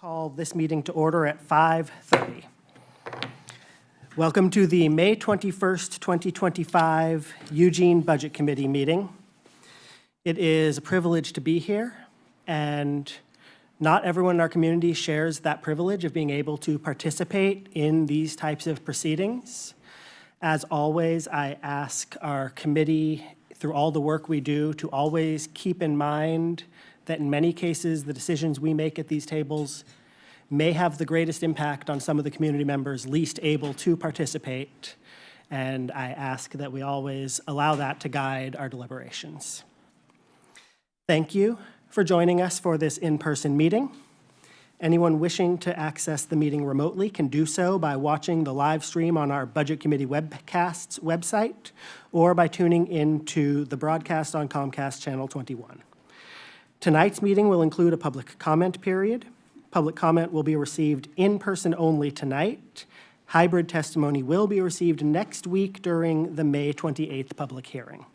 Call this meeting to order at 5:30. Welcome to the May 21st, 2025 Eugene Budget Committee meeting. It is a privilege to be here, and not everyone in our community shares that privilege of being able to participate in these types of proceedings. As always, I ask our committee, through all the work we do, to always keep in mind that in many cases, the decisions we make at these tables may have the greatest impact on some of the community members least able to participate, and I ask that we always allow that to guide our deliberations. Thank you for joining us for this in-person meeting. Anyone wishing to access the meeting remotely can do so by watching the live stream on our Budget Committee webcast's website or by tuning into the broadcast on Comcast Channel 21. Tonight's meeting will include a public comment period. Public comment will be received in person only tonight. Hybrid testimony will be received next week during the May 28th public hearing.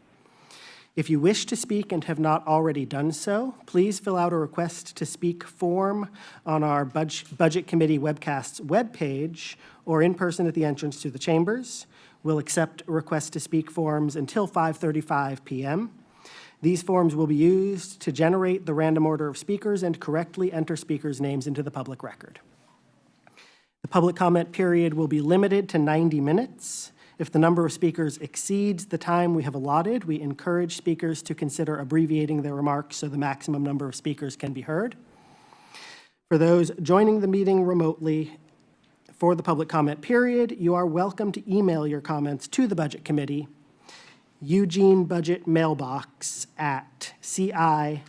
If you wish to speak and have not already done so, please fill out a request to speak form on our Budget Committee webcast's webpage or in person at the entrance to the chambers. We'll accept requests to speak forms until 5:35 p.m. These forms will be used to generate the random order of speakers and correctly enter speakers' names into the public record. The public comment period will be limited to 90 minutes. If the number of speakers exceeds the time we have allotted, we encourage speakers to consider abbreviating their remarks so the maximum number of speakers can be heard. For those joining the meeting remotely for the public comment period, you are welcome to email your comments to the Budget Committee, Eugene Budget Mailbox at ci.eugene.or.us.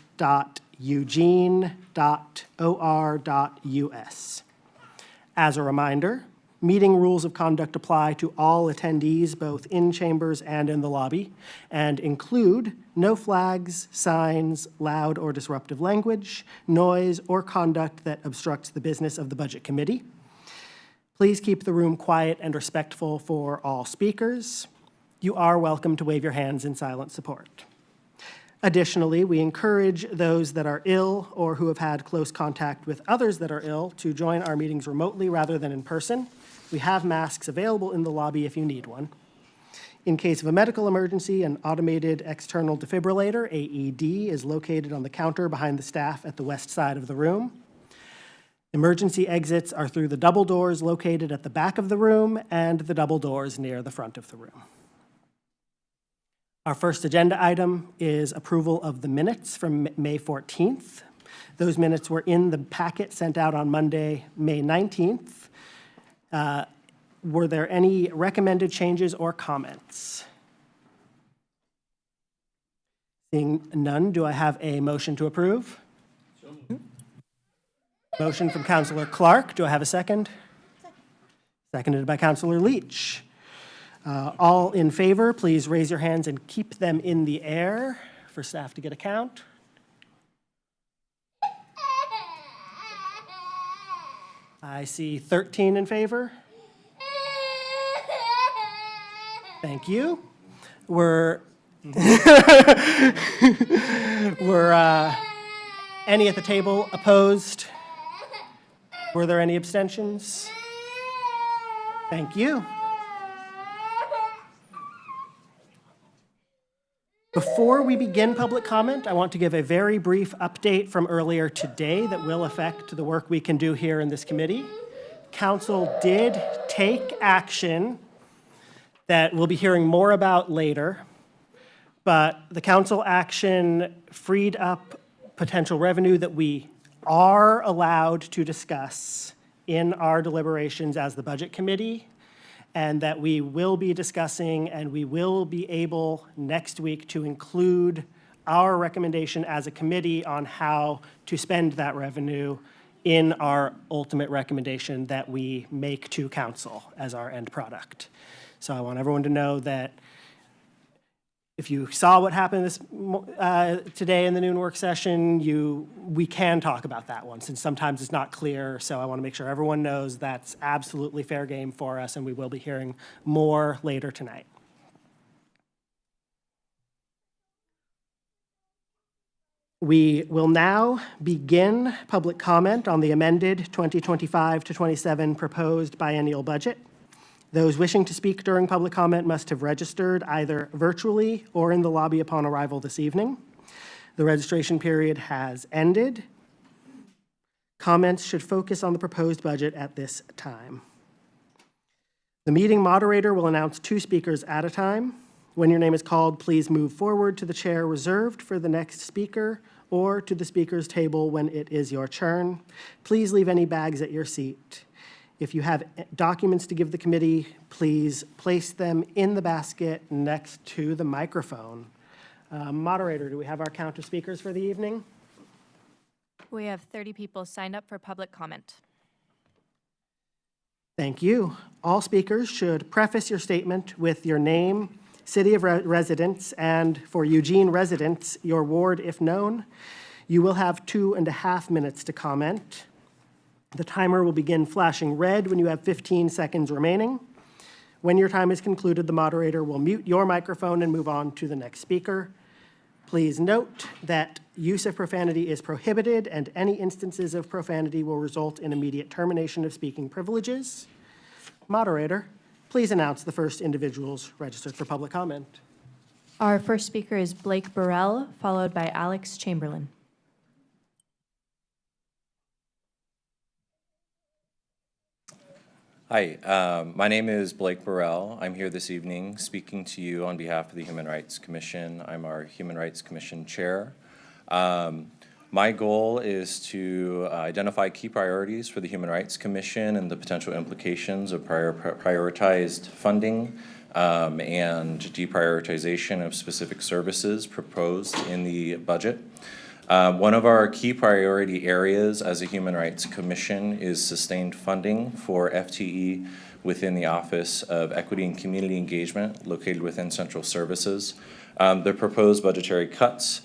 As a reminder, meeting rules of conduct apply to all attendees, both in chambers and in the lobby, and include no flags, signs, loud or disruptive language, noise, or conduct that obstructs the business of the Budget Committee. Please keep the room quiet and respectful for all speakers. You are welcome to wave your hands in silent support. Additionally, we encourage those that are ill or who have had close contact with others that are ill to join our meetings remotely rather than in person. We have masks available in the lobby if you need one. In case of a medical emergency, an automated external defibrillator, AED, is located on the counter behind the staff at the west side of the room. Emergency exits are through the double doors located at the back of the room and the double doors near the front of the room. Our first agenda item is approval of the minutes from May 14th. Those minutes were in the packet sent out on Monday, May 19th. Were there any recommended changes or comments? Seeing none, do I have a motion to approve? Motion from Councillor Clark. Do I have a second? Seconded by Councillor Leach. All in favor, please raise your hands and keep them in the air for staff to get a count. I see 13 in favor. Thank you. Were any at the table opposed? Were there any abstentions? Thank you. Before we begin public comment, I want to give a very brief update from earlier today that will affect the work we can do here in this committee. Council did take action that we'll be hearing more about later, but the council action freed up potential revenue that we are allowed to discuss in our deliberations as the Budget Committee, and that we will be discussing, and we will be able next week to include our recommendation as a committee on how to spend that revenue in our ultimate recommendation that we make to council as our end product. So I want everyone to know that if you saw what happened today in the noon work session, we can talk about that one, since sometimes it's not clear. So I want to make sure everyone knows that's absolutely fair game for us, and we will be hearing more later tonight. We will now begin public comment on the amended 2025 to 27 proposed biennial budget. Those wishing to speak during public comment must have registered either virtually or in the lobby upon arrival this evening. The registration period has ended. Comments should focus on the proposed budget at this time. The meeting moderator will announce 2 speakers at a time. When your name is called, please move forward to the chair reserved for the next speaker or to the speaker's table when it is your turn. Please leave any bags at your seat. If you have documents to give the committee, please place them in the basket next to the microphone. Moderator, do we have our count of speakers for the evening? We have 30 people signed up for public comment. Thank you. All speakers should preface your statement with your name, city of residence, and for Eugene residents, your ward if known. You will have 2.5 minutes to comment. The timer will begin flashing red when you have 15 seconds remaining. When your time is concluded, the moderator will mute your microphone and move on to the next speaker. Please note that use of profanity is prohibited, and any instances of profanity will result in immediate termination of speaking privileges. Moderator, please announce the first individuals registered for public comment. Our first speaker is Blake Burrell, followed by Alex Chamberlain. Hi, my name is Blake Burrell. I'm here this evening speaking to you on behalf of the Human Rights Commission. I'm our Human Rights Commission Chair. My goal is to identify key priorities for the Human Rights Commission and the potential implications of prioritized funding and deprioritization of specific services proposed in the budget. One of our key priority areas as a Human Rights Commission is sustained funding for FTE within the Office of Equity and Community Engagement located within Central Services. The proposed budgetary cuts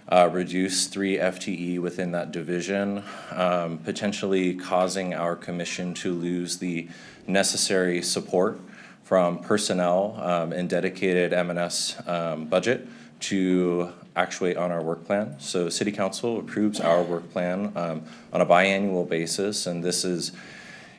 reduce 3 FTE within that division, potentially causing our commission to lose the necessary support from personnel and dedicated M&S budget to actuate on our work plan. So City Council approves our work plan on a biannual basis, and this is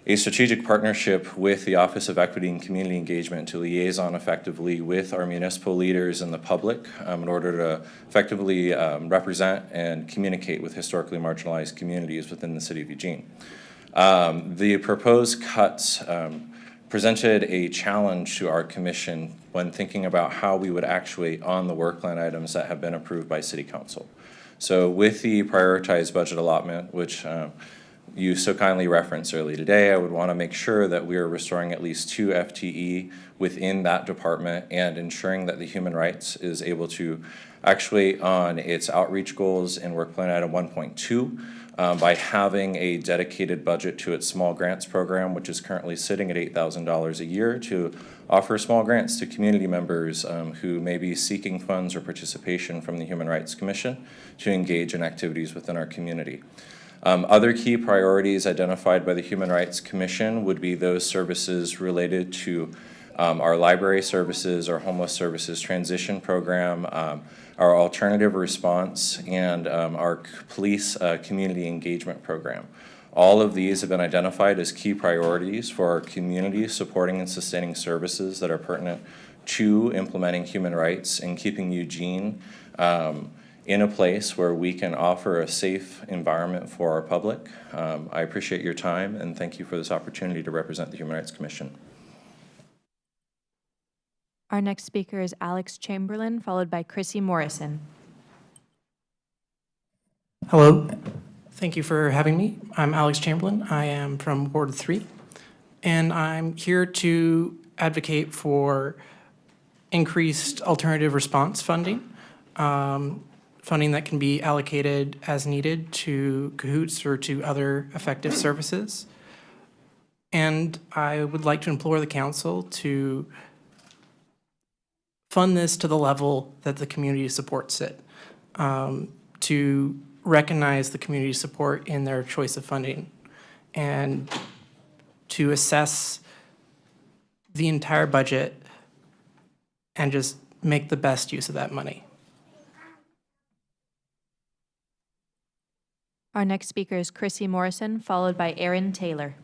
a strategic partnership with the Office of Equity and Community Engagement to liaison effectively with our municipal leaders and the public in order to effectively represent and communicate with historically marginalized communities within the city of Eugene. The proposed cuts presented a challenge to our commission when thinking about how we would actuate on the work plan items that have been approved by City Council. So with the prioritized budget allotment, which you so kindly referenced earlier today, I would want to make sure that we are restoring at least 2 FTE within that department and ensuring that the human rights is able to actuate on its outreach goals in work plan item 1.2 by having a dedicated budget to its small grants program, which is currently sitting at $8,000 a year, to offer small grants to community members who may be seeking funds or participation from the Human Rights Commission to engage in activities within our community. Other key priorities identified by the Human Rights Commission would be those services related to our library services, our homeless services transition program, our alternative response, and our police community engagement program. All of these have been identified as key priorities for our community, supporting and sustaining services that are pertinent to implementing human rights and keeping Eugene in a place where we can offer a safe environment for our public. I appreciate your time and thank you for this opportunity to represent the Human Rights Commission. Our next speaker is Alex Chamberlain, followed by Chrissy Morrison. Hello. Thank you for having me. I'm Alex Chamberlain. I am from Ward 3, and I'm here to advocate for increased alternative response funding, funding that can be allocated as needed to CAHOOTS or to other effective services. And I would like to implore the council to fund this to the level that the community supports it, to recognize the community support in their choice of funding, and to assess the entire budget and just make the best use of that money. Our next speaker is Chrissy Morrison, followed by Aaron Taylor.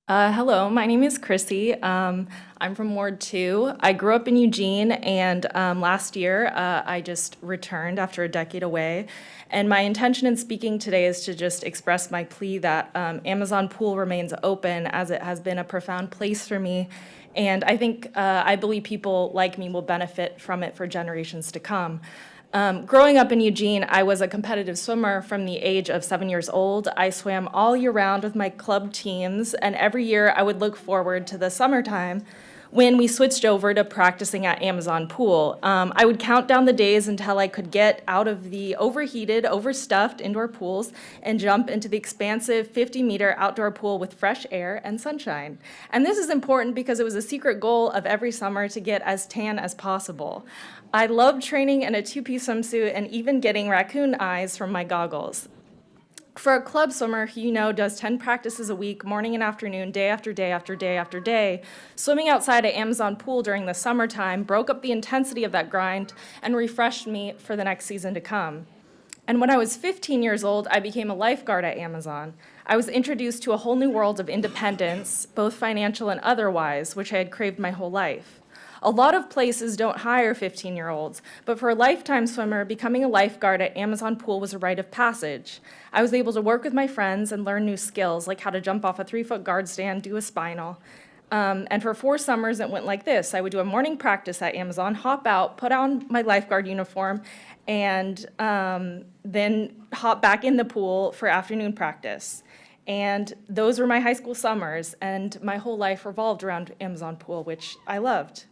Hello, my name is Chrissy. I'm from Ward 2. I grew up in Eugene, and last year I just returned after a decade away. And my intention in speaking today is to just express my plea that Amazon Pool remains open, as it has been a profound place for me. And I believe people like me will benefit from it for generations to come. Growing up in Eugene, I was a competitive swimmer from the age of 7 years old. I swam all year round with my club teams, and every year I would look forward to the summertime when we switched over to practicing at Amazon Pool. I would count down the days until I could get out of the overheated, overstuffed indoor pools and jump into the expansive 50-meter outdoor pool with fresh air and sunshine. And this is important because it was a secret goal of every summer to get as tan as possible. I loved training in a two-piece swimsuit and even getting raccoon eyes from my goggles. For a club swimmer who does 10 practices a week, morning and afternoon, day after day after day after day, swimming outside at Amazon Pool during the summertime broke up the intensity of that grind and refreshed me for the next season to come. And when I was 15 years old, I became a lifeguard at Amazon. I was introduced to a whole new world of independence, both financial and otherwise, which I had craved my whole life. A lot of places don't hire 15-year-olds, but for a lifetime swimmer, becoming a lifeguard at Amazon Pool was a rite of passage. I was able to work with my friends and learn new skills, like how to jump off a 3-foot guard stand, do a spinal. And for 4 summers, it went like this. I would do a morning practice at Amazon, hop out, put on my lifeguard uniform, and then hop back in the pool for afternoon practice. And those were my high school summers, and my whole life revolved around Amazon Pool, which I loved.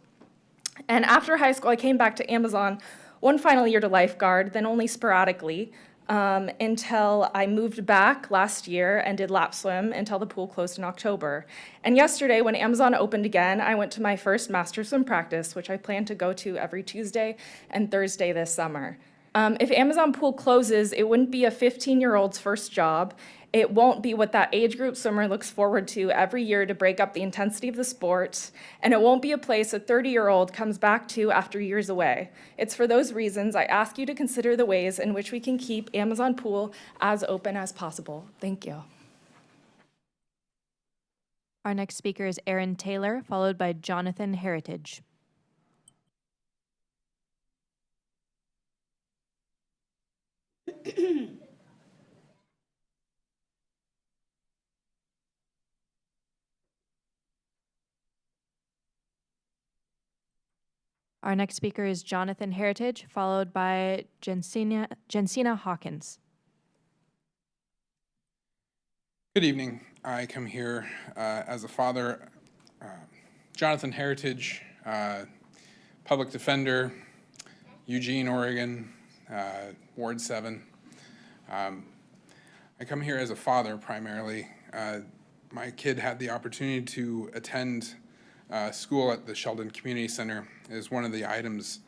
And after high school, I came back to Amazon one final year to lifeguard, then only sporadically, until I moved back last year and did lap swim until the pool closed in October. And yesterday, when Amazon opened again, I went to my first master swim practice, which I plan to go to every Tuesday and Thursday this summer. If Amazon Pool closes, it wouldn't be a 15-year-old's first job. It won't be what that age group swimmer looks forward to every year to break up the intensity of the sport, and it won't be a place a 30-year-old comes back to after years away. It's for those reasons I ask you to consider the ways in which we can keep Amazon Pool as open as possible. Thank you. Our next speaker is Aaron Taylor, followed by Jonathan Heritage. Our next speaker is Jonathan Heritage, followed by Jensina Hawkins. Good evening. I come here as a father, Jonathan Heritage, public defender, Eugene, Oregon, Ward 7. I come here as a father primarily. My kid had the opportunity to attend school at the Sheldon Community Center. Is one of the items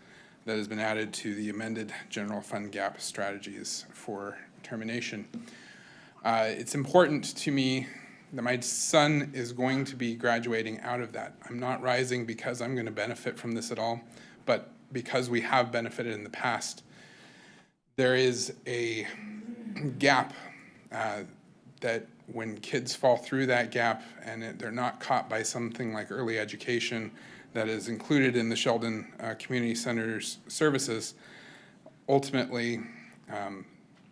that has been added to the amended general fund gap strategies for termination. It's important to me that my son is going to be graduating out of that. I'm not rising because I'm going to benefit from this at all, but because we have benefited in the past. There is a gap that when kids fall through that gap and they're not caught by something like early education that is included in the Sheldon Community Center's services, ultimately,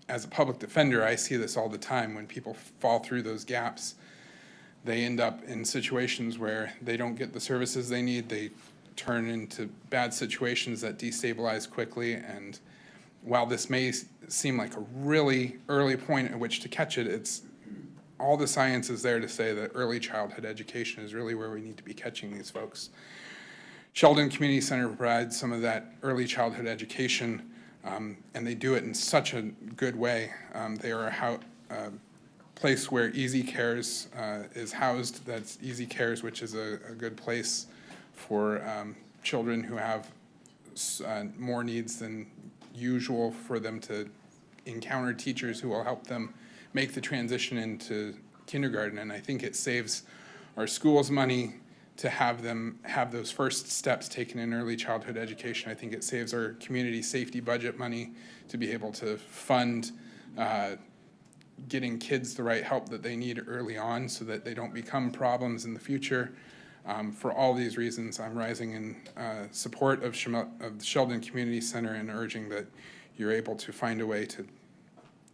as a public defender, I see this all the time. When people fall through those gaps, they end up in situations where they don't get the services they need. They turn into bad situations that destabilize quickly. And while this may seem like a really early point at which to catch it, it's all the science is there to say that early childhood education is really where we need to be catching these folks. Sheldon Community Center provides some of that early childhood education, and they do it in such a good way. They are a place where Easy Cares is housed. That's Easy Cares, which is a good place for children who have more needs than usual, for them to encounter teachers who will help them make the transition into kindergarten. And I think it saves our schools money to have them have those first steps taken in early childhood education. I think it saves our community safety budget money to be able to fund getting kids the right help that they need early on so that they don't become problems in the future. For all these reasons, I'm rising in support of the Sheldon Community Center and urging that you're able to find a way to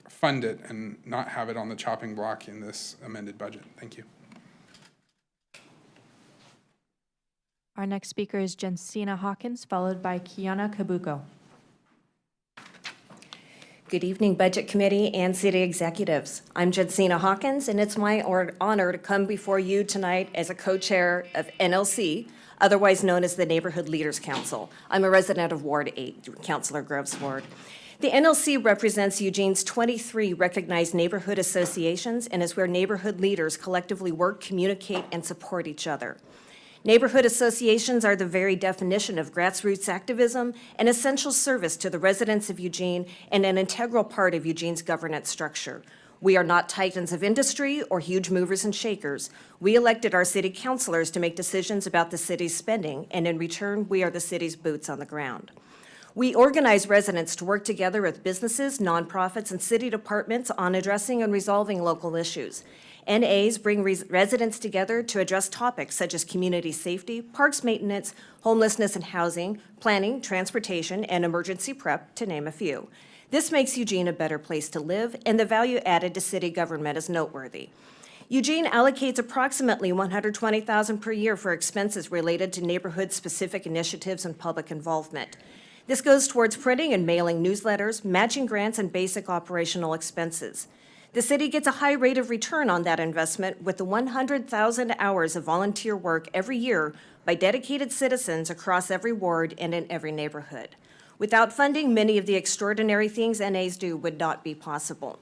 fund it and not have it on the chopping block in this amended budget. Thank you. Our next speaker is Jensina Hawkins, followed by Kiana Kabuko. Good evening, Budget Committee and City Executives. I'm Jensina Hawkins, and it's my honor to come before you tonight as a co-chair of NLC, otherwise known as the Neighborhood Leaders Council. I'm a resident of Ward 8, Councilor Grove's ward. The NLC represents Eugene's 23 recognized neighborhood associations and is where neighborhood leaders collectively work, communicate, and support each other. Neighborhood associations are the very definition of grassroots activism, an essential service to the residents of Eugene, and an integral part of Eugene's governance structure. We are not titans of industry or huge movers and shakers. We elected our city councilors to make decisions about the city's spending, and in return, we are the city's boots on the ground. We organize residents to work together with businesses, nonprofits, and city departments on addressing and resolving local issues. NAs bring residents together to address topics such as community safety, parks maintenance, homelessness and housing, planning, transportation, and emergency prep, to name a few. This makes Eugene a better place to live, and the value added to city government is noteworthy. Eugene allocates approximately $120,000 per year for expenses related to neighborhood-specific initiatives and public involvement. This goes towards printing and mailing newsletters, matching grants, and basic operational expenses. The city gets a high rate of return on that investment with the 100,000 hours of volunteer work every year by dedicated citizens across every ward and in every neighborhood. Without funding, many of the extraordinary things NAs do would not be possible.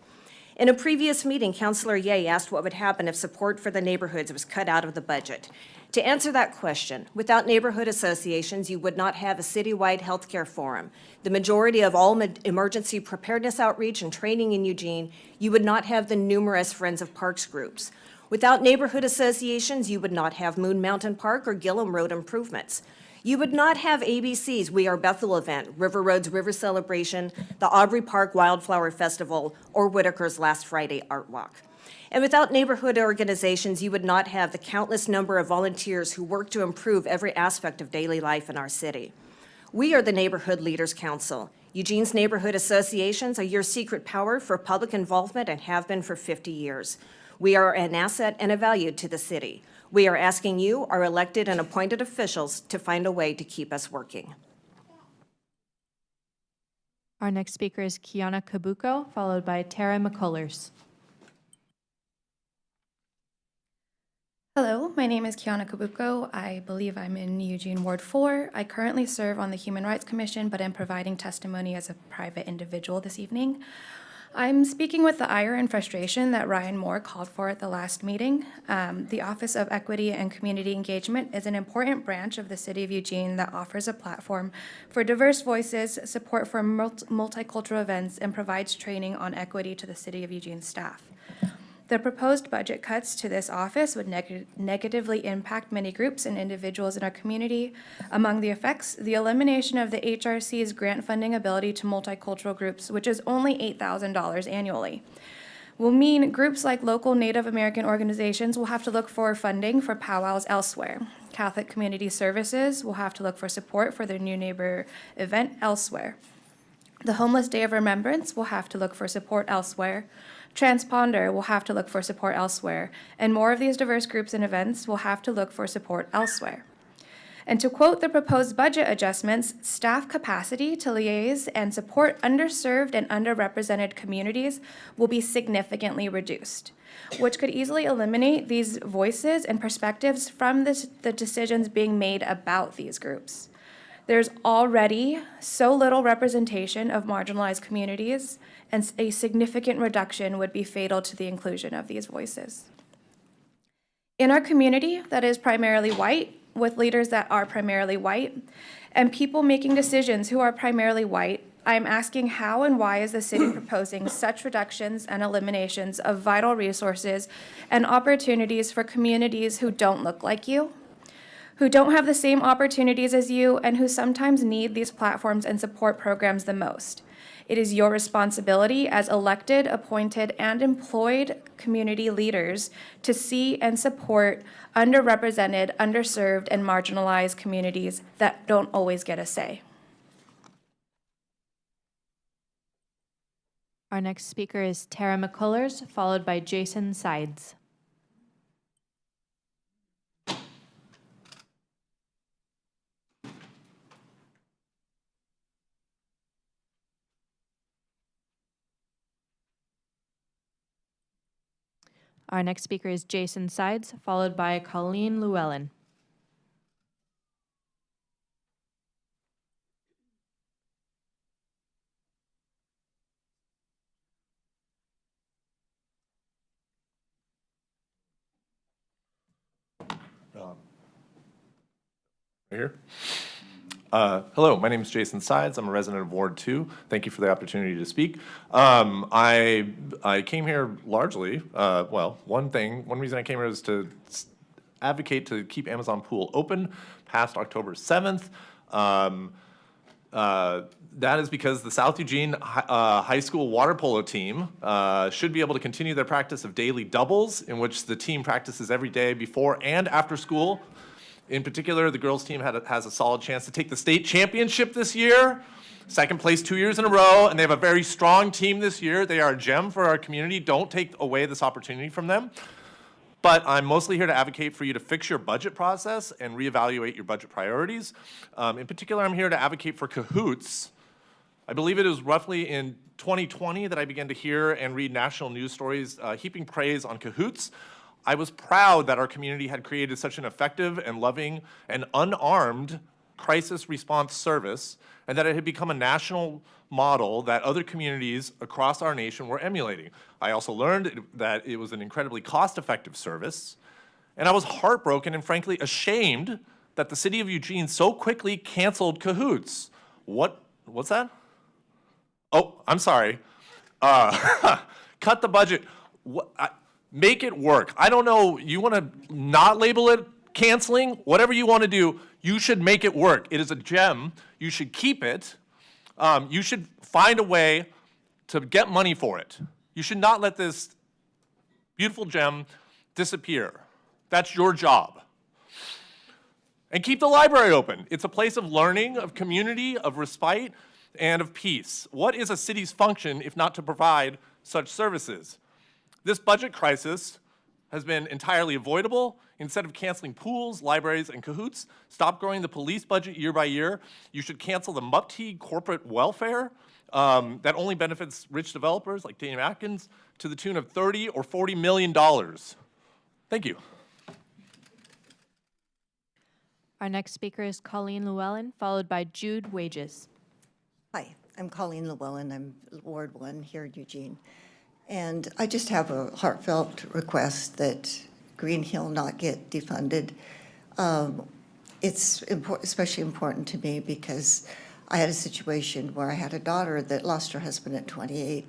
In a previous meeting, Councilor Ye asked what would happen if support for the neighborhoods was cut out of the budget. To answer that question, without neighborhood associations, you would not have a citywide healthcare forum. The majority of all emergency preparedness outreach and training in Eugene, you would not have the numerous Friends of Parks groups. Without neighborhood associations, you would not have Moon Mountain Park or Gillum Road improvements. You would not have ABC's We Are Bethel event, River Road's River Celebration, the Aubrey Park Wildflower Festival, or Whitaker's Last Friday Art Walk. And without neighborhood organizations, you would not have the countless number of volunteers who work to improve every aspect of daily life in our city. We are the Neighborhood Leaders Council. Eugene's neighborhood associations are your secret power for public involvement and have been for 50 years. We are an asset and a value to the city. We are asking you, our elected and appointed officials, to find a way to keep us working. Our next speaker is Kiana Kabuko, followed by Tara McCullers. Hello, my name is Kiana Kabuko. I believe I'm in Eugene Ward 4. I currently serve on the Human Rights Commission, but am providing testimony as a private individual this evening. I'm speaking with the ire and frustration that Ryan Moore called for at the last meeting. The Office of Equity and Community Engagement is an important branch of the City of Eugene that offers a platform for diverse voices, support for multicultural events, and provides training on equity to the City of Eugene staff. The proposed budget cuts to this office would negatively impact many groups and individuals in our community. Among the effects, the elimination of the HRC's grant funding ability to multicultural groups, which is only $8,000 annually, will mean groups like local Native American organizations will have to look for funding for powwows elsewhere. Catholic Community Services will have to look for support for their New Neighbor event elsewhere. The Homeless Day of Remembrance will have to look for support elsewhere. Transponder will have to look for support elsewhere, and more of these diverse groups and events will have to look for support elsewhere. And to quote the proposed budget adjustments, staff capacity to liaise and support underserved and underrepresented communities will be significantly reduced, which could easily eliminate these voices and perspectives from the decisions being made about these groups. There's already so little representation of marginalized communities, and a significant reduction would be fatal to the inclusion of these voices. In our community that is primarily white, with leaders that are primarily white, and people making decisions who are primarily white, I'm asking how and why is the city proposing such reductions and eliminations of vital resources and opportunities for communities who don't look like you, who don't have the same opportunities as you, and who sometimes need these platforms and support programs the most. It is your responsibility as elected, appointed, and employed community leaders to see and support underrepresented, underserved, and marginalized communities that don't always get a say. Our next speaker is Tara McCullers, followed by Jason Sides. Our next speaker is Jason Sides, followed by Colleen Llewellyn. Here. Hello, my name is Jason Sides. I'm a resident of Ward 2. Thank you for the opportunity to speak. I came here largely, one reason I came here is to advocate to keep Amazon Pool open past October 7th. That is because the South Eugene High School water polo team should be able to continue their practice of daily doubles, in which the team practices every day before and after school. In particular, the girls' team has a solid chance to take the state championship this year, second place 2 years in a row, and they have a very strong team this year. They are a gem for our community. Don't take away this opportunity from them. But I'm mostly here to advocate for you to fix your budget process and reevaluate your budget priorities. In particular, I'm here to advocate for cahoots. I believe it was roughly in 2020 that I began to hear and read national news stories heaping praise on cahoots. I was proud that our community had created such an effective and loving and unarmed crisis response service, and that it had become a national model that other communities across our nation were emulating. I also learned that it was an incredibly cost-effective service, and I was heartbroken and frankly ashamed that the city of Eugene so quickly canceled cahoots. What's that? Oh, I'm sorry. Cut the budget. Make it work. I don't know, you want to not label it canceling? Whatever you want to do, you should make it work. It is a gem. You should keep it. You should find a way to get money for it. You should not let this beautiful gem disappear. That's your job. And keep the library open. It's a place of learning, of community, of respite, and of peace. What is a city's function if not to provide such services? This budget crisis has been entirely avoidable. Instead of canceling pools, libraries, and cahoots, stop growing the police budget year by year. You should cancel the MUPT corporate welfare that only benefits rich developers like Daniel Atkins to the tune of $30 or $40 million. Thank you. Our next speaker is Colleen Llewellyn, followed by Jude Wages. Hi, I'm Colleen Llewellyn. I'm Ward 1 here in Eugene. And I just have a heartfelt request that Green Hill not get defunded. It's especially important to me because I had a situation where I had a daughter that lost her husband at 28,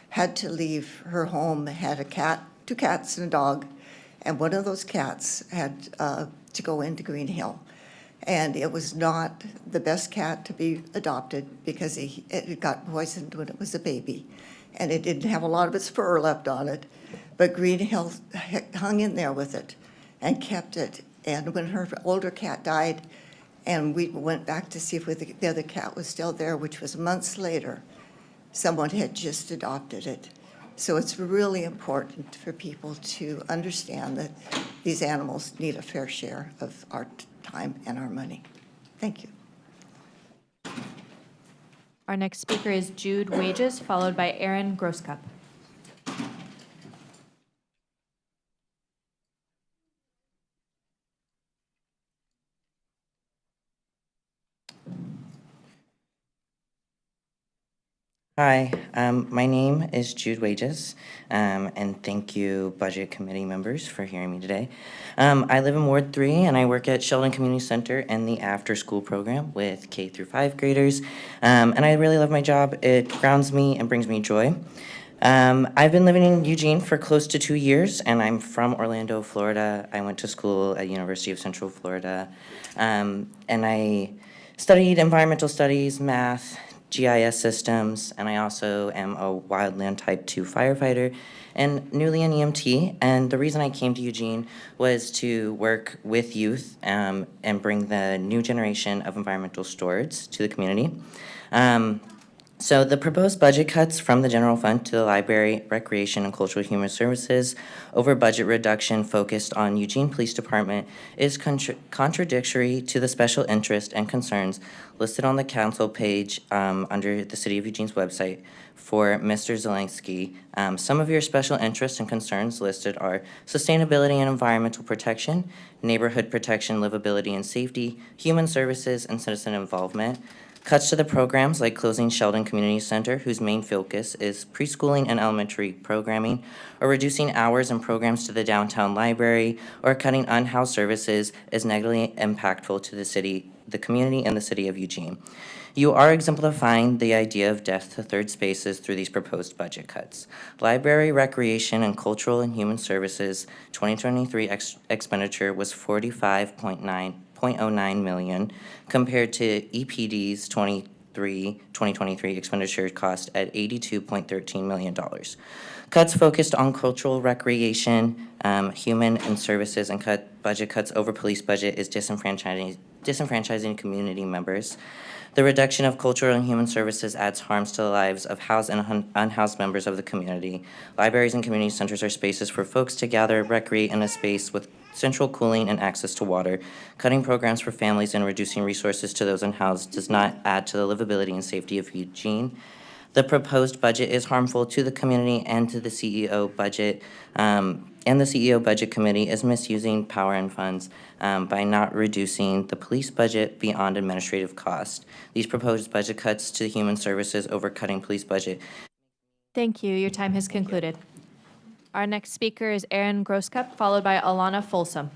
had to leave her home, had a cat, 2 cats and a dog, and one of those cats had to go into Green Hill. And it was not the best cat to be adopted because it got poisoned when it was a baby. And it didn't have a lot of its fur left on it. But Green Hill hung in there with it and kept it. And when her older cat died, and we went back to see if the other cat was still there, which was months later, someone had just adopted it. So it's really important for people to understand that these animals need a fair share of our time and our money. Thank you. Our next speaker is Jude Wages, followed by Aaron Grosscup. Hi, my name is Jude Wages, and thank you, Budget Committee members, for hearing me today. I live in Ward 3, and I work at Sheldon Community Center in the after-school program with K through 5 graders, and I really love my job. It grounds me and brings me joy. I've been living in Eugene for close to 2 years, and I'm from Orlando, Florida. I went to school at University of Central Florida, and I studied environmental studies, math, GIS systems, and I also am a wildland type 2 firefighter and newly an EMT. And the reason I came to Eugene was to work with youth and bring the new generation of environmental stewards to the community. So the proposed budget cuts from the general fund to the library, recreation, and cultural human services over budget reduction focused on Eugene Police Department is contradictory to the special interest and concerns listed on the council page under the City of Eugene's website for Mr. Zelensky. Some of your special interests and concerns listed are sustainability and environmental protection, neighborhood protection, livability and safety, human services, and citizen involvement. Cuts to the programs like closing Sheldon Community Center, whose main focus is preschooling and elementary programming, or reducing hours and programs to the downtown library, or cutting unhoused services is negatively impactful to the city, the community, and the city of Eugene. You are exemplifying the idea of death to third spaces through these proposed budget cuts. Library, recreation, and cultural and human services 2023 expenditure was $45.09 million compared to EPD's 2023 expenditure cost at $82.13 million. Cuts focused on cultural recreation, human and services, and budget cuts over police budget is disenfranchising community members. The reduction of cultural and human services adds harms to the lives of housed and unhoused members of the community. Libraries and community centers are spaces for folks to gather, recreate in a space with central cooling and access to water. Cutting programs for families and reducing resources to those unhoused does not add to the livability and safety of Eugene. The proposed budget is harmful to the community and to the CEO budget, and the CEO Budget Committee is misusing power and funds by not reducing the police budget beyond administrative cost. These proposed budget cuts to human services over cutting police budget. Thank you. Your time has concluded. Our next speaker is Aaron Grosscup, followed by Alana Folsom.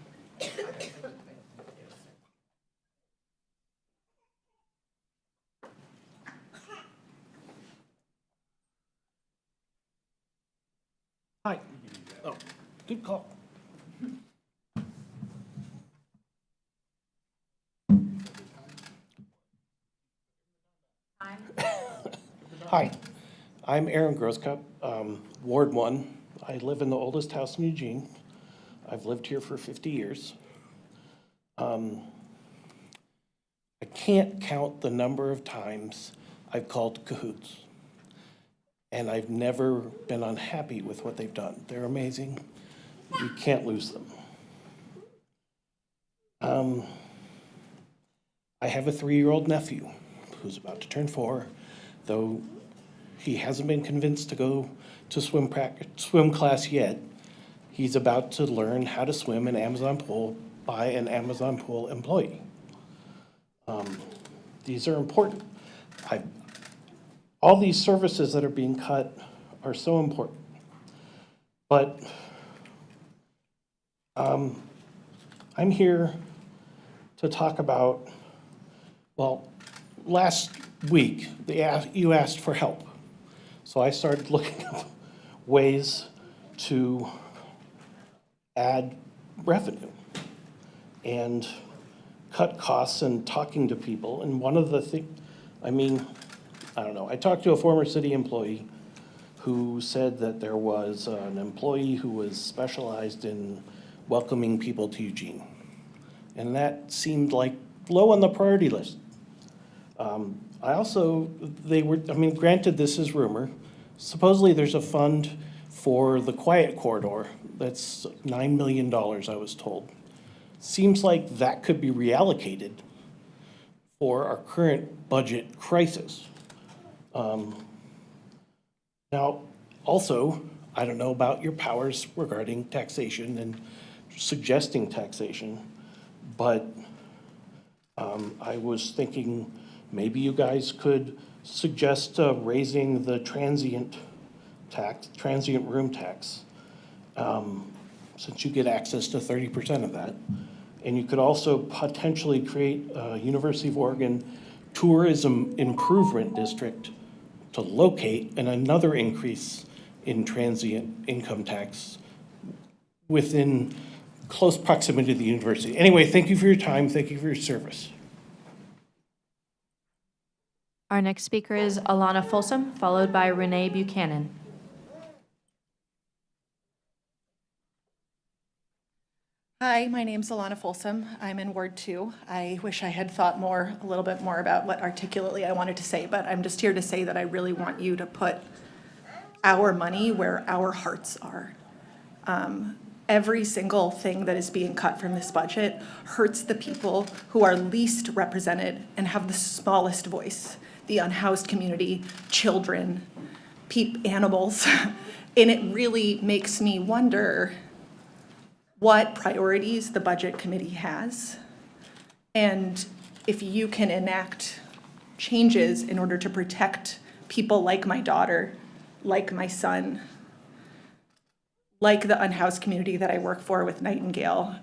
Hi. Oh, good call. Hi, I'm Aaron Grosscup, Ward 1. I live in the oldest house in Eugene. I've lived here for 50 years. I can't count the number of times I've called cahoots. And I've never been unhappy with what they've done. They're amazing. You can't lose them. I have a 3-year-old nephew who's about to turn 4, though he hasn't been convinced to go to swim class yet. He's about to learn how to swim an Amazon pool by an Amazon pool employee. These are important. All these services that are being cut are so important. But I'm here to talk about, well, last week you asked for help. So I started looking up ways to add revenue and cut costs and talking to people. And one of the things, I don't know, I talked to a former city employee who said that there was an employee who was specialized in welcoming people to Eugene. And that seemed like low on the priority list. Granted, this is rumor. Supposedly there's a fund for the quiet corridor that's $9 million, I was told. Seems like that could be reallocated for our current budget crisis. Now, also, I don't know about your powers regarding taxation and suggesting taxation, but I was thinking maybe you guys could suggest raising the transient room tax, since you get access to 30% of that. And you could also potentially create a University of Oregon tourism improvement district to locate, and another increase in transient income tax within close proximity to the university. Anyway, thank you for your time. Thank you for your service. Our next speaker is Alana Folsom, followed by Renee Buchanan. Hi, my name's Alana Folsom. I'm in Ward 2. I wish I had thought a little bit more about what articulately I wanted to say, but I'm just here to say that I really want you to put our money where our hearts are. Every single thing that is being cut from this budget hurts the people who are least represented and have the smallest voice, the unhoused community, children, animals. And it really makes me wonder what priorities the Budget Committee has, and if you can enact changes in order to protect people like my daughter, like my son, like the unhoused community that I work for with Nightingale.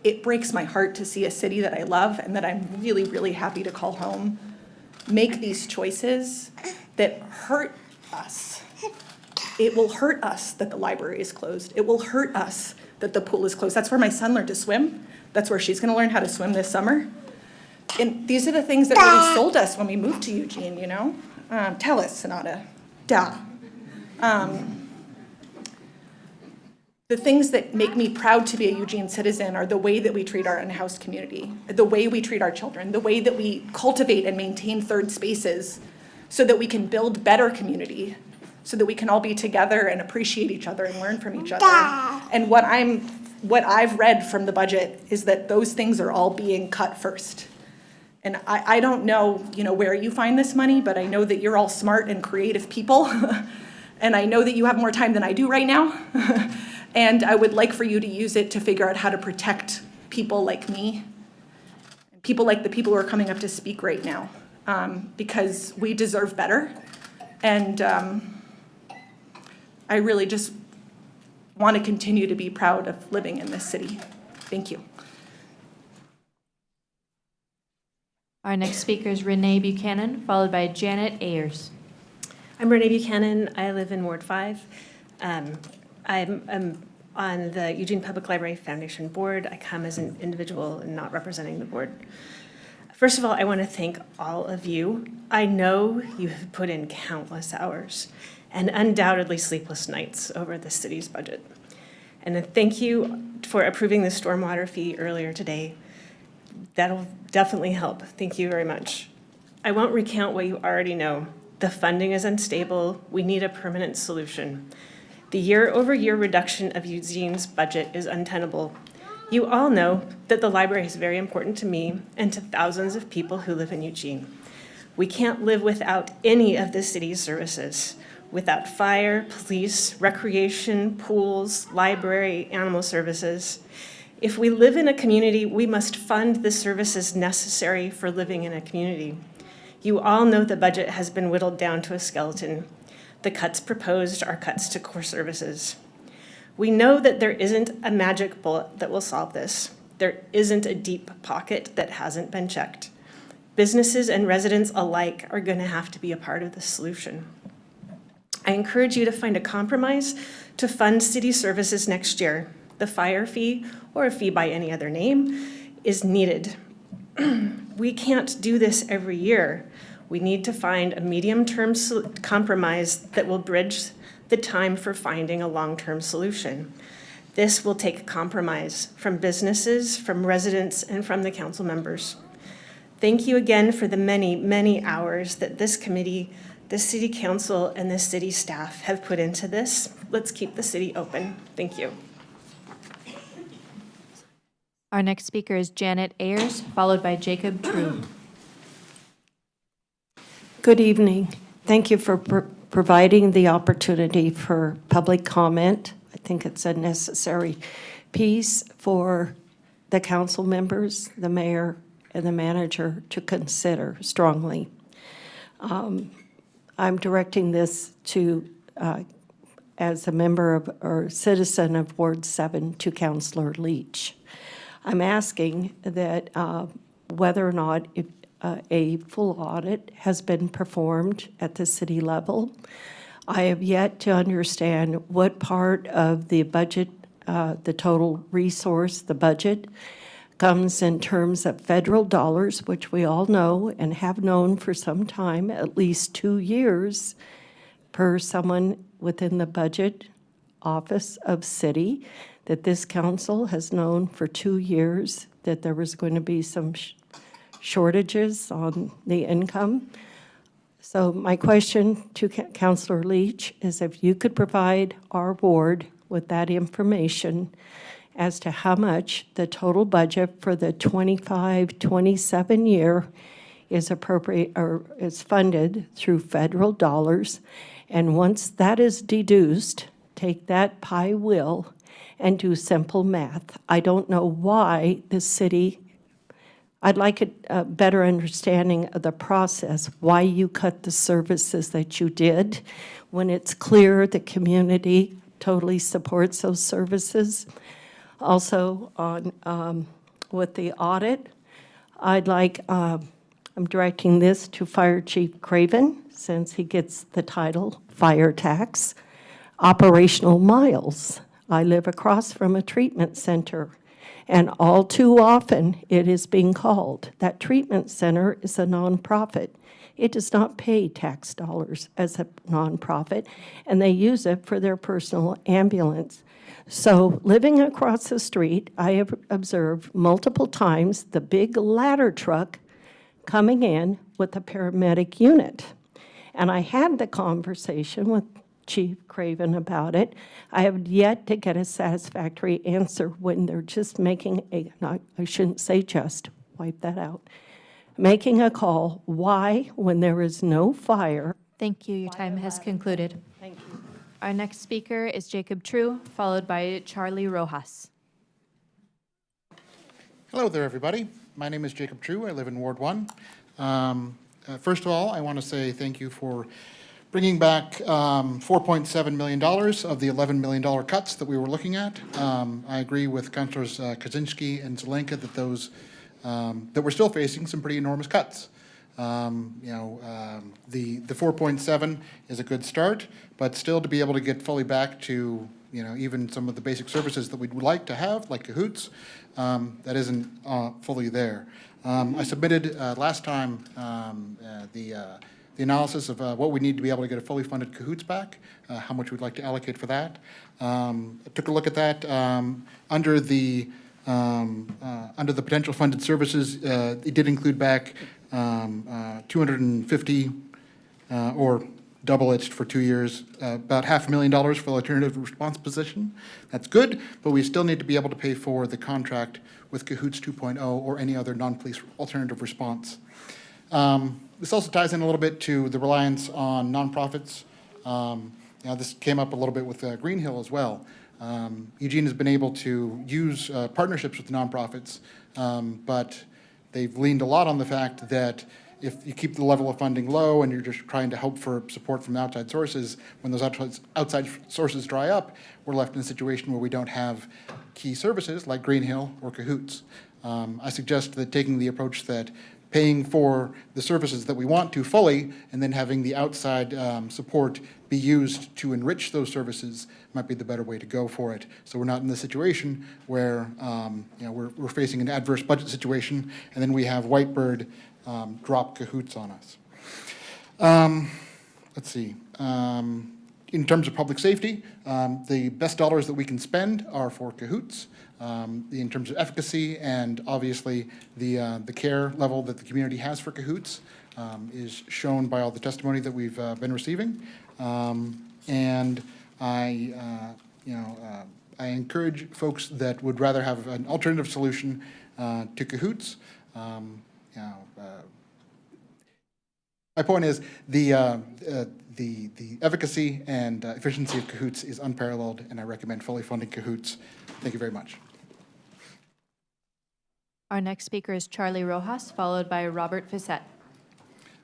It breaks my heart to see a city that I love and that I'm really, really happy to call home make these choices that hurt us. It will hurt us that the library is closed. It will hurt us that the pool is closed. That's where my son learned to swim. That's where she's gonna learn how to swim this summer. And these are the things that really sold us when we moved to Eugene, you know? Tell us, Sonata. The things that make me proud to be a Eugene citizen are the way that we treat our unhoused community, the way we treat our children, the way that we cultivate and maintain third spaces so that we can build better community, so that we can all be together and appreciate each other and learn from each other. And what I've read from the budget is that those things are all being cut first. And I don't know, where you find this money, but I know that you're all smart and creative people. And I know that you have more time than I do right now. And I would like for you to use it to figure out how to protect people like me, people like the people who are coming up to speak right now, because we deserve better. And I really just want to continue to be proud of living in this city. Thank you. Our next speaker is Renee Buchanan, followed by Janet Ayers. I'm Renee Buchanan. I live in Ward 5. I'm on the Eugene Public Library Foundation Board. I come as an individual and not representing the board. First of all, I want to thank all of you. I know you have put in countless hours and undoubtedly sleepless nights over the city's budget. And then thank you for approving the stormwater fee earlier today. That'll definitely help. Thank you very much. I won't recount what you already know. The funding is unstable. We need a permanent solution. The year-over-year reduction of Eugene's budget is untenable. You all know that the library is very important to me and to thousands of people who live in Eugene. We can't live without any of the city's services, without fire, police, recreation, pools, library, animal services. If we live in a community, we must fund the services necessary for living in a community. You all know the budget has been whittled down to a skeleton. The cuts proposed are cuts to core services. We know that there isn't a magic bullet that will solve this. There isn't a deep pocket that hasn't been checked. Businesses and residents alike are going to have to be a part of the solution. I encourage you to find a compromise to fund city services next year. The fire fee, or a fee by any other name, is needed. We can't do this every year. We need to find a medium-term compromise that will bridge the time for finding a long-term solution. This will take compromise from businesses, from residents, and from the council members. Thank you again for the many, many hours that this committee, the city council, and the city staff have put into this. Let's keep the city open. Thank you. Our next speaker is Janet Ayers, followed by Jacob True. Good evening. Thank you for providing the opportunity for public comment. I think it's a necessary piece for the council members, the mayor, and the manager to consider strongly. I'm directing this to, as a member of, or citizen of Ward 7, to Councilor Leach. I'm asking that whether or not a full audit has been performed at the city level. I have yet to understand what part of the budget, the total resource, the budget, comes in terms of federal dollars, which we all know and have known for some time, at least 2 years, per someone within the budget office of city, that this council has known for 2 years that there was going to be some shortages on the income. So my question to Councilor Leach is if you could provide our board with that information as to how much the total budget for the 25-27 year is appropriate or is funded through federal dollars. And once that is deduced, take that pie will and do simple math. I don't know why the city, I'd like a better understanding of the process, why you cut the services that you did when it's clear the community totally supports those services. Also, on with the audit, I'd like, I'm directing this to Fire Chief Craven, since he gets the title Fire Tax. Operational miles. I live across from a treatment center, and all too often it is being called. That treatment center is a nonprofit. It does not pay tax dollars as a nonprofit, and they use it for their personal ambulance. So living across the street, I have observed multiple times the big ladder truck coming in with a paramedic unit. And I had the conversation with Chief Craven about it. I have yet to get a satisfactory answer when they're just making I shouldn't say just, wipe that out, making a call. Why, when there is no fire? Thank you. Your time has concluded. Thank you. Our next speaker is Jacob True, followed by Charlie Rojas. Hello there, everybody. My name is Jacob True. I live in Ward 1. First of all, I want to say thank you for bringing back $4.7 million of the $11 million cuts that we were looking at. I agree with Councilors Kaczynski and Zelenka that those that we're still facing some pretty enormous cuts. The 4.7 is a good start, but still to be able to get fully back to even some of the basic services that we'd like to have, like Cahoots, that isn't fully there. I submitted last time the analysis of what we need to be able to get a fully funded Cahoots back, how much we'd like to allocate for that. I took a look at that under the potential funded services. It did include back 250 or double it for 2 years, about $500,000 for the alternative response position. That's good, but we still need to be able to pay for the contract with Cahoots 2.0 or any other non-police alternative response. This also ties in a little bit to the reliance on nonprofits. This came up a little bit with Green Hill as well. Eugene has been able to use partnerships with nonprofits, but they've leaned a lot on the fact that if you keep the level of funding low and you're just trying to hope for support from outside sources, when those outside sources dry up, we're left in a situation where we don't have key services like Green Hill or Cahoots. I suggest that taking the approach that paying for the services that we want to fully and then having the outside support be used to enrich those services might be the better way to go for it. So we're not in the situation where we're facing an adverse budget situation and then we have Whitebird drop Cahoots on us. Let's see. In terms of public safety, the best dollars that we can spend are for Cahoots. In terms of efficacy and obviously the care level that the community has for Cahoots is shown by all the testimony that we've been receiving. And I encourage folks that would rather have an alternative solution to Cahoots. My point is the efficacy and efficiency of Cahoots is unparalleled, and I recommend fully funding Cahoots. Thank you very much. Our next speaker is Charlie Rojas, followed by Robert Fissette.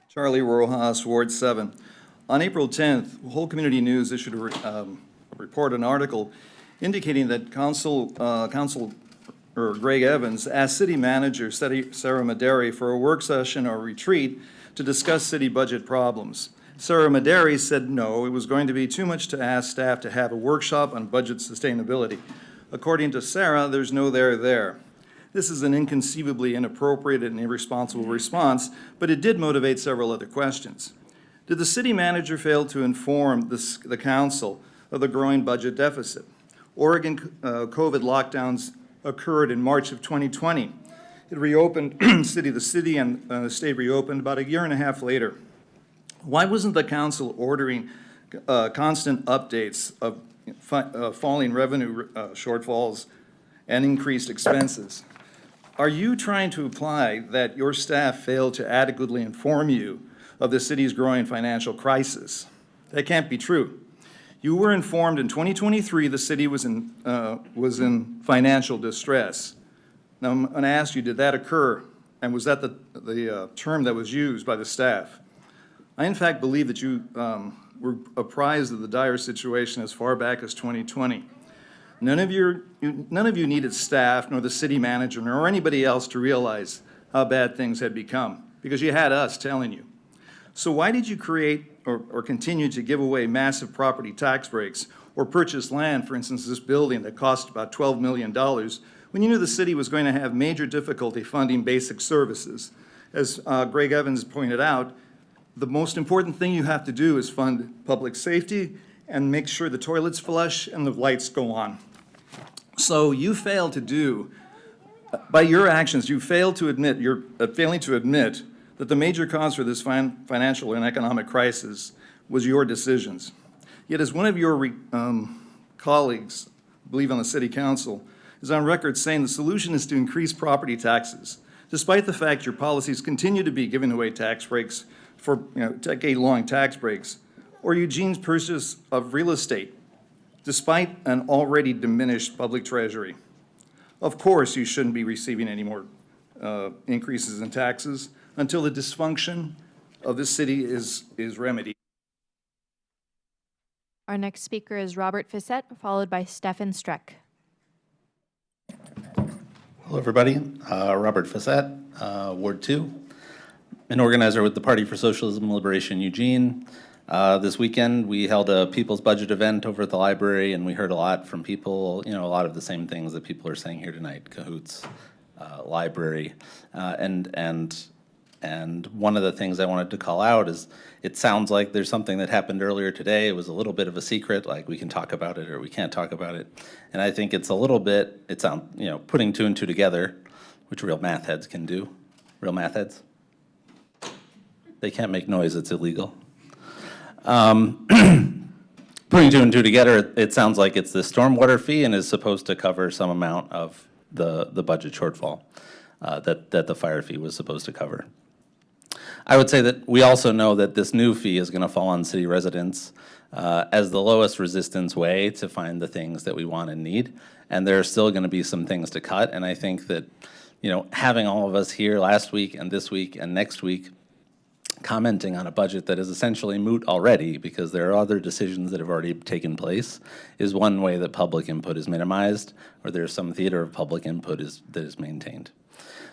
Charlie Rojas, Ward 7. On April 10th, Whole Community News issued a report, an article, indicating that Councilor Greg Evans asked City Manager Sarah Maderi for a work session or retreat to discuss city budget problems. Sarah Maderi said no, it was going to be too much to ask staff to have a workshop on budget sustainability. According to Sarah, there's no there there. This is an inconceivably inappropriate and irresponsible response, but it did motivate several other questions. Did the city manager fail to inform the council of the growing budget deficit? Oregon COVID lockdowns occurred in March of 2020. It reopened, the city and the state reopened about a year and a half later. Why wasn't the council ordering constant updates of falling revenue shortfalls and increased expenses? Are you trying to imply that your staff failed to adequately inform you of the city's growing financial crisis? That can't be true. You were informed in 2023 the city was in financial distress. Now, I'm going to ask you, did that occur? And was that the term that was used by the staff? I, in fact, believe that you were apprised of the dire situation as far back as 2020. None of you needed staff, nor the city manager, nor anybody else to realize how bad things had become, because you had us telling you. So why did you create or continue to give away massive property tax breaks or purchase land, for instance, this building that cost about $12 million, when you knew the city was going to have major difficulty funding basic services? As Greg Evans pointed out, the most important thing you have to do is fund public safety and make sure the toilets flush and the lights go on. So you failed to do, by your actions, you failed to admit, you're failing to admit that the major cause for this financial and economic crisis was your decisions. Yet as one of your colleagues, I believe on the city council, is on record saying the solution is to increase property taxes, despite the fact your policies continue to be giving away tax breaks for decade-long tax breaks, or Eugene's purchase of real estate, despite an already diminished public treasury. Of course, you shouldn't be receiving any more increases in taxes until the dysfunction of this city is remedied. Our next speaker is Robert Fissette, followed by Stefan Streck. Hello, everybody. Robert Fissette, Ward 2, an organizer with the Party for Socialism and Liberation, Eugene. This weekend, we held a People's Budget event over at the library, and we heard a lot from people, a lot of the same things that people are saying here tonight: cahoots, library, and one of the things I wanted to call out is it sounds like there's something that happened earlier today. It was a little bit of a secret, like we can talk about it or we can't talk about it. And I think it's a little bit, putting two and two together, which real math heads can do. Real math heads? They can't make noise, it's illegal. Putting two and two together, it sounds like it's the stormwater fee and is supposed to cover some amount of the budget shortfall that the fire fee was supposed to cover. I would say that we also know that this new fee is going to fall on city residents as the lowest resistance way to find the things that we want and need. And there are still going to be some things to cut. And I think that, having all of us here last week and this week and next week commenting on a budget that is essentially moot already because there are other decisions that have already taken place is one way that public input is minimized, or there's some theater of public input that is maintained.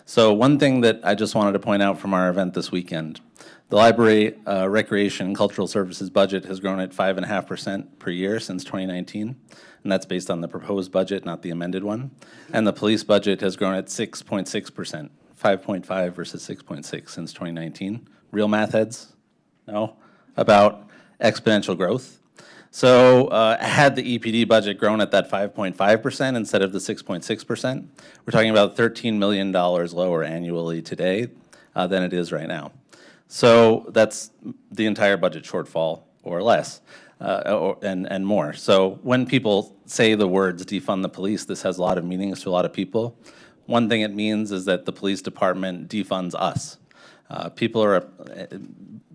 So one thing that I just wanted to point out from our event this weekend, the library, recreation, and cultural services budget has grown at 5.5% per year since 2019, and that's based on the proposed budget, not the amended one. And the police budget has grown at 6.6%, 5.5 versus 6.6 since 2019. Real math heads? No? About exponential growth. So had the EPD budget grown at that 5.5% instead of the 6.6%, we're talking about $13 million lower annually today than it is right now. So that's the entire budget shortfall or less and more. So when people say the words defund the police, this has a lot of meanings to a lot of people. One thing it means is that the police department defunds us. People are,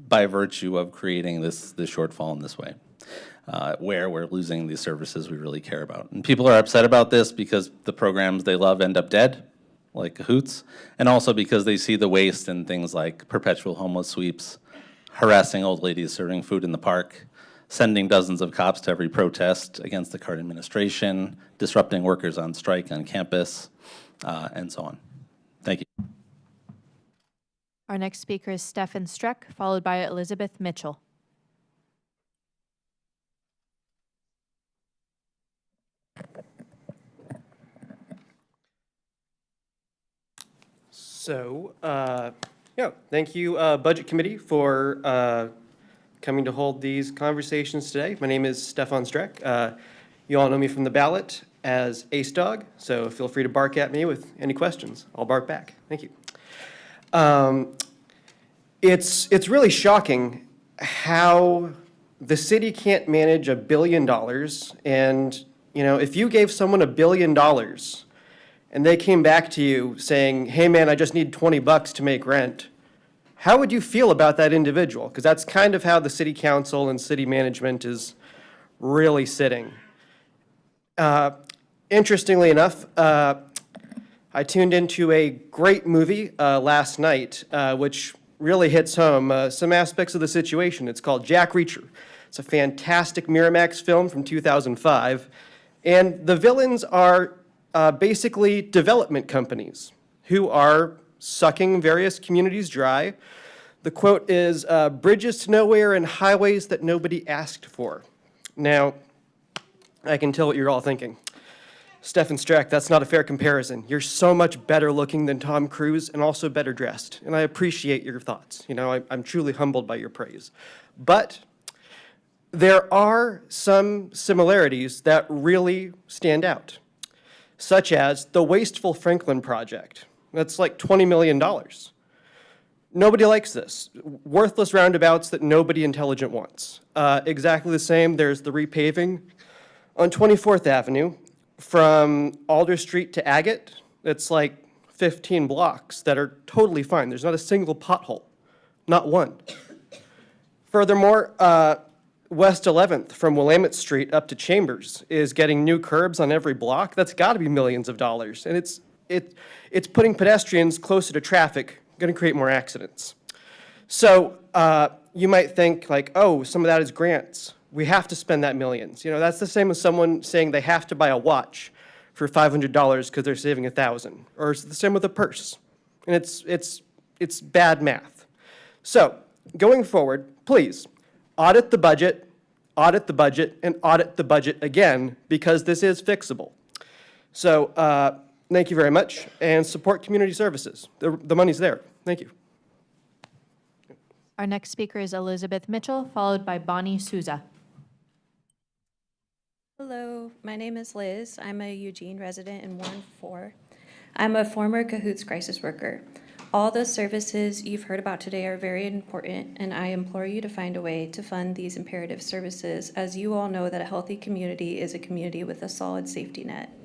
by virtue of creating this shortfall in this way. Where we're losing the services we really care about. And people are upset about this because the programs they love end up dead, like cahoots, and also because they see the waste in things like perpetual homeless sweeps, harassing old ladies serving food in the park, sending dozens of cops to every protest against the current administration, disrupting workers on strike on campus, and so on. Thank you. Our next speaker is Stefan Streck, followed by Elizabeth Mitchell. Thank you, Budget Committee, for coming to hold these conversations today. My name is Stefan Streck. You all know me from the ballot as Ace Dog, so feel free to bark at me with any questions. I'll bark back. Thank you. It's really shocking how the city can't manage $1 billion, and if you gave someone $1 billion and they came back to you saying, hey man, I just need 20 bucks to make rent, how would you feel about that individual? Because that's kind of how the city council and city management is really sitting. Interestingly enough, I tuned into a great movie last night, which really hits home some aspects of the situation. It's called Jack Reacher. It's a fantastic Miramax film from 2005, and the villains are basically development companies who are sucking various communities dry. The quote is, bridges to nowhere and highways that nobody asked for. Now, I can tell what you're all thinking. Stefan Streck, that's not a fair comparison. You're so much better looking than Tom Cruise and also better dressed. And I appreciate your thoughts. I'm truly humbled by your praise. But there are some similarities that really stand out, such as the wasteful Franklin project. That's like $20 million. Nobody likes this. Worthless roundabouts that nobody intelligent wants. Exactly the same, there's the repaving on 24th Avenue from Alder Street to Agate. It's like 15 blocks that are totally fine. There's not a single pothole, not one. Furthermore, West 11th from Willamette Street up to Chambers is getting new curbs on every block. That's got to be millions of dollars. And it's putting pedestrians closer to traffic, going to create more accidents. So you might think like, oh, some of that is grants. We have to spend that millions. That's the same as someone saying they have to buy a watch for $500 because they're saving $1,000. Or it's the same with a purse. And it's bad math. So going forward, please, audit the budget, and audit the budget again, because this is fixable. So thank you very much, and support community services. The money's there. Thank you. Our next speaker is Elizabeth Mitchell, followed by Bonnie Souza. Hello, my name is Liz. I'm a Eugene resident in Ward 4. I'm a former Cahoots crisis worker. All the services you've heard about today are very important, and I implore you to find a way to fund these imperative services, as you all know that a healthy community is a community with a solid safety net.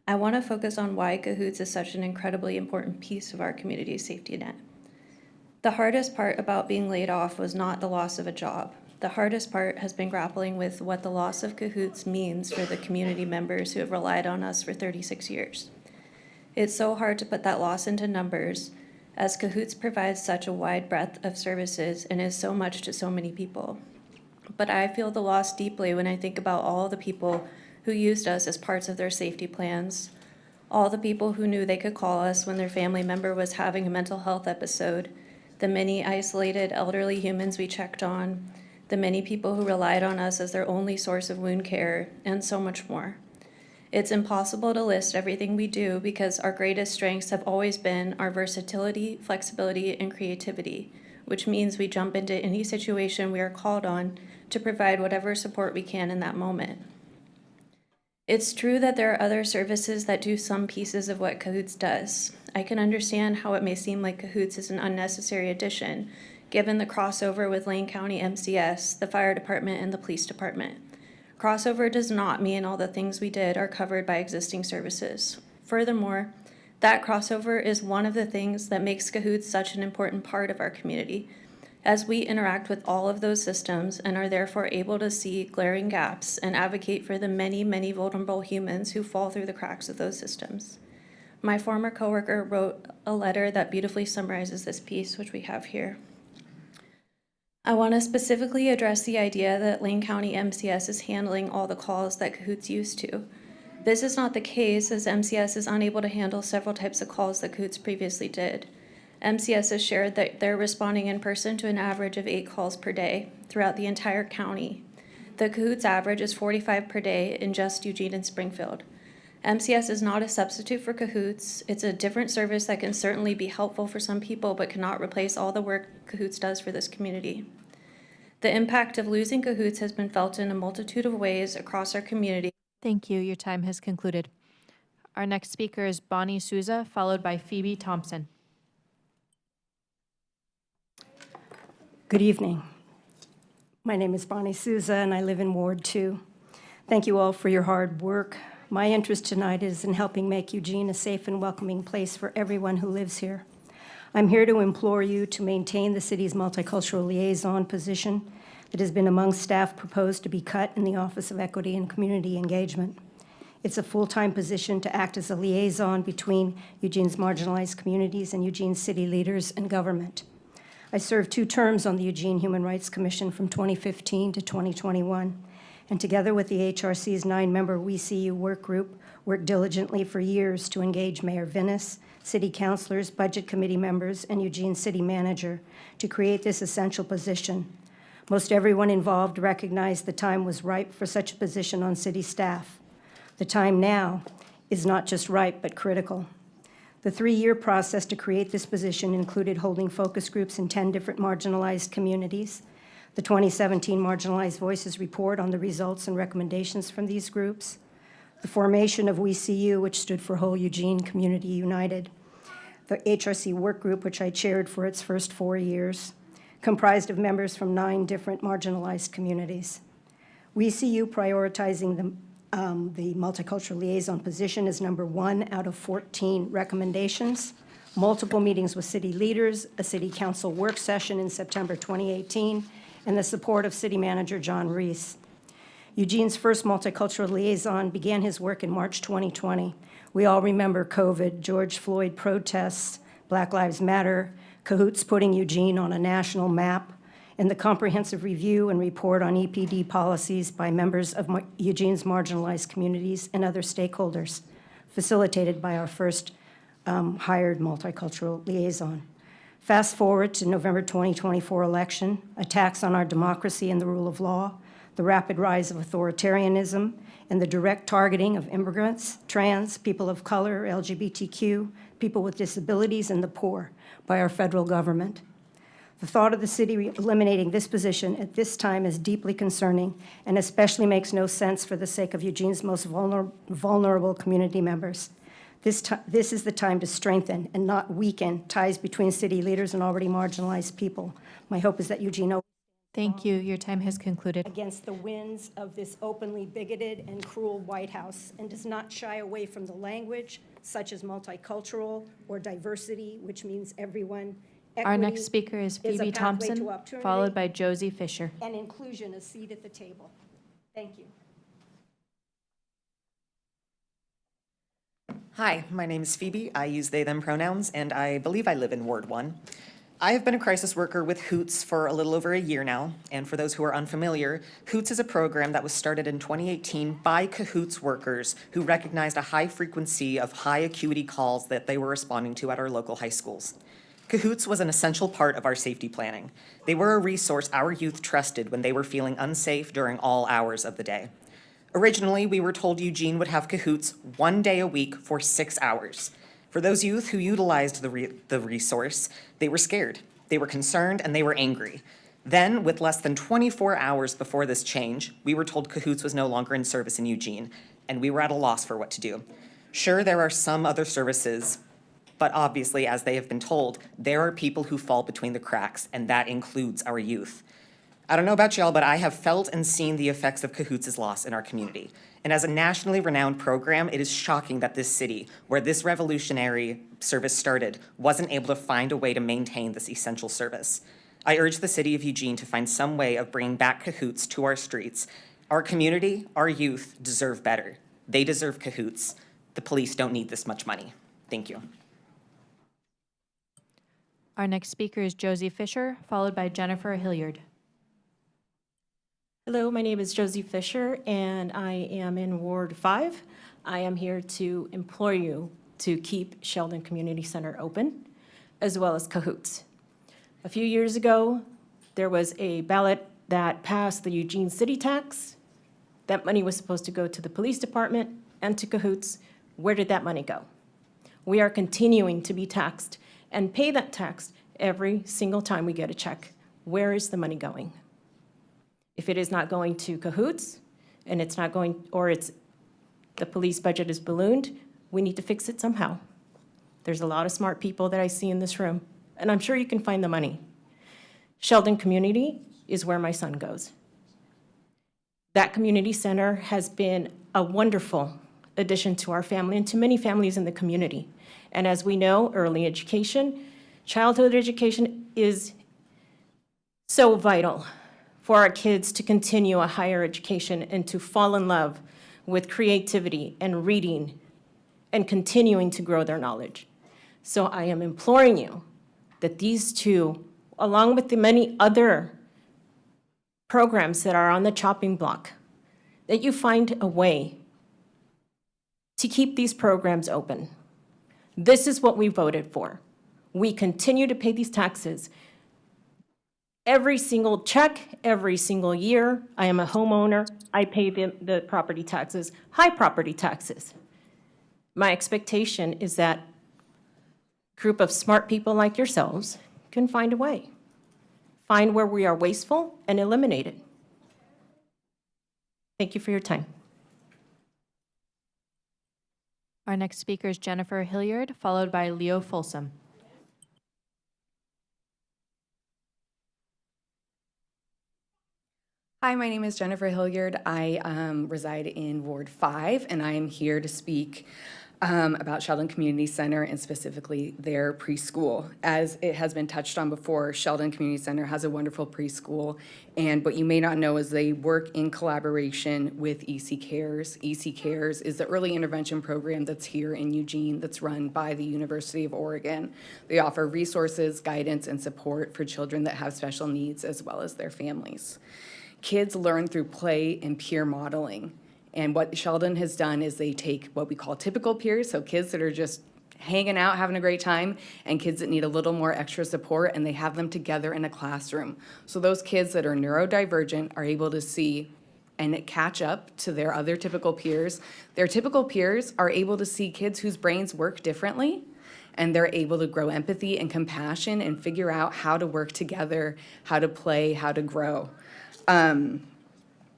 I want to focus on why Cahoots is such an incredibly important piece of our community's safety net. The hardest part about being laid off was not the loss of a job. The hardest part has been grappling with what the loss of Cahoots means for the community members who have relied on us for 36 years. It's so hard to put that loss into numbers, as Cahoots provides such a wide breadth of services and is so much to so many people. But I feel the loss deeply when I think about all the people who used us as parts of their safety plans, all the people who knew they could call us when their family member was having a mental health episode, the many isolated elderly humans we checked on, the many people who relied on us as their only source of wound care, and so much more. It's impossible to list everything we do because our greatest strengths have always been our versatility, flexibility, and creativity, which means we jump into any situation we are called on to provide whatever support we can in that moment. It's true that there are other services that do some pieces of what Cahoots does. I can understand how it may seem like Cahoots is an unnecessary addition, given the crossover with Lane County MCS, the fire department, and the police department. Crossover does not mean all the things we did are covered by existing services. Furthermore, that crossover is one of the things that makes Cahoots such an important part of our community, as we interact with all of those systems and are therefore able to see glaring gaps and advocate for the many, many vulnerable humans who fall through the cracks of those systems. My former coworker wrote a letter that beautifully summarizes this piece, which we have here. I want to specifically address the idea that Lane County MCS is handling all the calls that Cahoots used to. This is not the case, as MCS is unable to handle several types of calls that Cahoots previously did. MCS has shared that they're responding in person to an average of 8 calls per day throughout the entire county. The Cahoots average is 45 per day in just Eugene and Springfield. MCS is not a substitute for Cahoots. It's a different service that can certainly be helpful for some people, but cannot replace all the work Cahoots does for this community. The impact of losing Cahoots has been felt in a multitude of ways across our community. Thank you. Your time has concluded. Our next speaker is Bonnie Souza, followed by Phoebe Thompson. Good evening. My name is Bonnie Souza, and I live in Ward 2. Thank you all for your hard work. My interest tonight is in helping make Eugene a safe and welcoming place for everyone who lives here. I'm here to implore you to maintain the city's multicultural liaison position that has been among staff proposed to be cut in the Office of Equity and Community Engagement. It's a full-time position to act as a liaison between Eugene's marginalized communities and Eugene's city leaders and government. I served 2 terms on the Eugene Human Rights Commission from 2015 to 2021, and together with the HRC's 9-member We See You work group, worked diligently for years to engage Mayor Vinnis, city councilors, budget committee members, and Eugene city manager to create this essential position. Most everyone involved recognized the time was ripe for such a position on city staff. The time now is not just ripe, but critical. The 3-year process to create this position included holding focus groups in 10 different marginalized communities, the 2017 Marginalized Voices Report on the results and recommendations from these groups, the formation of We See You, which stood for Whole Eugene Community United, the HRC work group, which I chaired for its first 4 years, comprised of members from 9 different marginalized communities. We See You prioritizing the multicultural liaison position is number 1 out of 14 recommendations, multiple meetings with city leaders, a city council work session in September 2018, and the support of city manager John Reese. Eugene's first multicultural liaison began his work in March 2020. We all remember COVID, George Floyd protests, Black Lives Matter, Cahoots putting Eugene on a national map, and the comprehensive review and report on EPD policies by members of Eugene's marginalized communities and other stakeholders, facilitated by our first hired multicultural liaison. Fast forward to November 2024 election, attacks on our democracy and the rule of law, the rapid rise of authoritarianism, and the direct targeting of immigrants, trans, people of color, LGBTQ, people with disabilities, and the poor by our federal government. The thought of the city eliminating this position at this time is deeply concerning and especially makes no sense for the sake of Eugene's most vulnerable community members. This is the time to strengthen and not weaken ties between city leaders and already marginalized people. My hope is that Eugene Thank you. Your time has concluded. Against the winds of this openly bigoted and cruel White House and does not shy away from the language such as multicultural or diversity, which means everyone. Our next speaker is Phoebe Thompson, followed by Josie Fisher. And inclusion, a seat at the table. Thank you. Hi, my name is Phoebe. I use they, them pronouns, and I believe I live in Ward 1. I have been a crisis worker with Hoots for a little over a year now, and for those who are unfamiliar, Hoots is a program that was started in 2018 by Cahoots workers who recognized a high frequency of high acuity calls that they were responding to at our local high schools. Cahoots was an essential part of our safety planning. They were a resource our youth trusted when they were feeling unsafe during all hours of the day. Originally, we were told Eugene would have Cahoots 1 day a week for 6 hours. For those youth who utilized the resource, they were scared, they were concerned, and they were angry. Then, with less than 24 hours before this change, we were told Cahoots was no longer in service in Eugene, and we were at a loss for what to do. Sure, there are some other services, but obviously, as they have been told, there are people who fall between the cracks, and that includes our youth. I don't know about y'all, but I have felt and seen the effects of Cahoots' loss in our community. And as a nationally renowned program, it is shocking that this city, where this revolutionary service started, wasn't able to find a way to maintain this essential service. I urge the city of Eugene to find some way of bringing back Cahoots to our streets. Our community, our youth deserve better. They deserve Cahoots. The police don't need this much money. Thank you. Our next speaker is Josie Fisher, followed by Jennifer Hilliard. Hello, my name is Josie Fisher, and I am in Ward 5. I am here to implore you to keep Sheldon Community Center open, as well as Cahoots. A few years ago, there was a ballot that passed the Eugene city tax. That money was supposed to go to the police department and to Cahoots, Where did that money go? We are continuing to be taxed and pay that tax every single time we get a check. Where is the money going? If it is not going to cahoots, and it's not going, or it's, the police budget is ballooned, we need to fix it somehow. There's a lot of smart people that I see in this room, and I'm sure you can find the money. Sheldon Community is where my son goes. That community center has been a wonderful addition to our family and to many families in the community. And as we know, early education, childhood education is so vital for our kids to continue a higher education and to fall in love with creativity and reading and continuing to grow their knowledge. So I am imploring you that these two, along with the many other programs that are on the chopping block, that you find a way to keep these programs open. This is what we voted for. We continue to pay these taxes. Every single check, every single year, I am a homeowner, I pay the property taxes, high property taxes. My expectation is that a group of smart people like yourselves can find a way. Find where we are wasteful and eliminate it. Thank you for your time. Our next speaker is Jennifer Hilliard, followed by Leo Folsom. Hi, my name is Jennifer Hilliard. I reside in Ward 5, and I am here to speak about Sheldon Community Center and specifically their preschool. As it has been touched on before, Sheldon Community Center has a wonderful preschool, and what you may not know is they work in collaboration with EC Cares. EC Cares is the early intervention program that's here in Eugene that's run by the University of Oregon. They offer resources, guidance, and support for children that have special needs as well as their families. Kids learn through play and peer modeling. And what Sheldon has done is they take what we call typical peers, so kids that are just hanging out, having a great time, and kids that need a little more extra support, and they have them together in a classroom. So those kids that are neurodivergent are able to see and catch up to their other typical peers. Their typical peers are able to see kids whose brains work differently, and they're able to grow empathy and compassion and figure out how to work together, how to play, how to grow.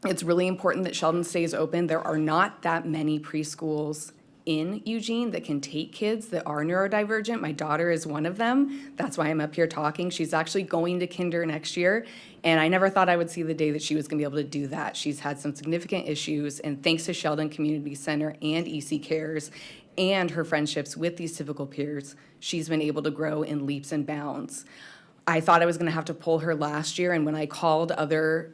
It's really important that Sheldon stays open. There are not that many preschools in Eugene that can take kids that are neurodivergent. My daughter is one of them. That's why I'm up here talking. She's actually going to kinder next year, and I never thought I would see the day that she was going to be able to do that. She's had some significant issues, and thanks to Sheldon Community Center and EC Cares and her friendships with these typical peers, she's been able to grow in leaps and bounds. I thought I was going to have to pull her last year, and when I called other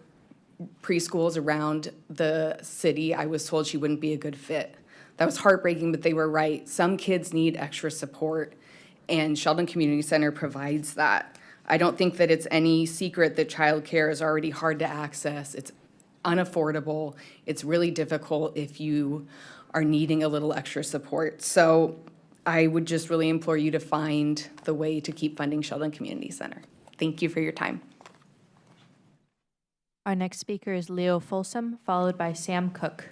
preschools around the city, I was told she wouldn't be a good fit. That was heartbreaking, but they were right. Some kids need extra support, and Sheldon Community Center provides that. I don't think that it's any secret that childcare is already hard to access. It's unaffordable. It's really difficult if you are needing a little extra support. So I would just really implore you to find the way to keep funding Sheldon Community Center. Thank you for your time. Our next speaker is Leo Folsom, followed by Sam Cook.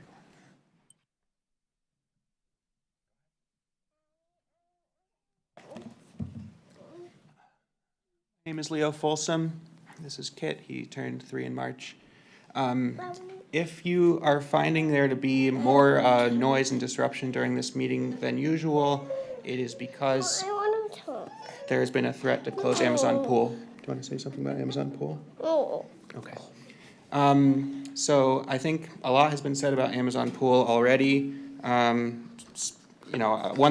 My name is Leo Folsom. This is Kit. He turned 3 in March. If you are finding there to be more noise and disruption during this meeting than usual, it is because there has been a threat to close Amazon Pool. Do you want to say something about Amazon Pool? Oh. Okay. So I think a lot has been said about Amazon Pool already. One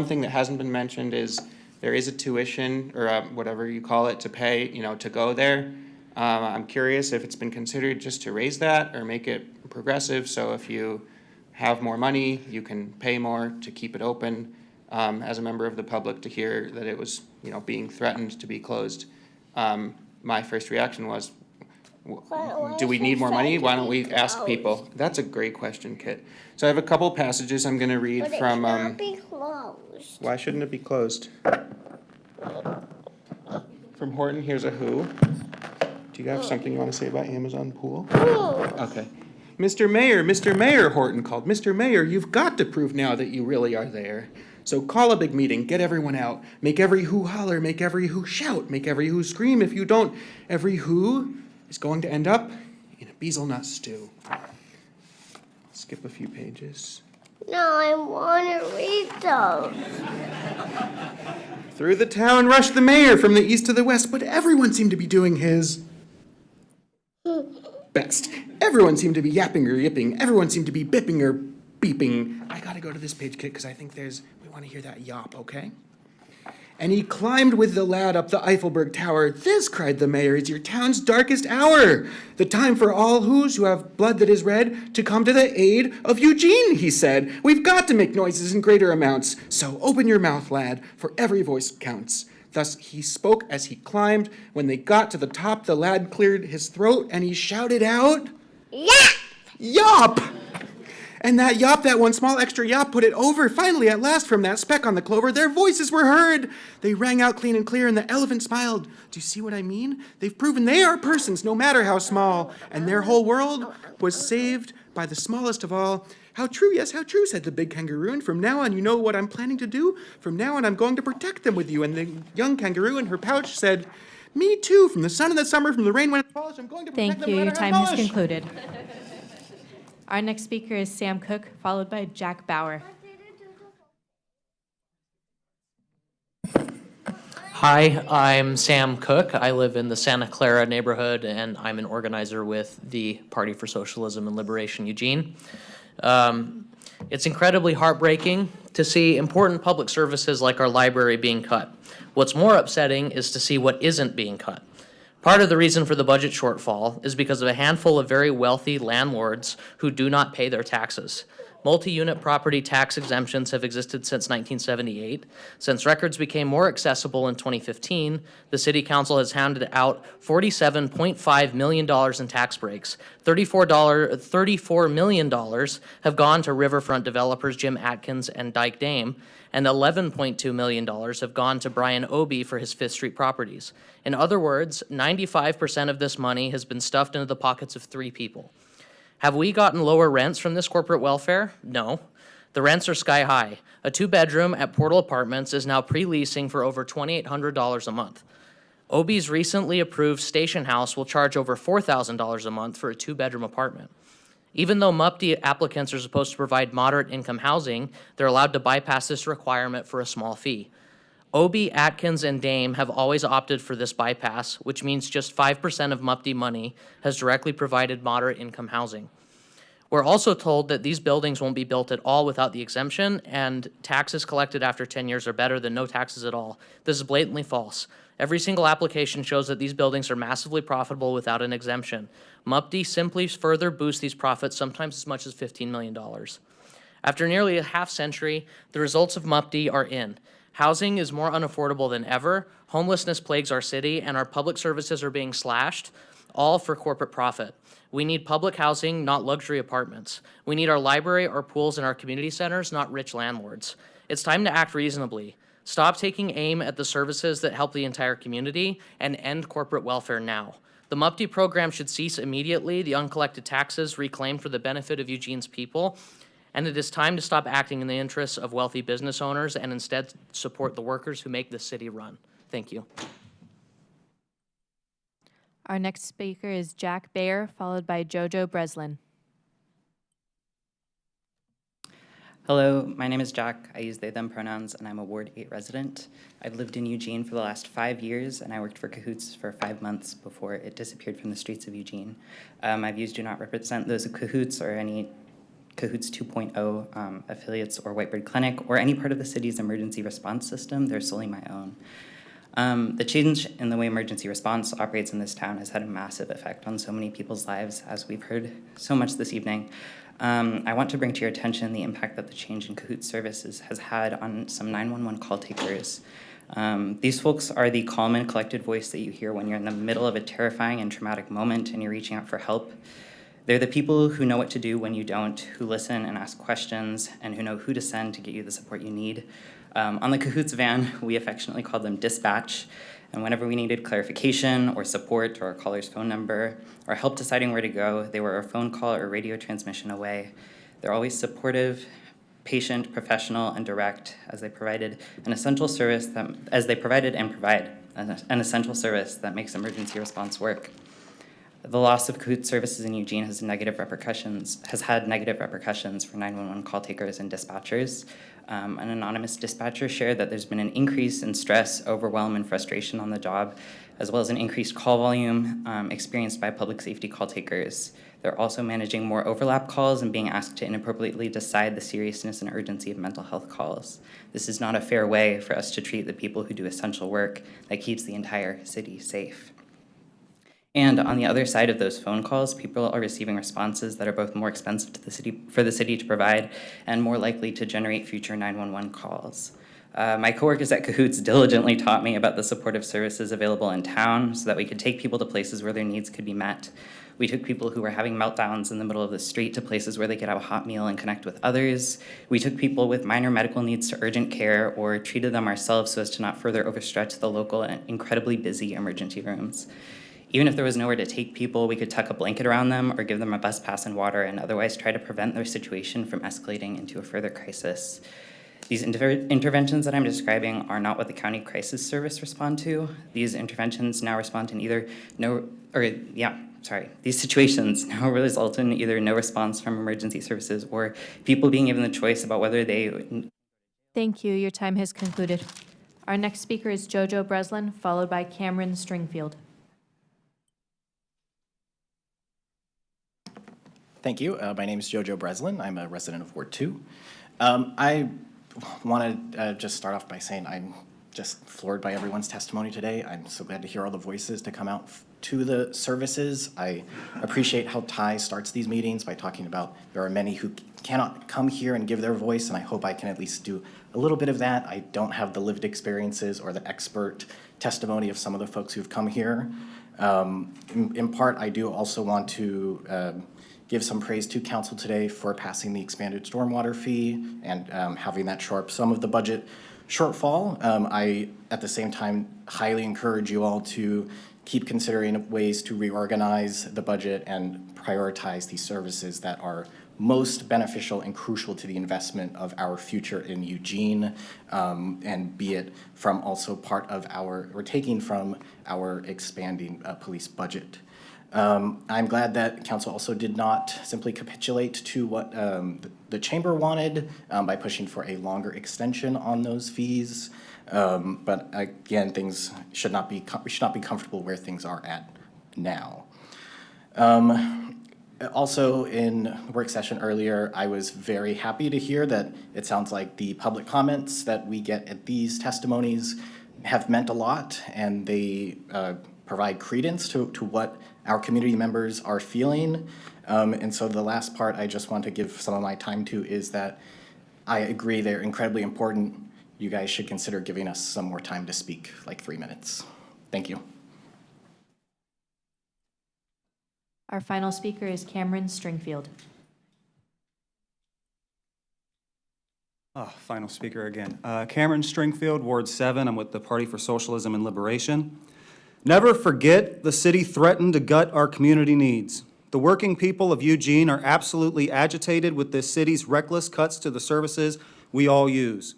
thing that hasn't been mentioned is there is a tuition or whatever you call it to pay, to go there. I'm curious if it's been considered just to raise that or make it progressive. So if you have more money, you can pay more to keep it open. As a member of the public, to hear that it was, being threatened to be closed, my first reaction was, do we need more money? Why don't we ask people? That's a great question, Kit. So I have a couple passages I'm going to read from. It cannot be closed. Why shouldn't it be closed? From Horton, here's a who. Do you have something you want to say about Amazon Pool? Okay. Mr. Mayor, Horton called. Mr. Mayor, you've got to prove now that you really are there. So call a big meeting, get everyone out, make every who holler, make every who shout, make every who scream. If you don't, every who is going to end up in a bezelnut stew. Skip a few pages. No, I want to read those. Through the town rushed the mayor from the east to the west, but everyone seemed to be doing his best. Everyone seemed to be yapping or yipping. Everyone seemed to be bipping or beeping. I gotta go to this page, kid, because I think we want to hear that yop, okay? And he climbed with the lad up the Eiffelberg Tower. This, cried the mayor, is your town's darkest hour. The time for all who have blood that is red to come to the aid of Eugene, he said. We've got to make noises in greater amounts. So open your mouth, lad, for every voice counts. Thus he spoke as he climbed. When they got to the top, the lad cleared his throat and he shouted out, Yap! Yop! And that yop, that one small extra yop, put it over. Finally, at last, from that speck on the clover, their voices were heard. They rang out clean and clear, and the elephant smiled. Do you see what I mean? They've proven they are persons, no matter how small. And their whole world was saved by the smallest of all. How true, yes, how true, said the big kangaroo. And from now on, you know what I'm planning to do? From now on, I'm going to protect them with you. And the young kangaroo in her pouch said, me too, from the sun in the summer, from the rain when it falls, I'm going to protect them. Thank you. no Your matter how time has hellish." concluded. Our next speaker is Sam Cook, followed by Jack Bauer. Hi, I'm Sam Cook. I live in the Santa Clara neighborhood, and I'm an organizer with the Party for Socialism and Liberation, Eugene. It's incredibly heartbreaking to see important public services like our library being cut. What's more upsetting is to see what isn't being cut. Part of the reason for the budget shortfall is because of a handful of very wealthy landlords who do not pay their taxes. Multi-unit property tax exemptions have existed since 1978. Since records became more accessible in 2015, the City Council has handed out $47.5 million in tax breaks. $34 million have gone to riverfront developers Jim Atkins and Dyke Dame, and $11.2 million have gone to Brian Obie for his Fifth Street properties. In other words, 95% of this money has been stuffed into the pockets of 3 people. Have we gotten lower rents from this corporate welfare? No. The rents are sky high. A 2-bedroom at Portal Apartments is now pre-leasing for over $2,800 a month. Obie's recently approved station house will charge over $4,000 a month for a 2-bedroom apartment. Even though MUPD applicants are supposed to provide moderate income housing, they're allowed to bypass this requirement for a small fee. Obie, Atkins, and Dame have always opted for this bypass, which means just 5% of MUPD money has directly provided moderate income housing. We're also told that these buildings won't be built at all without the exemption, and taxes collected after 10 years are better than no taxes at all. This is blatantly false. Every single application shows that these buildings are massively profitable without an exemption. MUPD simply further boosts these profits, sometimes as much as $15 million. After nearly a half century, the results of MUPD are in. Housing is more unaffordable than ever, homelessness plagues our city, and our public services are being slashed, all for corporate profit. We need public housing, not luxury apartments. We need our library, our pools, and our community centers, not rich landlords. It's time to act reasonably. Stop taking aim at the services that help the entire community and end corporate welfare now. The MUPD program should cease immediately, the uncollected taxes reclaimed for the benefit of Eugene's people, and it is time to stop acting in the interests of wealthy business owners and instead support the workers who make this city run. Thank you. Our next speaker is Jack Bayer, followed by Jojo Breslin. Hello, my name is Jack. I use they, them pronouns, and I'm a Ward 8 resident. I've lived in Eugene for the last 5 years, and I worked for Cahoots for 5 months before it disappeared from the streets of Eugene. I've used Do Not Represent those of Cahoots or any Cahoots 2.0 affiliates or Whitebird Clinic or any part of the city's emergency response system. They're solely my own. The change in the way emergency response operates in this town has had a massive effect on so many people's lives, as we've heard so much this evening. I want to bring to your attention the impact that the change in Cahoots services has had on some 911 call takers. These folks are the calm and collected voice that you hear when you're in the middle of a terrifying and traumatic moment and you're reaching out for help. They're the people who know what to do when you don't, who listen and ask questions, and who know who to send to get you the support you need. On the Cahoots van, we affectionately call them dispatch, And whenever we needed clarification or support or a caller's phone number or help deciding where to go, they were a phone call or radio transmission away. They're always supportive, patient, professional, and direct as they provided an essential service that, provide an essential service that makes emergency response work. The loss of Cahoots services in Eugene has had negative repercussions for 911 call takers and dispatchers. An anonymous dispatcher shared that there's been an increase in stress, overwhelm, and frustration on the job, as well as an increased call volume experienced by public safety call takers. They're also managing more overlap calls and being asked to inappropriately decide the seriousness and urgency of mental health calls. This is not a fair way for us to treat the people who do essential work that keeps the entire city safe. And on the other side of those phone calls, people are receiving responses that are both more expensive to the city to provide and more likely to generate future 911 calls. My coworkers at Cahoots diligently taught me about the supportive services available in town so that we could take people to places where their needs could be met. We took people who were having meltdowns in the middle of the street to places where they could have a hot meal and connect with others. We took people with minor medical needs to urgent care or treated them ourselves so as to not further overstretch the local and incredibly busy emergency rooms. Even if there was nowhere to take people, we could tuck a blanket around them or give them a bus pass and water and otherwise try to prevent their situation from escalating into a further crisis. These interventions that I'm describing are not what the County Crisis Service respond to. These interventions now result in these situations now result in either no response from emergency services or people being given the choice about whether they... Thank you. Your time has concluded. Our next speaker is Jojo Breslin, followed by Cameron Stringfield. Thank you. My name is Jojo Breslin. I'm a resident of Ward 2. I want to just start off by saying I'm just floored by everyone's testimony today. I'm so glad to hear all the voices to come out to the services. I appreciate how Ty starts these meetings by talking about there are many who cannot come here and give their voice, and I hope I can at least do a little bit of that. I don't have the lived experiences or the expert testimony of some of the folks who've come here. In part, I do also want to give some praise to council today for passing the expanded stormwater fee and having that shore up some of the budget shortfall. I, at the same time, highly encourage you all to keep considering ways to reorganize the budget and prioritize these services that are most beneficial and crucial to the investment of our future in Eugene, and be it from also part of or taking from our expanding police budget. I'm glad that council also did not simply capitulate to what the chamber wanted by pushing for a longer extension on those fees. But again, things we should not be comfortable where things are at now. Also, in work session earlier, I was very happy to hear that it sounds like the public comments that we get at these testimonies have meant a lot, and they provide credence to what our community members are feeling. And so the last part I just want to give some of my time to is that I agree they're incredibly important. You guys should consider giving us some more time to speak, like 3 minutes. Thank you. Our final speaker is Cameron Stringfield. Final speaker again. Cameron Stringfield, Ward 7. I'm with the Party for Socialism and Liberation. Never forget the city threatened to gut our community needs. The working people of Eugene are absolutely agitated with this city's reckless cuts to the services we all use.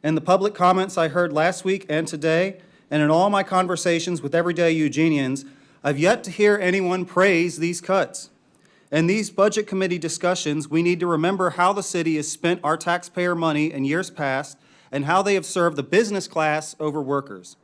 In the public comments I heard last week and today, and in all my conversations with everyday Eugenians, I've yet to hear anyone praise these cuts. In these budget committee discussions, we need to remember how the city has spent our taxpayer money in years past and how they have served the business class over workers.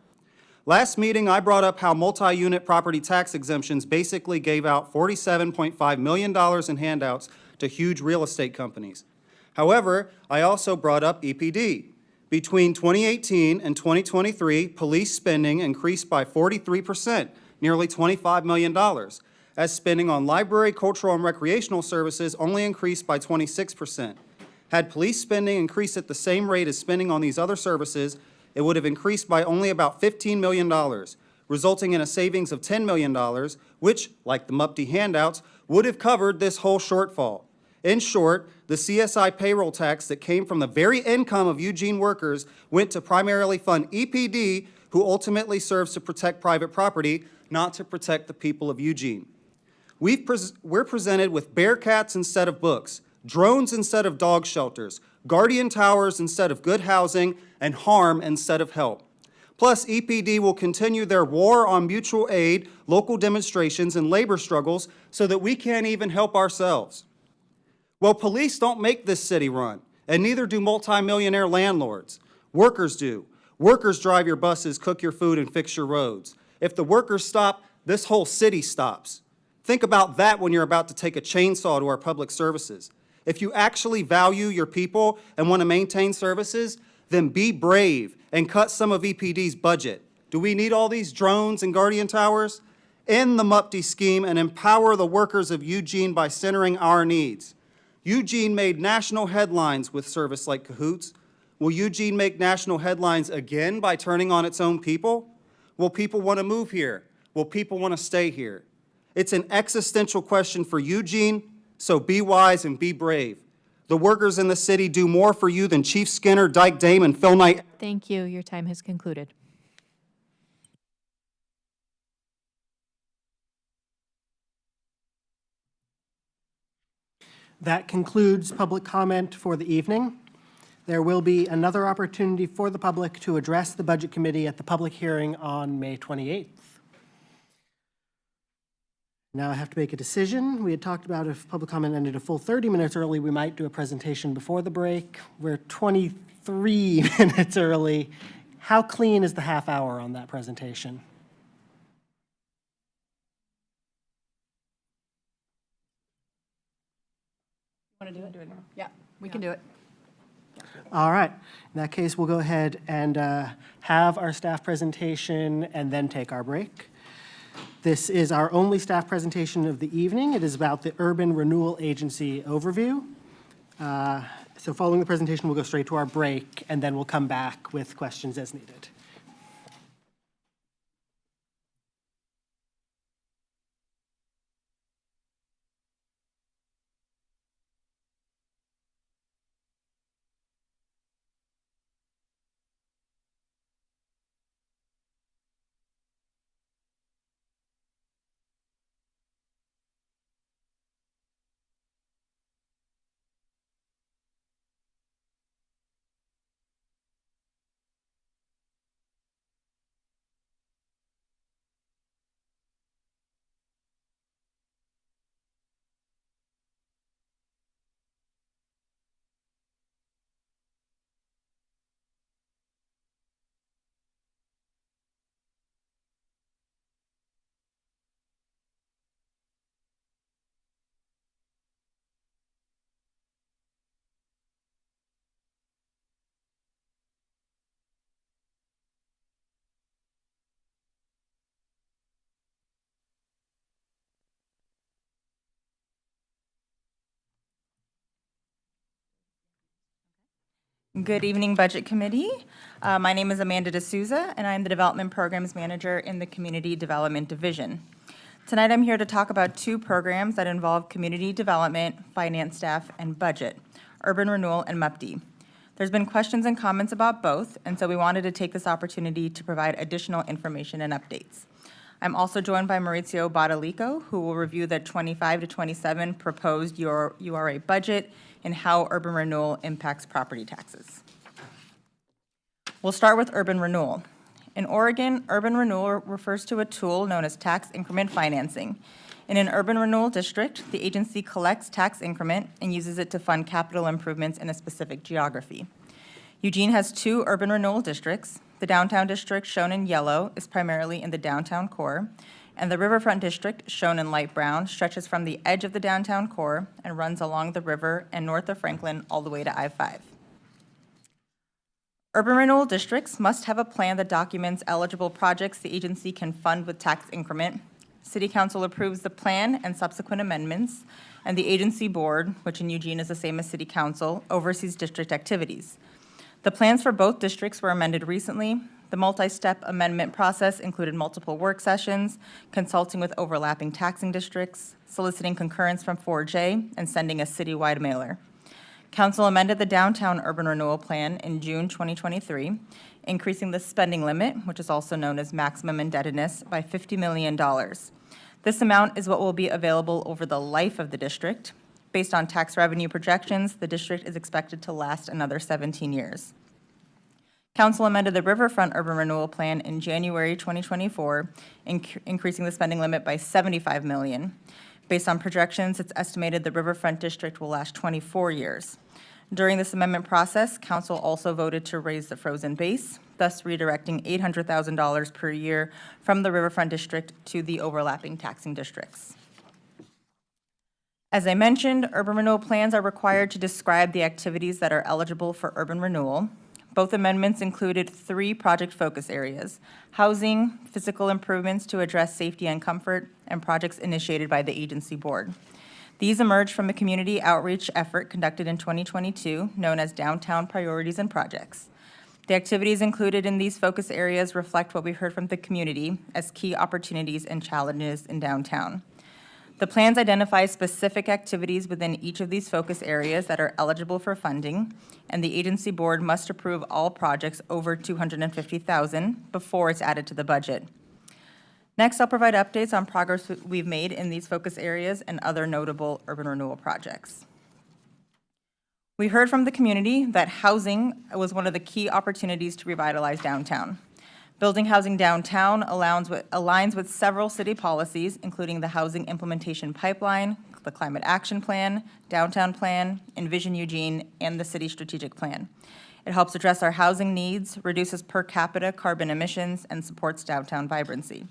Last meeting, I brought up how multi-unit property tax exemptions basically gave out $47.5 million in handouts to huge real estate companies. However, I also brought up EPD. Between 2018 and 2023, police spending increased by 43%, nearly $25 million, as spending on library, cultural, and recreational services only increased by 26%. Had police spending increased at the same rate as spending on these other services, it would have increased by only about $15 million, resulting in a savings of $10 million, which, like the MUPTI handouts, would have covered this whole shortfall. In short, the CSI payroll tax that came from the very income of Eugene workers went to primarily fund EPD, who ultimately serves to protect private property, not to protect the people of Eugene. We're presented with Bearcats instead of books, drones instead of dog shelters, guardian towers instead of good housing, and harm instead of help. Plus, EPD will continue their war on mutual aid, local demonstrations, and labor struggles so that we can't even help ourselves. Well, police don't make this city run, and neither do multimillionaire landlords. Workers do. Workers drive your buses, cook your food, and fix your roads. If the workers stop, this whole city stops. Think about that when you're about to take a chainsaw to our public services. If you actually value your people and want to maintain services, then be brave and cut some of EPD's budget. Do we need all these drones and guardian towers? End the MUPTI scheme and empower the workers of Eugene by centering our needs. Eugene made national headlines with service like Cahoots. Will Eugene make national headlines again by turning on its own people? Will people want to move here? Will people want to stay here? It's an existential question for Eugene, so be wise and be brave. The workers in the city do more for you than Chief Skinner, Dyke Dame, and Phil Knight. Thank you. Your time has concluded. That concludes public comment for the evening. There will be another opportunity for the public to address the Budget Committee at the public hearing on May 28th. Now I have to make a decision. We had talked about if public comment ended a full 30 minutes early, we might do a presentation before the break. We're 23 minutes early. How clean is the half hour on that presentation? Want to do it? Yeah, we can do it. All right. In that case, we'll go ahead and have our staff presentation and then take our break. This is our only staff presentation of the evening. It is about the Urban Renewal Agency overview. So following the presentation, we'll go straight to our break, and then we'll come back with questions as needed. Good evening, Budget Committee. My name is Amanda D'Souza, and I'm the Development Programs Manager in the Community Development Division. Tonight, I'm here to talk about two programs that involve community development, finance staff, and budget, Urban Renewal and MUPTI. There's been questions and comments about both, and so we wanted to take this opportunity to provide additional information and updates. I'm also joined by Maurizio Badalico, who will review the 25 to 27 proposed URA budget and how urban renewal impacts property taxes. We'll start with urban renewal. In Oregon, urban renewal refers to a tool known as tax increment financing. In an urban renewal district, the agency collects tax increment and uses it to fund capital improvements in a specific geography. Eugene has two urban renewal districts. The downtown district, shown in yellow, is primarily in the downtown core, and the riverfront district, shown in light brown, stretches from the edge of the downtown core and runs along the river and north of Franklin all the way to I-5. Urban renewal districts must have a plan that documents eligible projects the agency can fund with tax increment. City Council approves the plan and subsequent amendments, and the agency board, which in Eugene is the same as City Council, oversees district activities. The plans for both districts were amended recently. The multi-step amendment process included multiple work sessions, consulting with overlapping taxing districts, soliciting concurrence from 4J, and sending a citywide mailer. Council amended the downtown urban renewal plan in June 2023. increasing the spending limit, which is also known as maximum indebtedness, by $50 million. This amount is what will be available over the life of the district. Based on tax revenue projections, the district is expected to last another 17 years. Council amended the Riverfront Urban Renewal Plan in January 2024, increasing the spending limit by $75 million. Based on projections, it's estimated the Riverfront District will last 24 years. During this amendment process, Council also voted to raise the frozen base, thus redirecting $800,000 per year from the Riverfront District to the overlapping taxing districts. As I mentioned, urban renewal plans are required to describe the activities that are eligible for urban renewal. Both amendments included 3 project focus areas: housing, physical improvements to address safety and comfort, and projects initiated by the agency board. These emerged from a community outreach effort conducted in 2022, known as Downtown Priorities and Projects. The activities included in these focus areas reflect what we heard from the community as key opportunities and challenges in downtown. The plans identify specific activities within each of these focus areas that are eligible for funding, and the agency board must approve all projects over $250,000 before it's added to the budget. Next, I'll provide updates on progress we've made in these focus areas and other notable urban renewal projects. We heard from the community that housing was one of the key opportunities to revitalize downtown. Building housing downtown aligns with several city policies, including the Housing Implementation Pipeline, the Climate Action Plan, Downtown Plan, Envision Eugene, and the City Strategic Plan. It helps address our housing needs, reduces per capita carbon emissions, and supports downtown vibrancy.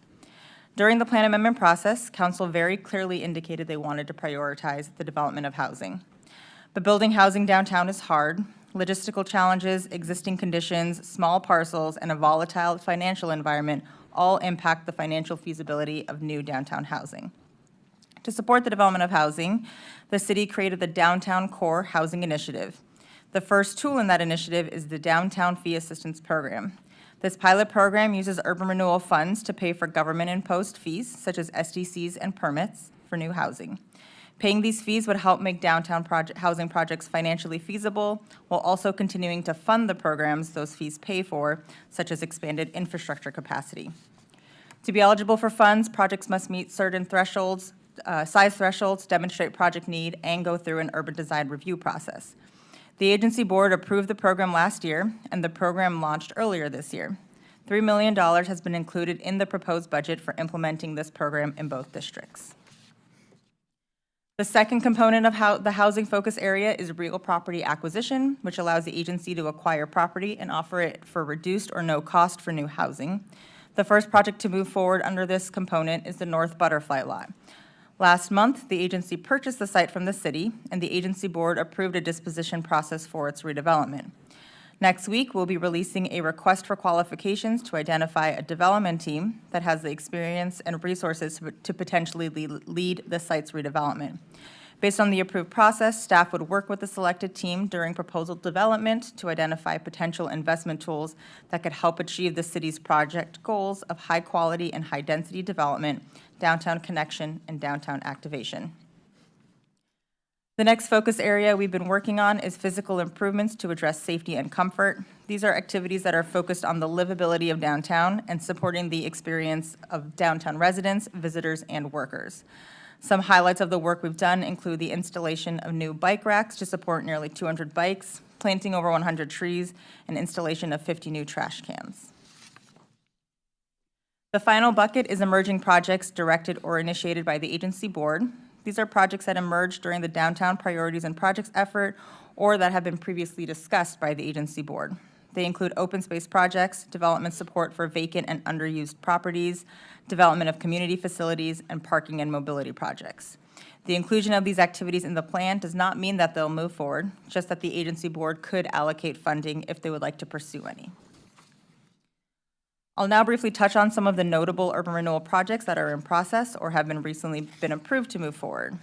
During the plan amendment process, Council very clearly indicated they wanted to prioritize the development of housing. But building housing downtown is hard. Logistical challenges, existing conditions, small parcels, and a volatile financial environment all impact the financial feasibility of new downtown housing. To support the development of housing, the city created the Downtown Core Housing Initiative. The first tool in that initiative is the Downtown Fee Assistance Program. This pilot program uses urban renewal funds to pay for government-imposed fees, such as SDCs and permits, for new housing. Paying these fees would help make downtown housing projects financially feasible, while also continuing to fund the programs those fees pay for, such as expanded infrastructure capacity. To be eligible for funds, projects must meet certain thresholds, size thresholds, demonstrate project need, and go through an urban design review process. The agency board approved the program last year, and the program launched earlier this year. $3 million has been included in the proposed budget for implementing this program in both districts. The second component of the housing focus area is real property acquisition, which allows the agency to acquire property and offer it for reduced or no cost for new housing. The first project to move forward under this component is the North Butterfly Lot. Last month, the agency purchased the site from the city, and the agency board approved a disposition process for its redevelopment. Next week, we'll be releasing a request for qualifications to identify a development team that has the experience and resources to potentially lead the site's redevelopment. Based on the approved process, staff would work with the selected team during proposal development to identify potential investment tools that could help achieve the city's project goals of high-quality and high-density development, downtown connection, and downtown activation. The next focus area we've been working on is physical improvements to address safety and comfort. These are activities that are focused on the livability of downtown and supporting the experience of downtown residents, visitors, and workers. Some highlights of the work we've done include the installation of new bike racks to support nearly 200 bikes, planting over 100 trees, and installation of 50 new trash cans. The final bucket is emerging projects directed or initiated by the agency board. These are projects that emerged during the Downtown Priorities and Projects effort or that have been previously discussed by the agency board. They include open space projects, development support for vacant and underused properties, development of community facilities, and parking and mobility projects. The inclusion of these activities in the plan does not mean that they'll move forward, just that the agency board could allocate funding if they would like to pursue any. I'll now briefly touch on some of the notable urban renewal projects that are in process or have recently been approved to move forward.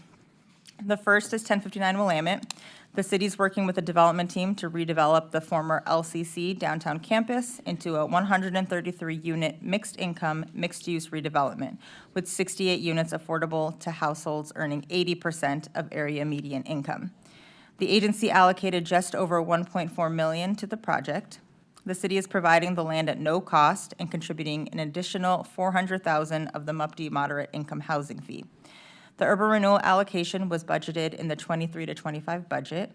The first is 1059 Willamette. The city's working with a development team to redevelop the former LCC downtown campus into a 133-unit mixed-income, mixed-use redevelopment, with 68 units affordable to households earning 80% of area median income. The agency allocated just over $1.4 million to the project. The city is providing the land at no cost and contributing an additional $400,000 of the MUPD moderate income housing fee. The urban renewal allocation was budgeted in the 23 to 25 budget.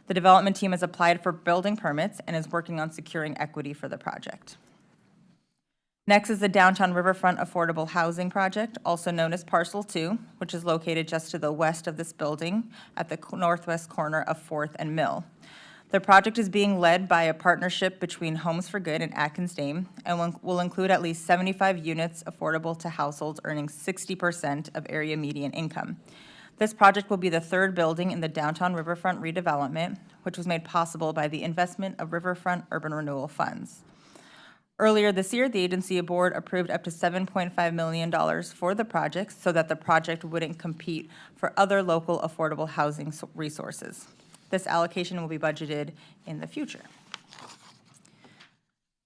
The development team has applied for building permits and is working on securing equity for the project. Next is the Downtown Riverfront Affordable Housing Project, also known as Parcel 2, which is located just to the west of this building at the northwest corner of 4th and Mill. The project is being led by a partnership between Homes for Good and Atkins Dame and will include at least 75 units affordable to households earning 60% of area median income. This project will be the third building in the downtown riverfront redevelopment, which was made possible by the investment of riverfront urban renewal funds. Earlier this year, the agency board approved up to $7.5 million for the project so that the project wouldn't compete for other local affordable housing resources. This allocation will be budgeted in the future.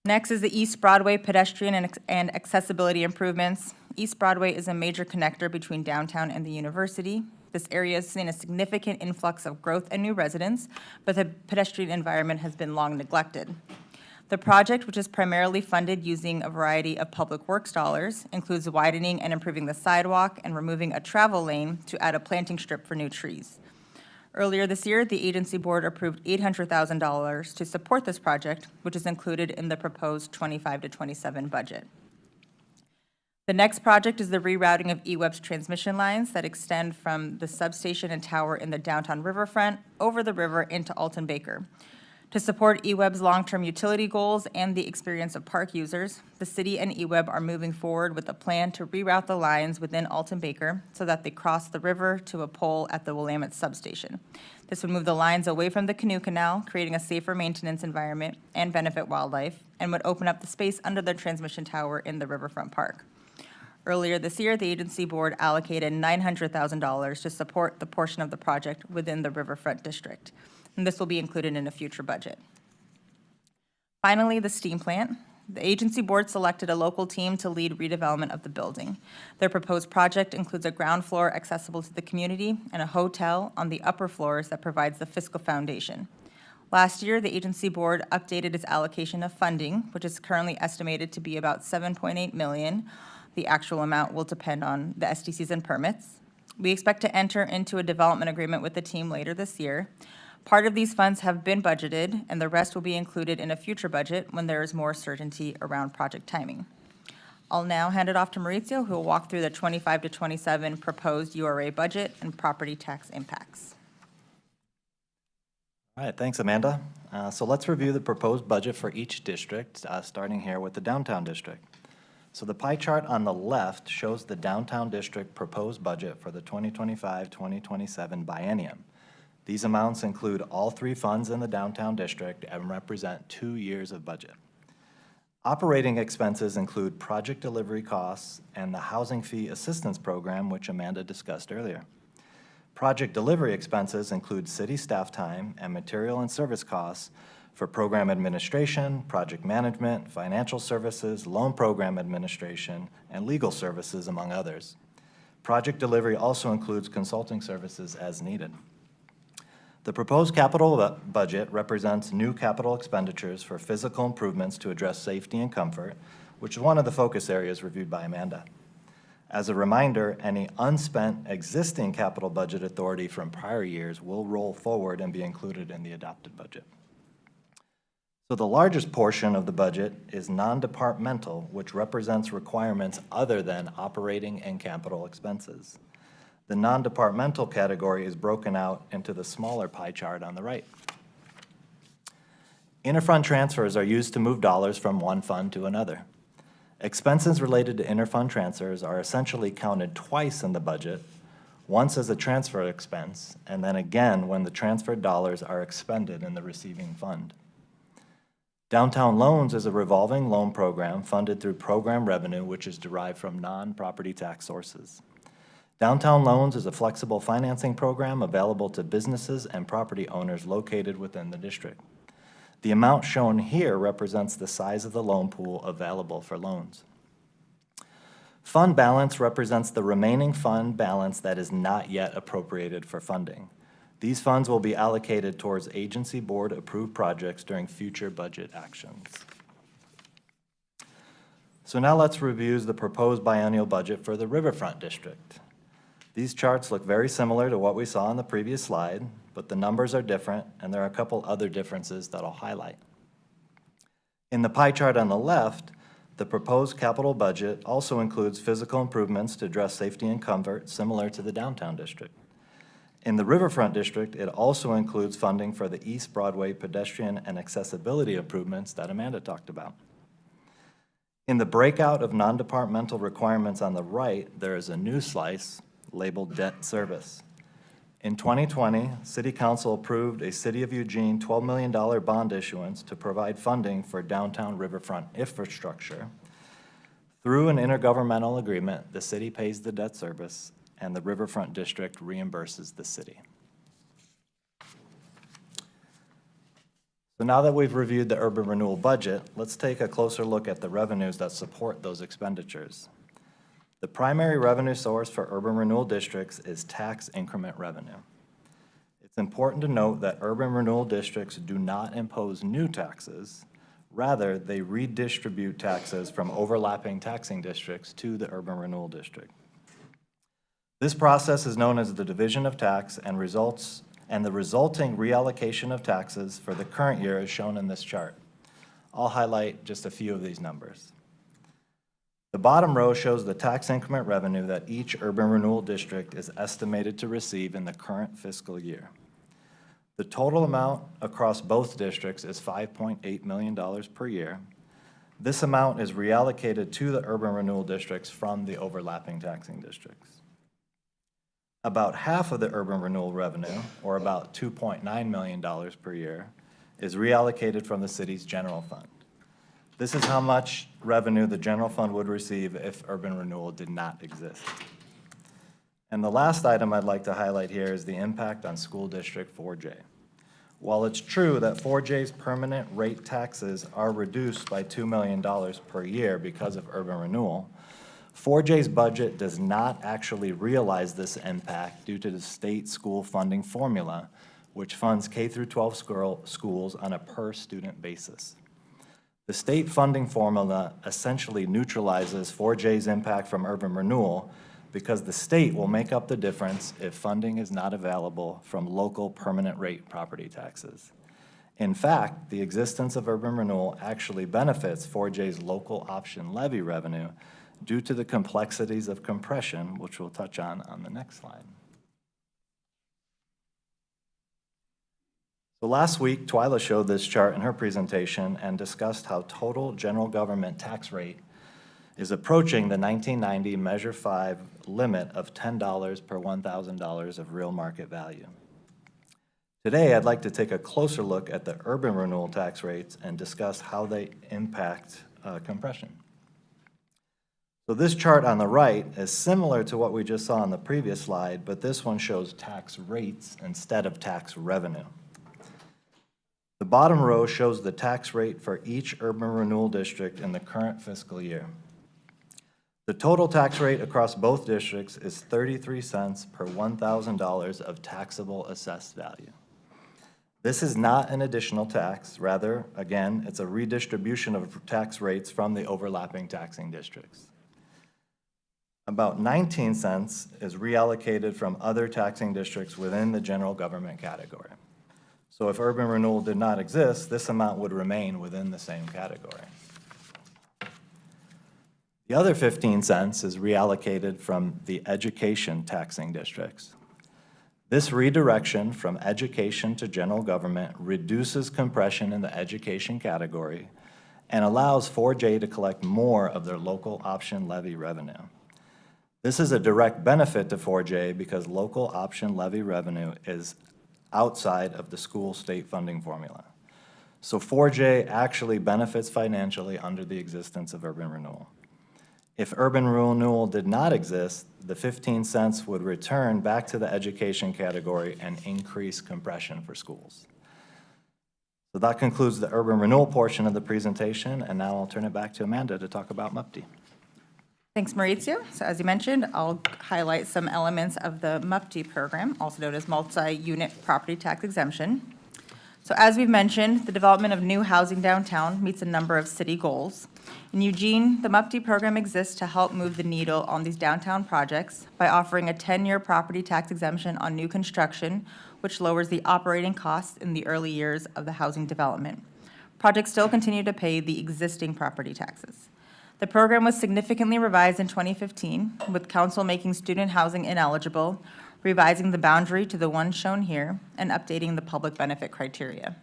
Next is the East Broadway pedestrian and accessibility improvements. East Broadway is a major connector between downtown and the university. This area has seen a significant influx of growth and new residents, but the pedestrian environment has been long neglected. The project, which is primarily funded using a variety of public works dollars, includes widening and improving the sidewalk and removing a travel lane to add a planting strip for new trees. Earlier this year, the agency board approved $800,000 to support this project, which is included in the proposed 25 to 27 budget. The next project is the rerouting of eWeb's transmission lines that extend from the substation and tower in the downtown riverfront over the river into Alton Baker. To support eWeb's long-term utility goals and the experience of park users, the city and eWeb are moving forward with a plan to reroute the lines within Alton Baker so that they cross the river to a pole at the Willamette substation. This would move the lines away from the Canoe Canal, creating a safer maintenance environment and benefit wildlife, and would open up the space under the transmission tower in the riverfront park. Earlier this year, the agency board allocated $900,000 to support the portion of the project within the riverfront district, and this will be included in a future budget. Finally, the steam plant. The agency board selected a local team to lead redevelopment of the building. Their proposed project includes a ground floor accessible to the community and a hotel on the upper floors that provides the fiscal foundation. Last year, the agency board updated its allocation of funding, which is currently estimated to be about $7.8 million. The actual amount will depend on the SDCs and permits. We expect to enter into a development agreement with the team later this year. Part of these funds have been budgeted, and the rest will be included in a future budget when there is more certainty around project timing. I'll now hand it off to Maurizio, who will walk through the 25 to 27 proposed URA budget and property tax impacts. All right, thanks, Amanda. So let's review the proposed budget for each district, starting here with the downtown district. So the pie chart on the left shows the downtown district proposed budget for the 2025-2027 biennium. These amounts include all three funds in the downtown district and represent 2 years of budget. Operating expenses include project delivery costs and the housing fee assistance program, which Amanda discussed earlier. Project delivery expenses include city staff time and material and service costs for program administration, project management, financial services, loan program administration, and legal services, among others. Project delivery also includes consulting services as needed. The proposed capital budget represents new capital expenditures for physical improvements to address safety and comfort, which is one of the focus areas reviewed by Amanda. As a reminder, any unspent existing capital budget authority from prior years will roll forward and be included in the adopted budget. So the largest portion of the budget is non-departmental, which represents requirements other than operating and capital expenses. The non-departmental category is broken out into the smaller pie chart on the right. Interfund transfers are used to move dollars from one fund to another. Expenses related to interfund transfers are essentially counted twice in the budget, once as a transfer expense, and then again when the transferred dollars are expended in the receiving fund. Downtown Loans is a revolving loan program funded through program revenue, which is derived from non-property tax sources. Downtown Loans is a flexible financing program available to businesses and property owners located within the district. The amount shown here represents the size of the loan pool available for loans. Fund balance represents the remaining fund balance that is not yet appropriated for funding. These funds will be allocated towards agency board-approved projects during future budget actions. So now let's review the proposed biennial budget for the Riverfront District. These charts look very similar to what we saw on the previous slide, but the numbers are different, and there are a couple other differences that I'll highlight. In the pie chart on the left, the proposed capital budget also includes physical improvements to address safety and comfort, similar to the downtown district. In the Riverfront District, it also includes funding for the East Broadway pedestrian and accessibility improvements that Amanda talked about. In the breakout of non-departmental requirements on the right, there is a new slice labeled debt service. In 2020, City Council approved a City of Eugene $12 million bond issuance to provide funding for downtown riverfront infrastructure. Through an intergovernmental agreement, the city pays the debt service and the Riverfront District reimburses the city. So now that we've reviewed the urban renewal budget, let's take a closer look at the revenues that support those expenditures. The primary revenue source for urban renewal districts is tax increment revenue. It's important to note that urban renewal districts do not impose new taxes. Rather, they redistribute taxes from overlapping taxing districts to the urban renewal district. This process is known as the division of tax and the resulting reallocation of taxes for the current year is shown in this chart. I'll highlight just a few of these numbers. The bottom row shows the tax increment revenue that each urban renewal district is estimated to receive in the current fiscal year. The total amount across both districts is $5.8 million per year. This amount is reallocated to the urban renewal districts from the overlapping taxing districts. About half of the urban renewal revenue, or about $2.9 million per year, is reallocated from the city's general fund. This is how much revenue the general fund would receive if urban renewal did not exist. And the last item I'd like to highlight here is the impact on school district 4J. While it's true that 4J's permanent rate taxes are reduced by $2 million per year because of urban renewal, 4J's budget does not actually realize this impact due to the state school funding formula, which funds K-12 schools on a per-student basis. The state funding formula essentially neutralizes 4J's impact from urban renewal because the state will make up the difference if funding is not available from local permanent rate property taxes. In fact, the existence of urban renewal actually benefits 4J's local option levy revenue due to the complexities of compression, which we'll touch on the next slide. So last week, Twyla showed this chart in her presentation and discussed how total general government tax rate is approaching the 1990 Measure 5 limit of $10 per $1,000 of real market value. Today, I'd like to take a closer look at the urban renewal tax rates and discuss how they impact compression. So this chart on the right is similar to what we just saw on the previous slide, but this one shows tax rates instead of tax revenue. The bottom row shows the tax rate for each urban renewal district in the current fiscal year. The total tax rate across both districts is 33 cents per $1,000 of taxable assessed value. This is not an additional tax. Rather, again, it's a redistribution of tax rates from the overlapping taxing districts. About 19 cents is reallocated from other taxing districts within the general government category. So if urban renewal did not exist, this amount would remain within the same category. The other 15 cents is reallocated from the education taxing districts. This redirection from education to general government reduces compression in the education category and allows 4J to collect more of their local option levy revenue. This is a direct benefit to 4J because local option levy revenue is outside of the school state funding formula. So 4J actually benefits financially under the existence of urban renewal. If urban renewal did not exist, the 15 cents would return back to the education category and increase compression for schools. So that concludes the urban renewal portion of the presentation, and now I'll turn it back to Amanda to talk about MUPTI. Thanks, Maurizio. So as you mentioned, I'll highlight some elements of the MUPTE program, also known as Multi-Unit Property Tax Exemption. So as we've mentioned, the development of new housing downtown meets a number of city goals. In Eugene, the MUPTE program exists to help move the needle on these downtown projects by offering a 10-year property tax exemption on new construction, which lowers the operating costs in the early years of the housing development. Projects still continue to pay the existing property taxes. The program was significantly revised in 2015, with council making student housing ineligible, revising the boundary to the one shown here, and updating the public benefit criteria.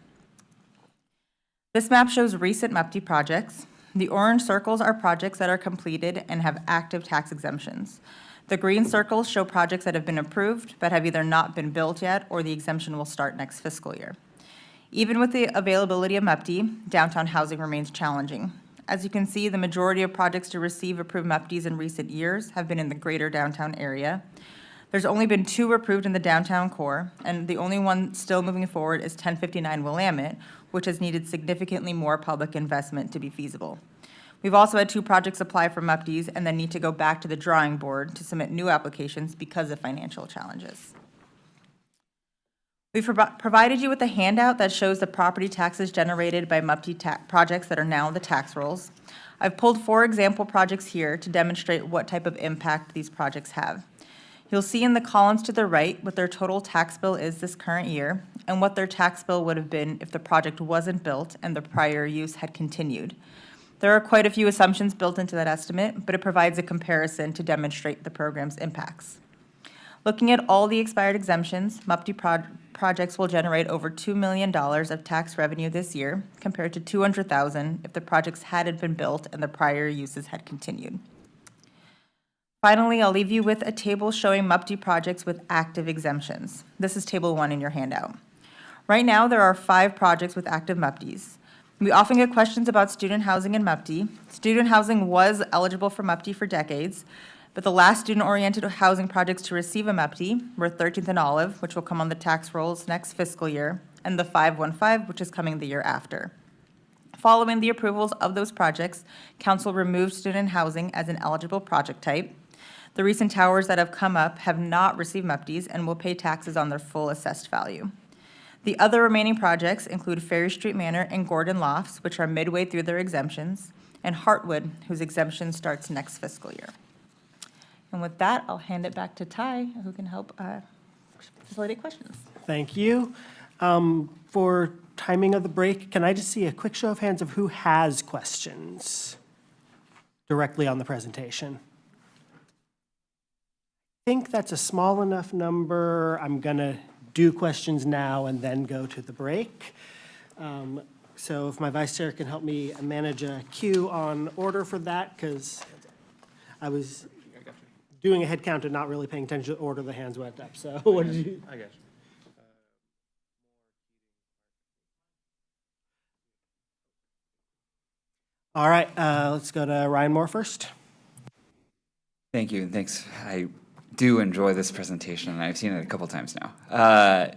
This map shows recent MUPTE projects. The orange circles are projects that are completed and have active tax exemptions. The green circles show projects that have been approved but have either not been built yet or the exemption will start next fiscal year. Even with the availability of MUPTE, downtown housing remains challenging. As you can see, the majority of projects to receive approved MUPTEs in recent years have been in the greater downtown area. There's only been 2 approved in the downtown core, and the only one still moving forward is 1059 Willamette, which has needed significantly more public investment to be feasible. We've also had 2 projects apply for MUPTEs and then need to go back to the drawing board to submit new applications because of financial challenges. We've provided you with a handout that shows the property taxes generated by MUPTE projects that are now in the tax rolls. I've pulled 4 example projects here to demonstrate what type of impact these projects have. You'll see in the columns to the right what their total tax bill is this current year and what their tax bill would have been if the project wasn't built and the prior use had continued. There are quite a few assumptions built into that estimate, but it provides a comparison to demonstrate the program's impacts. Looking at all the expired exemptions, MUPTE projects will generate over $2 million of tax revenue this year, compared to $200,000 if the projects hadn't been built and the prior uses had continued. Finally, I'll leave you with a table showing MUPTE projects with active exemptions. This is Table 1 in your handout. Right now, there are 5 projects with active MUPTEs. We often get questions about student housing and MUPTE. Student housing was eligible for MUPTE for decades, but the last student-oriented housing projects to receive a MUPTE were 13th and Olive, which will come on the tax rolls next fiscal year, and the 515, which is coming the year after. Following the approvals of those projects, council removed student housing as an eligible project type. The recent towers that have come up have not received MUPTEs and will pay taxes on their full assessed value. The other remaining projects include Ferry Street Manor and Gordon Lofts, which are midway through their exemptions, and Heartwood, whose exemption starts next fiscal year. And with that, I'll hand it back to Ty, who can help facilitate questions. Thank you. For timing of the break, can I just see a quick show of hands of who has questions directly on the presentation? I think that's a small enough number. I'm going to do questions now and then go to the break. So if my vice chair can help me manage a queue on order for that, because I was doing a head count and not really paying attention to the order the hands went up. So what did you? I got you. All right, let's go to Ryan Moore first. Thank you, and thanks. I do enjoy this presentation, and I've seen it a couple times now.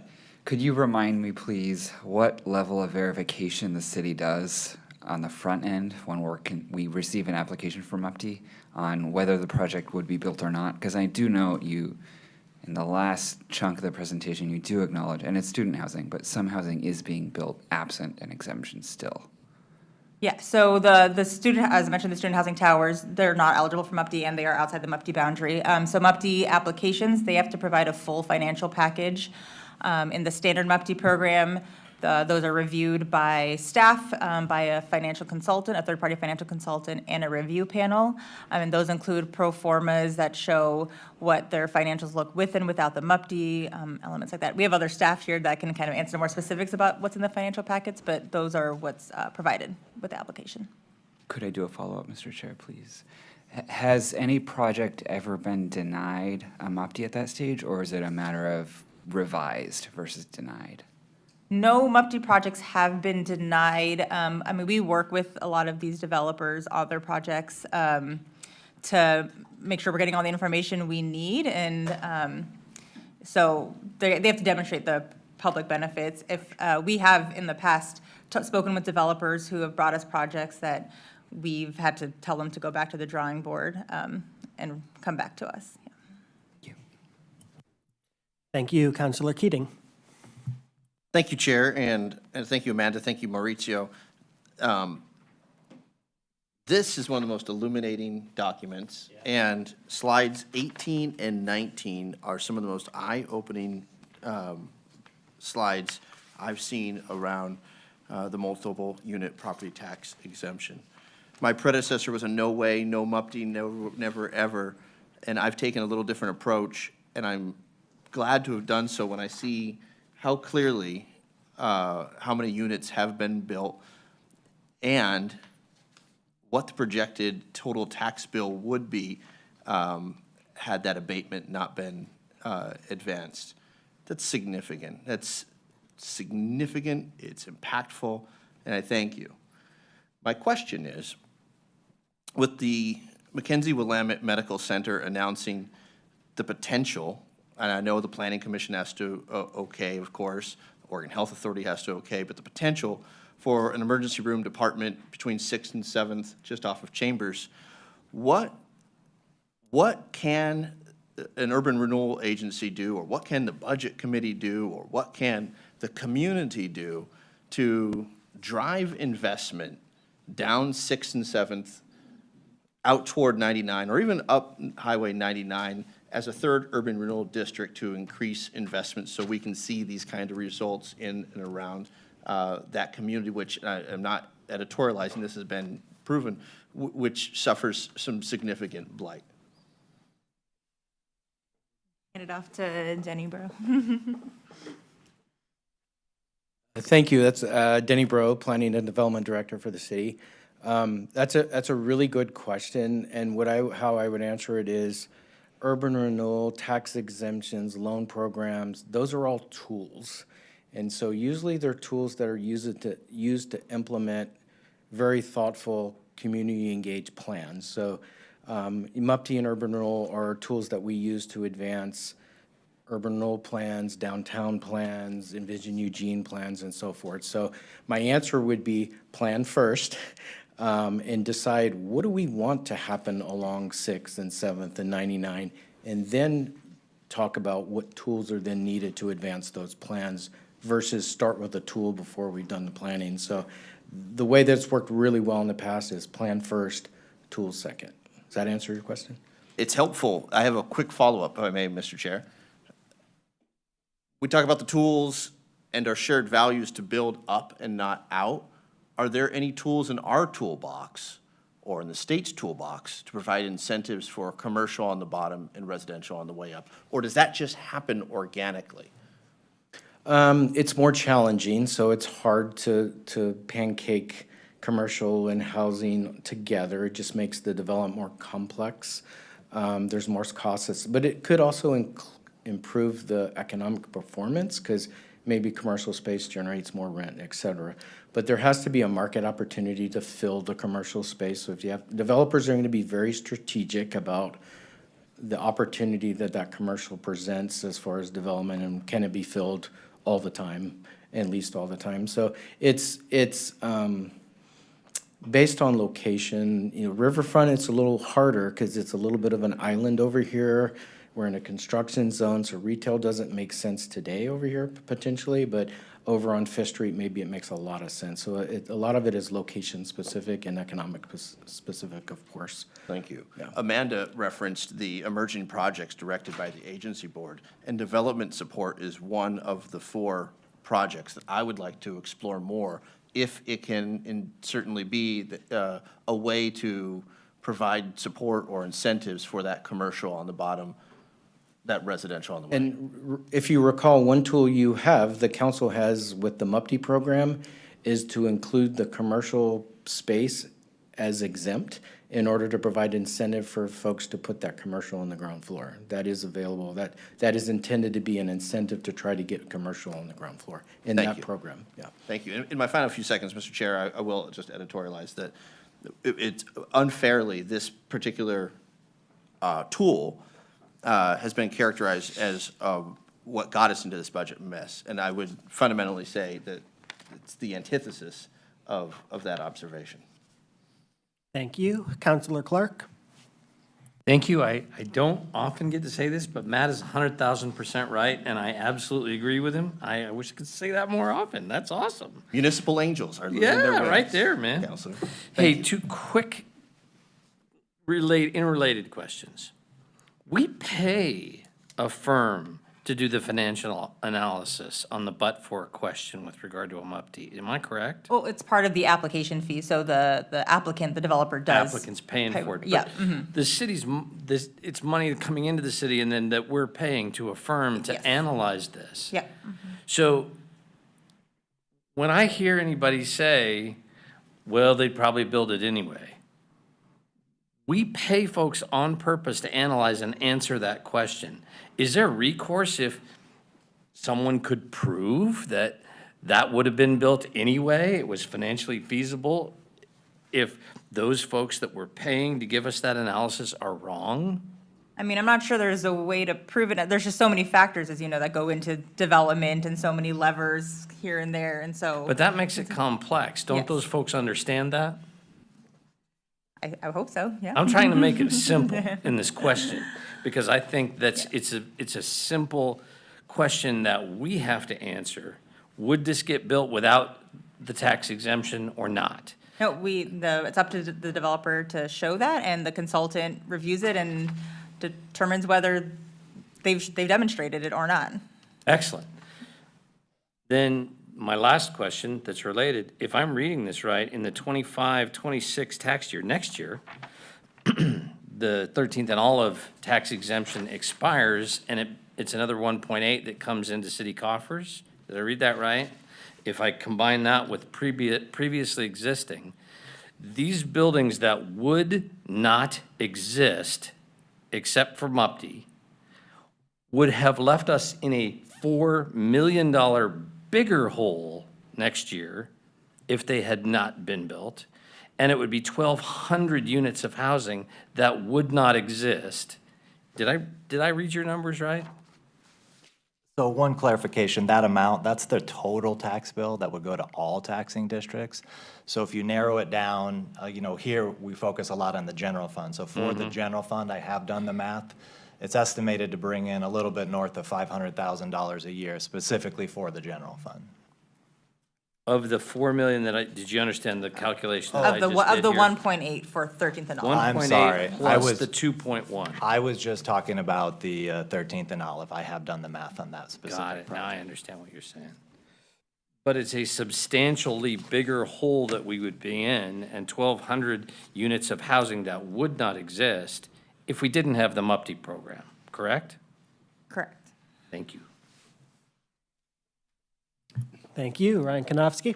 Could you remind me, please, what level of verification the city does on the front end when we receive an application from MUPTE on whether the project would be built or not? Because I do know you, in the last chunk of the presentation, you do acknowledge, and it's student housing, but some housing is being built absent an exemption still. Yeah, so the student, as I mentioned, the student housing towers, they're not eligible for MUPTE and they are outside the MUPTE boundary. So MUPTE applications, they have to provide a full financial package. In the standard MUPTE program, those are reviewed by staff, by a financial consultant, a third-party financial consultant, and a review panel. And those include pro formas that show what their financials look with and without the MUPTE, elements like that. We have other staff here that can kind of answer more specifics about what's in the financial packets, but those are what's provided with the application. Could I do a follow-up, Mr. Chair, please? Has any project ever been denied a MUPTE at that stage, or is it a matter of revised versus denied? No MUPTE projects have been denied. I mean, we work with a lot of these developers on their projects to make sure we're getting all the information we need. And so they have to demonstrate the public benefits. If we have in the past spoken with developers who have brought us projects that we've had to tell them to go back to the drawing board and come back to us. Thank you, Councilor Keating. Thank you, Chair, and thank you, Amanda. Thank you, Mauricio. This is one of the most illuminating documents, and slides 18 and 19 are some of the most eye-opening slides I've seen around the multiple unit property tax exemption. My predecessor was a no way, no MUPTI, never ever, and I've taken a little different approach, and I'm glad to have done so when I see how clearly how many units have been built and what the projected total tax bill would be had that abatement not been advanced. That's significant. That's significant, it's impactful, and I thank you. My question is, with the Mackenzie-Willamette Medical Center announcing the potential, and I know the Planning Commission has to okay, of course, Oregon Health Authority has to okay, but the potential for an emergency room department between 6th and 7th, just off of Chambers, what can an urban renewal agency do, or what can the budget committee do, or what can the community do to drive investment down 6th and 7th, out toward 99, or even up Highway 99 as a third urban renewal district to increase investment so we can see these kind of results in and around that community, which I'm not editorializing, this has been proven, which suffers some significant blight. Hand it off to Denny Bro. Thank you. That's Denny Bro, Planning and Development Director for the city. That's a really good question, and how I would answer it is urban renewal, tax exemptions, loan programs, those are all tools. And so usually they're tools that are used to implement very thoughtful community engaged plans. So MUPTI and urban renewal are tools that we use to advance urban renewal plans, downtown plans, Envision Eugene plans, and so forth. So my answer would be plan first and decide what do we want to happen along 6th and 7th and 99, and then talk about what tools are then needed to advance those plans versus start with a tool before we've done the planning. So the way that's worked really well in the past is plan first, tools second. Does that answer your question? It's helpful. I have a quick follow-up, if I may, Mr. Chair. We talk about the tools and our shared values to build up and not out. Are there any tools in our toolbox or in the state's toolbox to provide incentives for commercial on the bottom and residential on the way up? Or does that just happen organically? It's more challenging, so it's hard to pancake commercial and housing together. It just makes the development more complex. There's more costs, but it could also improve the economic performance because maybe commercial space generates more rent, et cetera. But there has to be a market opportunity to fill the commercial space. So if you have, developers are going to be very strategic about the opportunity that commercial presents as far as development and can it be filled all the time, at least all the time. So it's based on location. You know, riverfront, it's a little harder because it's a little bit of an island over here. We're in a construction zone, so retail doesn't make sense today over here potentially, but over on Fifth Street, maybe it makes a lot of sense. So a lot of it is location specific and economic specific, of course. Thank you. Yeah. Amanda referenced the emerging projects directed by the agency board, and development support is one of the 4 projects that I would like to explore more if it can certainly be a way to provide support or incentives for that commercial on the bottom, that residential on the way. And if you recall, one tool you have, the council has with the MUPTI program, is to include the commercial space as exempt in order to provide incentive for folks to put that commercial on the ground floor. That is available. That is intended to be an incentive to try to get commercial on the ground floor in that program. Yeah. Thank you. In my final few seconds, Mr. Chair, I will just editorialize that it's unfairly, this particular tool has been characterized as what got us into this budget mess. And I would fundamentally say that it's the antithesis of that observation. Thank you. Counselor Clark? Thank you. I don't often get to say this, but Matt is 100,000% right, and I absolutely agree with him. I wish I could say that more often. That's awesome. Municipal angels are losing their Yeah, wings. right there, man. Counselor. Hey, Thank you. two quick interrelated questions. We pay a firm to do the financial analysis on the but-for question with regard to a MUPD. Am I correct? Well, it's part of the application fee, so the applicant, the developer does. Applicant's paying for it. Yeah. But the city's, it's money coming into the city and then that we're paying to a firm to analyze this. Yeah. So when I hear anybody say, well, they'd probably build it anyway, we pay folks on purpose to analyze and answer that question. Is there recourse if someone could prove that that would have been built anyway, it was financially feasible, if those folks that we're paying to give us that analysis are wrong? I mean, I'm not sure there's a way to prove it. There's just so many factors, as you know, that go into development and so many levers here and there, and so. But that makes it complex. Don't Yes. those folks understand that? I hope so, yeah. I'm trying to make it simple in this question, because I think it's a simple question that we have to answer. Would this get built without the tax exemption or not? No, it's up to the developer to show that, and the consultant reviews it and determines whether they've demonstrated it or not. Excellent. Then my last question that's related, if I'm reading this right, in the 25-26 tax year, next year, the 13th and olive tax exemption expires, and it's another 1.8 that comes into city coffers. Did I read that right? If I combine that with previously existing, these buildings that would not exist except for MUPD would have left us in a $4 million bigger hole next year if they had not been built. And it would be 1,200 units of housing that would not exist. Did I read your numbers right? So one clarification, that amount, that's the total tax bill that would go to all taxing districts. So if you narrow it down, here we focus a lot on the general fund. So for the general fund, I have done the math. It's estimated to bring in a little bit north of $500,000 a year, specifically for the general fund. Of the 4 million did you understand the calculation that I Of just the, did of the here? 1.8 for 13th and olive. I'm sorry. 1.8 plus the 2.1. I was just talking about the 13th and Olive. I have done the math on that specific Got it. Now project. I understand what you're saying. But it's a substantially bigger hole that we would be in, and 1,200 units of housing that would not exist if we didn't have the MUPD program, correct? Correct. Thank you. Thank you. Ryan Konofsky?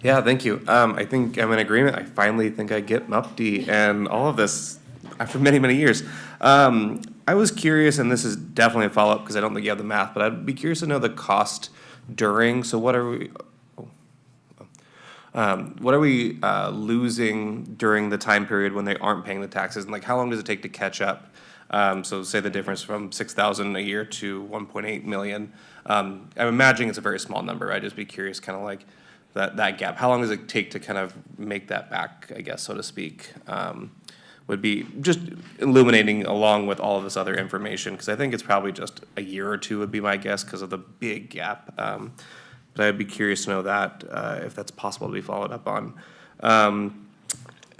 Yeah, thank you. I think I'm in agreement. I finally think I get MUPD and all of this after many, many years. I was curious, and this is definitely a follow-up because I don't think you have the math, but I'd be curious to know the cost during. So what are we losing during the time period when they aren't paying the taxes? And like, how long does it take to catch up? So say the difference from 6,000 a year to 1.8 million. I'm imagining it's a very small number. I'd just be curious, kind of like that gap. How long does it take to kind of make that back, I guess, so to speak? Would be just illuminating along with all of this other information, because I think it's probably just a year or two would be my guess because of the big gap. But I'd be curious to know that, if that's possible to be followed up on.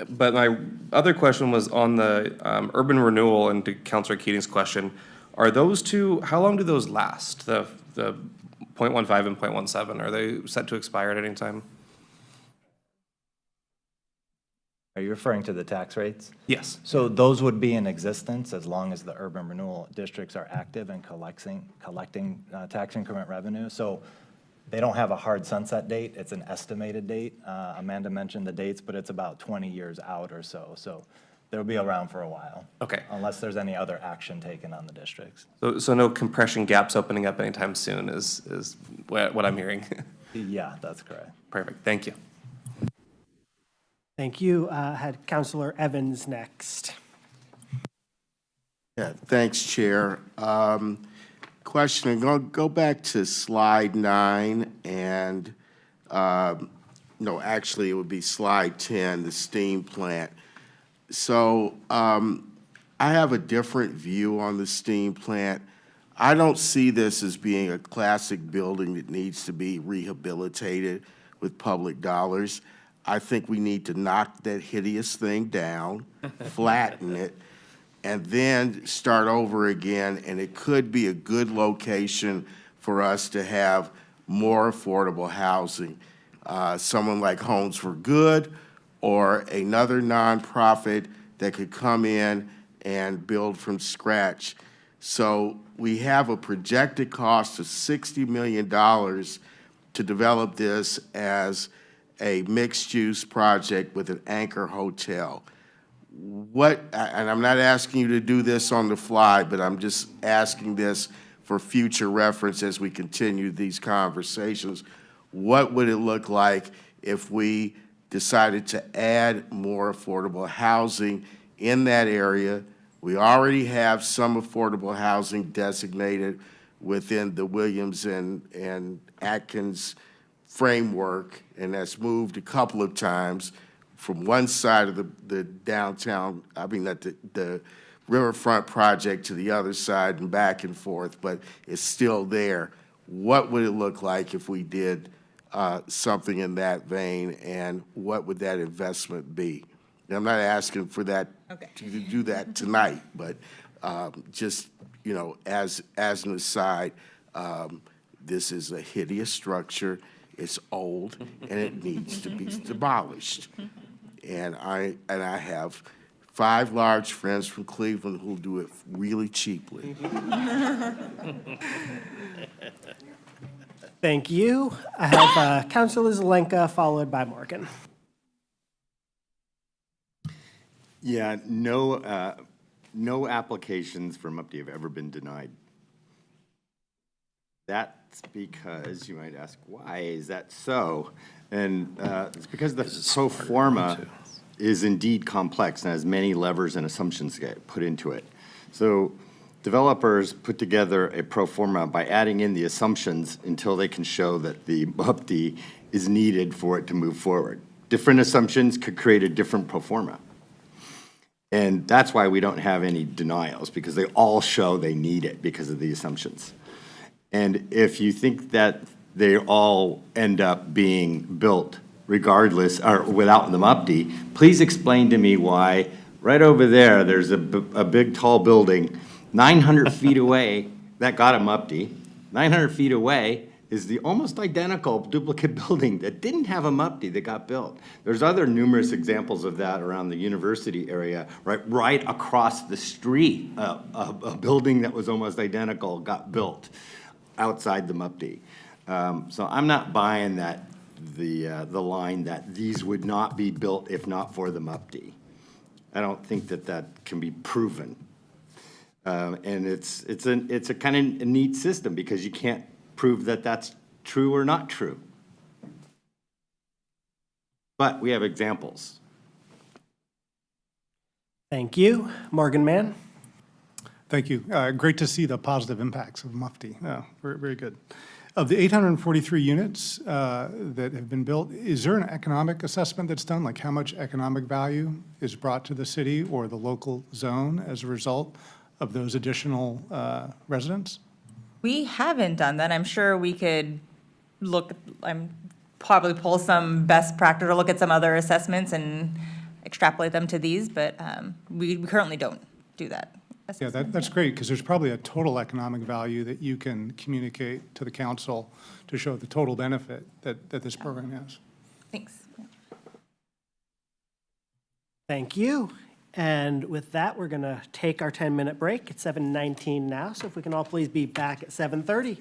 But my other question was on the urban renewal, and to Councilor Keating's question, are those two, how long do those last? The 0.15 and 0.17, are they set to expire at any time? Are you referring to the tax rates? Yes. So those would be in existence as long as the urban renewal districts are active and collecting tax increment revenue. So they don't have a hard sunset date. It's an estimated date. Amanda mentioned the dates, but it's about 20 years out or so. So they'll be around for a while. Okay. Unless there's any other action taken on the districts. So no compression gaps opening up anytime soon is what I'm hearing. Yeah, that's correct. Perfect, thank you. Thank you. Had Councilor Evans next. Yeah, thanks, Chair. Question, I'm going to go back to slide 9 and no, actually, it would be slide 10, the steam plant. So I have a different view on the steam plant. I don't see this as being a classic building that needs to be rehabilitated with public dollars. I think we need to knock that hideous thing down, flatten it, and then start over again, and it could be a good location for us to have more affordable housing. Someone like Homes for Good or another nonprofit that could come in and build from scratch. So we have a projected cost of $60 million to develop this as a mixed-use project with an anchor hotel. And I'm not asking you to do this on the fly, but I'm just asking this for future reference as we continue these conversations. What would it look like if we decided to add more affordable housing in that area? We already have some affordable housing designated within the Williams and Atkins framework, and that's moved a couple of times from one side of the downtown, the riverfront project to the other side and back and forth, but it's still there. What would it look like if we did something in that vein, and what would that investment be? And I'm not asking for that to do that tonight, but just, you know, as an aside, this is a hideous structure. It's old and it needs to be demolished. And I have 5 large friends from Cleveland who'll do it really cheaply. Thank you. I have Councilor Zelenka, followed by Morgan. Yeah, no applications from UPDI have ever been denied. That's because, you might ask, why is that so? And it's because the pro forma is indeed complex and has many levers and assumptions get put into it. So developers put together a pro forma by adding in the assumptions until they can show that the UPDI is needed for it to move forward. Different assumptions could create a different pro forma. And that's why we don't have any denials, because they all show they need it because of the assumptions. And if you think that they all end up being built regardless or without the UPDI, please explain to me why right over there, there's a big tall building 900 feet away that got a UPDI. 900 feet away is the almost identical duplicate building that didn't have a UPDI that got built. There's other numerous examples of that around the university area, right across the street. A building that was almost identical got built outside the UPDI. So I'm not buying that the line that these would not be built if not for the UPDI. I don't think that that can be proven. And it's a kind of a neat system because you can't prove that that's true or not true. But we have examples. Thank you. Morgan Mann. Thank you. Great to see the positive impacts of MUFTI. Very, very good. Of the 843 units that have been built, is there an economic assessment that's done? Like how much economic value is brought to the city or the local zone as a result of those additional residents? We haven't done that. I'm sure we could probably pull some best practice or look at some other assessments and extrapolate them to these, but we currently don't do that. Yeah, that's great, because there's probably a total economic value that you can communicate to the council to show the total benefit that this program has. Thanks. Thank you. And with that, we're going to take our 10-minute break. It's 7:19 now, so if we can all please be back at 7:30.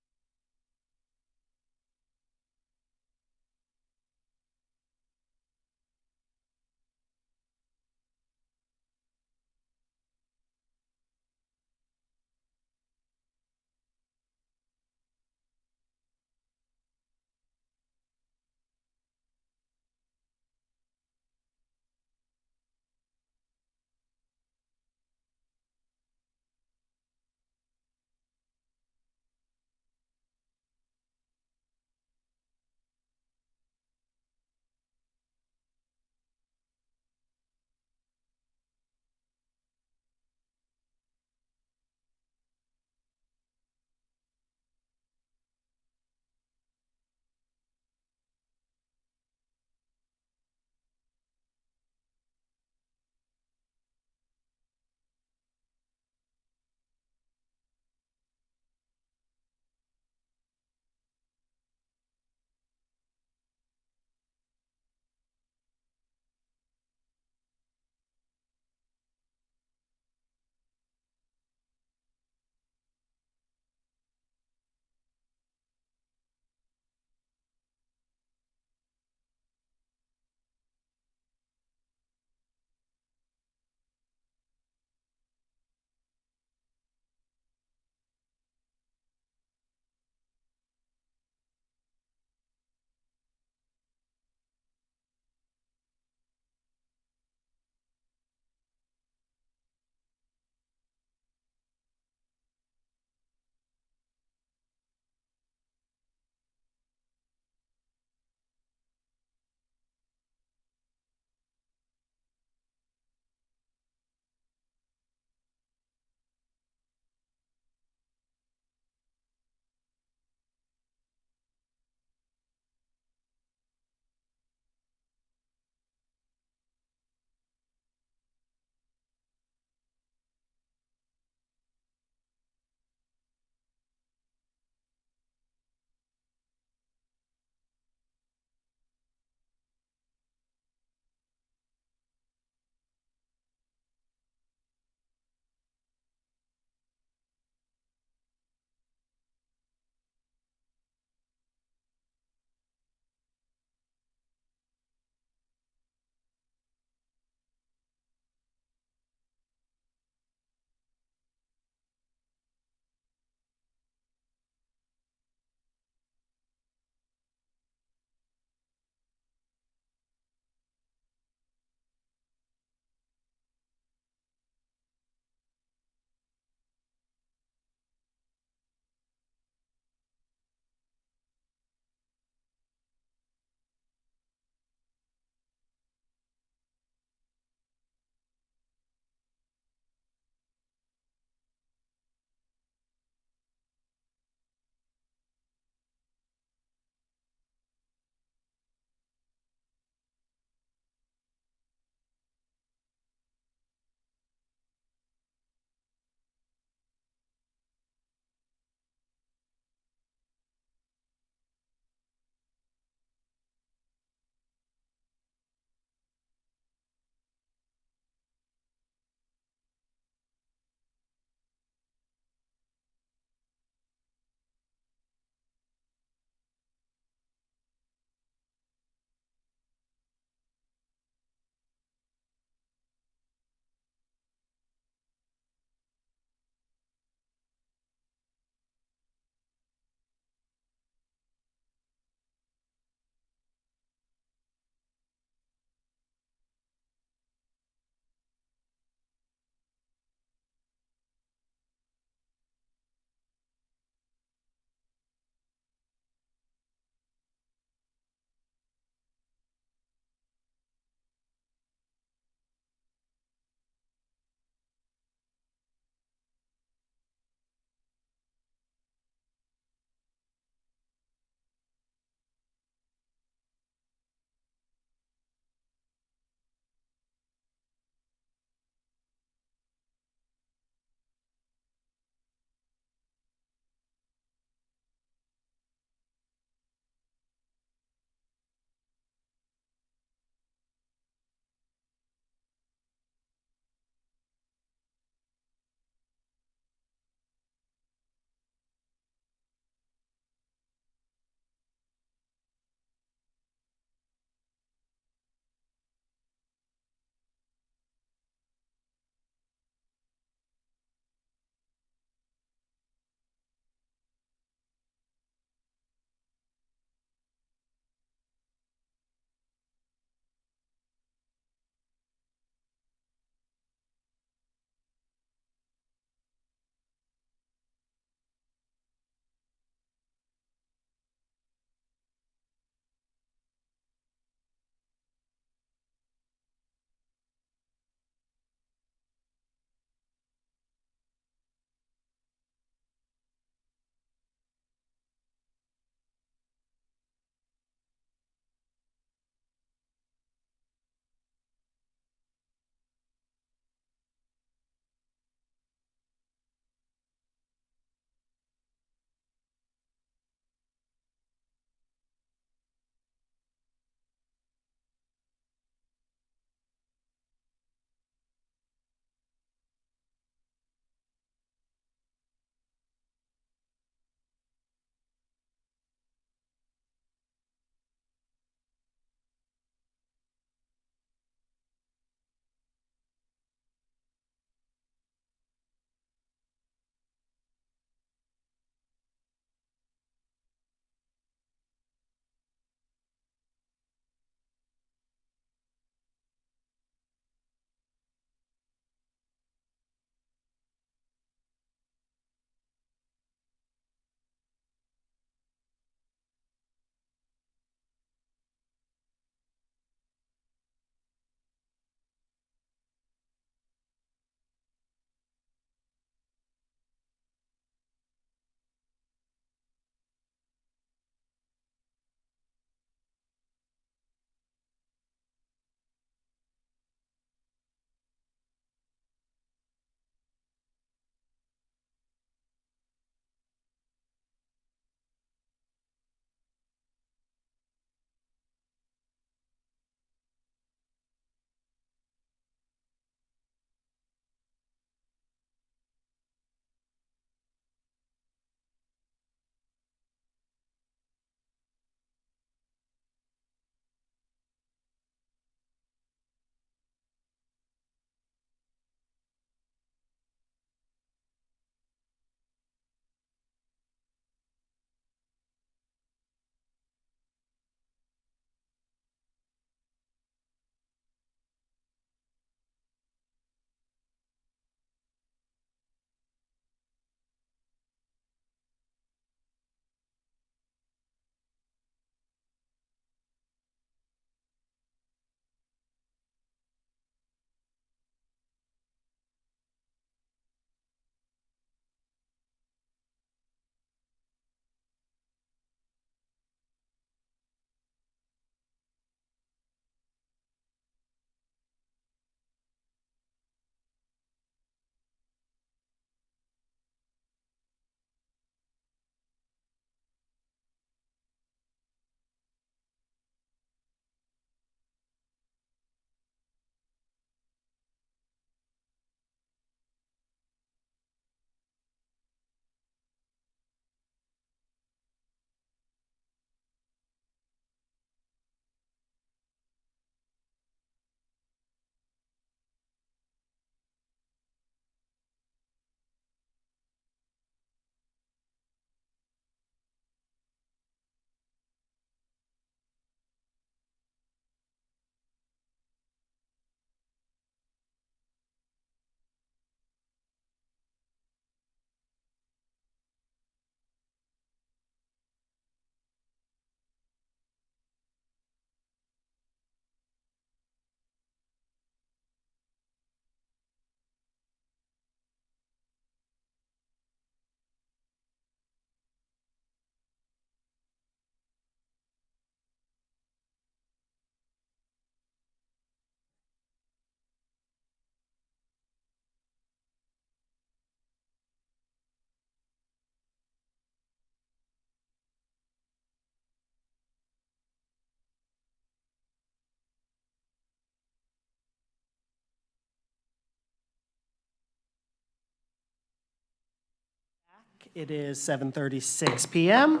It is 7:36 PM.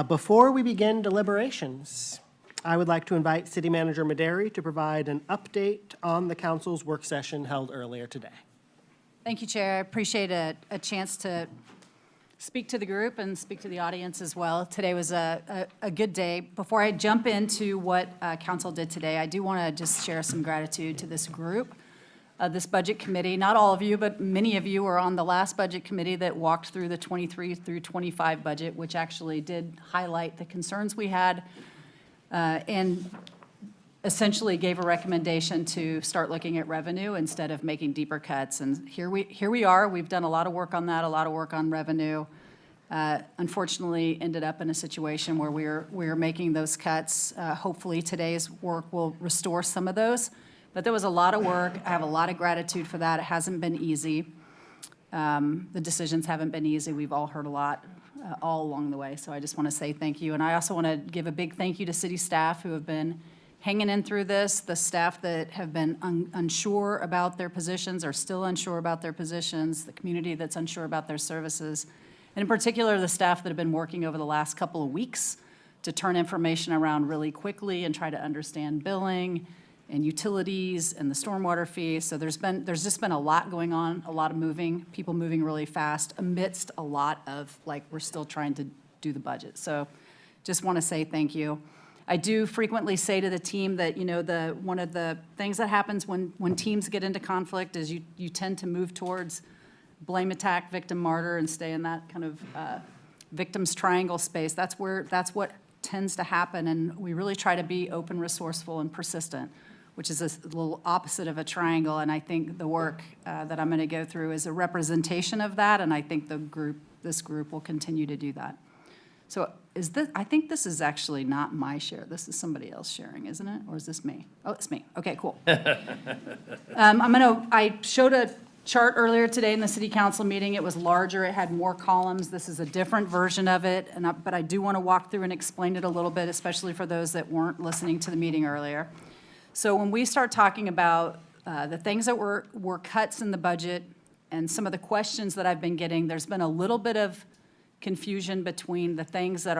Before we begin deliberations, I would like to invite City Manager Maderi to provide an update on the council's work session held earlier today. Thank you, Chair. I appreciate a chance to speak to the group and speak to the audience as well. Today was a good day. Before I jump into what council did today, I do want to just share some gratitude to this group, this budget committee. Not all of you, but many of you were on the last budget committee that walked through the 23 through 25 budget, which actually did highlight the concerns we had and essentially gave a recommendation to start looking at revenue instead of making deeper cuts. And here we are. We've done a lot of work on that, a lot of work on revenue. Unfortunately, ended up in a situation where we're making those cuts. Hopefully, today's work will restore some of those. But there was a lot of work. I have a lot of gratitude for that. It hasn't been easy. The decisions haven't been easy. We've all heard a lot all along the way. So I just want to say thank you. And I also want to give a big thank you to city staff who have been hanging in through this, the staff that have been unsure about their positions, are still unsure about their positions, the community that's unsure about their services, and in particular, the staff that have been working over the last couple of weeks to turn information around really quickly and try to understand billing and utilities and the stormwater fee. So there's just been a lot going on, a lot of people moving really fast amidst a lot of, like, we're still trying to do the budget. So just want to say thank you. I do frequently say to the team that, one of the things that happens when teams get into conflict is you tend to move towards blame, attack, victim, martyr, and stay in that kind of victim's triangle space. That's what tends to happen, and we really try to be open, resourceful, and persistent, which is a little opposite of a triangle. And I think the work that I'm going to go through is a representation of that, and I think this group will continue to do that. So I think this is actually not my share. This is somebody else sharing, isn't it? Or is this me? Oh, it's me. Okay, cool. I showed a chart earlier today in the city council meeting. It was larger. It had more columns. This is a different version of it. But I do want to walk through and explain it a little bit, especially for those that weren't listening to the meeting earlier. So when we start talking about the things that were cuts in the budget and some of the questions that I've been getting, there's been a little bit of confusion between the things that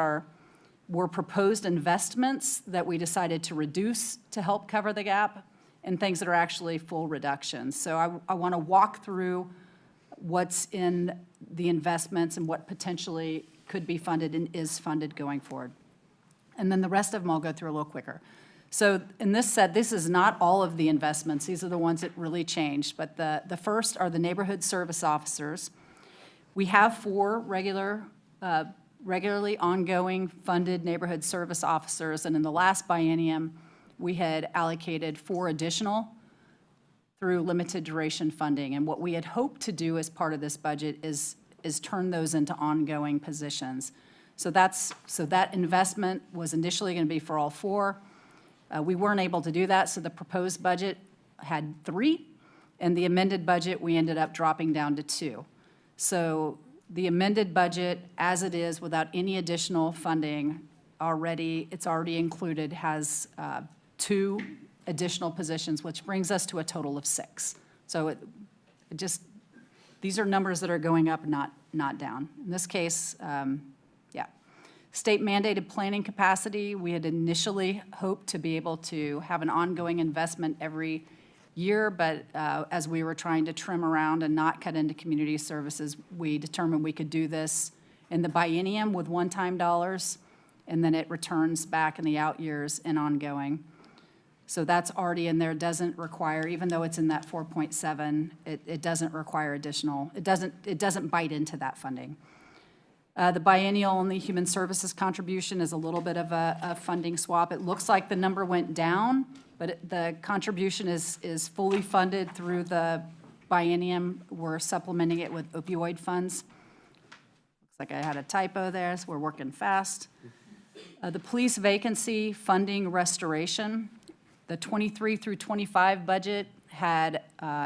were proposed investments that we decided to reduce to help cover the gap and things that are actually full reductions. So I want to walk through what's in the investments and what potentially could be funded and is funded going forward. And then the rest of them I'll go through a little quicker. So in this set, this is not all of the investments. These are the ones that really changed. But the first are the neighborhood service officers. We have 4 regularly ongoing funded neighborhood service officers, and in the last biennium, we had allocated 4 additional through limited duration funding. And what we had hoped to do as part of this budget is turn those into ongoing positions. So that investment was initially going to be for all 4. We weren't able to do that, so the proposed budget had 3, and the amended budget, we ended up dropping down to 2. So the amended budget, as it is, without any additional funding, it's already included, has 2 additional positions, which brings us to a total of 6. So these are numbers that are going up, not down. In this case, state mandated planning capacity, we had initially hoped to be able to have an ongoing investment every year, but as we were trying to trim around and not cut into community services, we determined we could do this in the biennium with one-time dollars, and then it returns back in the out years and ongoing. So that's already in there. Doesn't require, even though it's in that 4.7, it doesn't require additional, it doesn't bite into that funding. The biennial only human services contribution is a little bit of a funding swap. It looks like the number went down, but the contribution is fully funded through the biennium. We're supplementing it with opioid funds. Looks like I had a typo there, so we're working fast. The police vacancy funding restoration. The 23 through 25 budget had,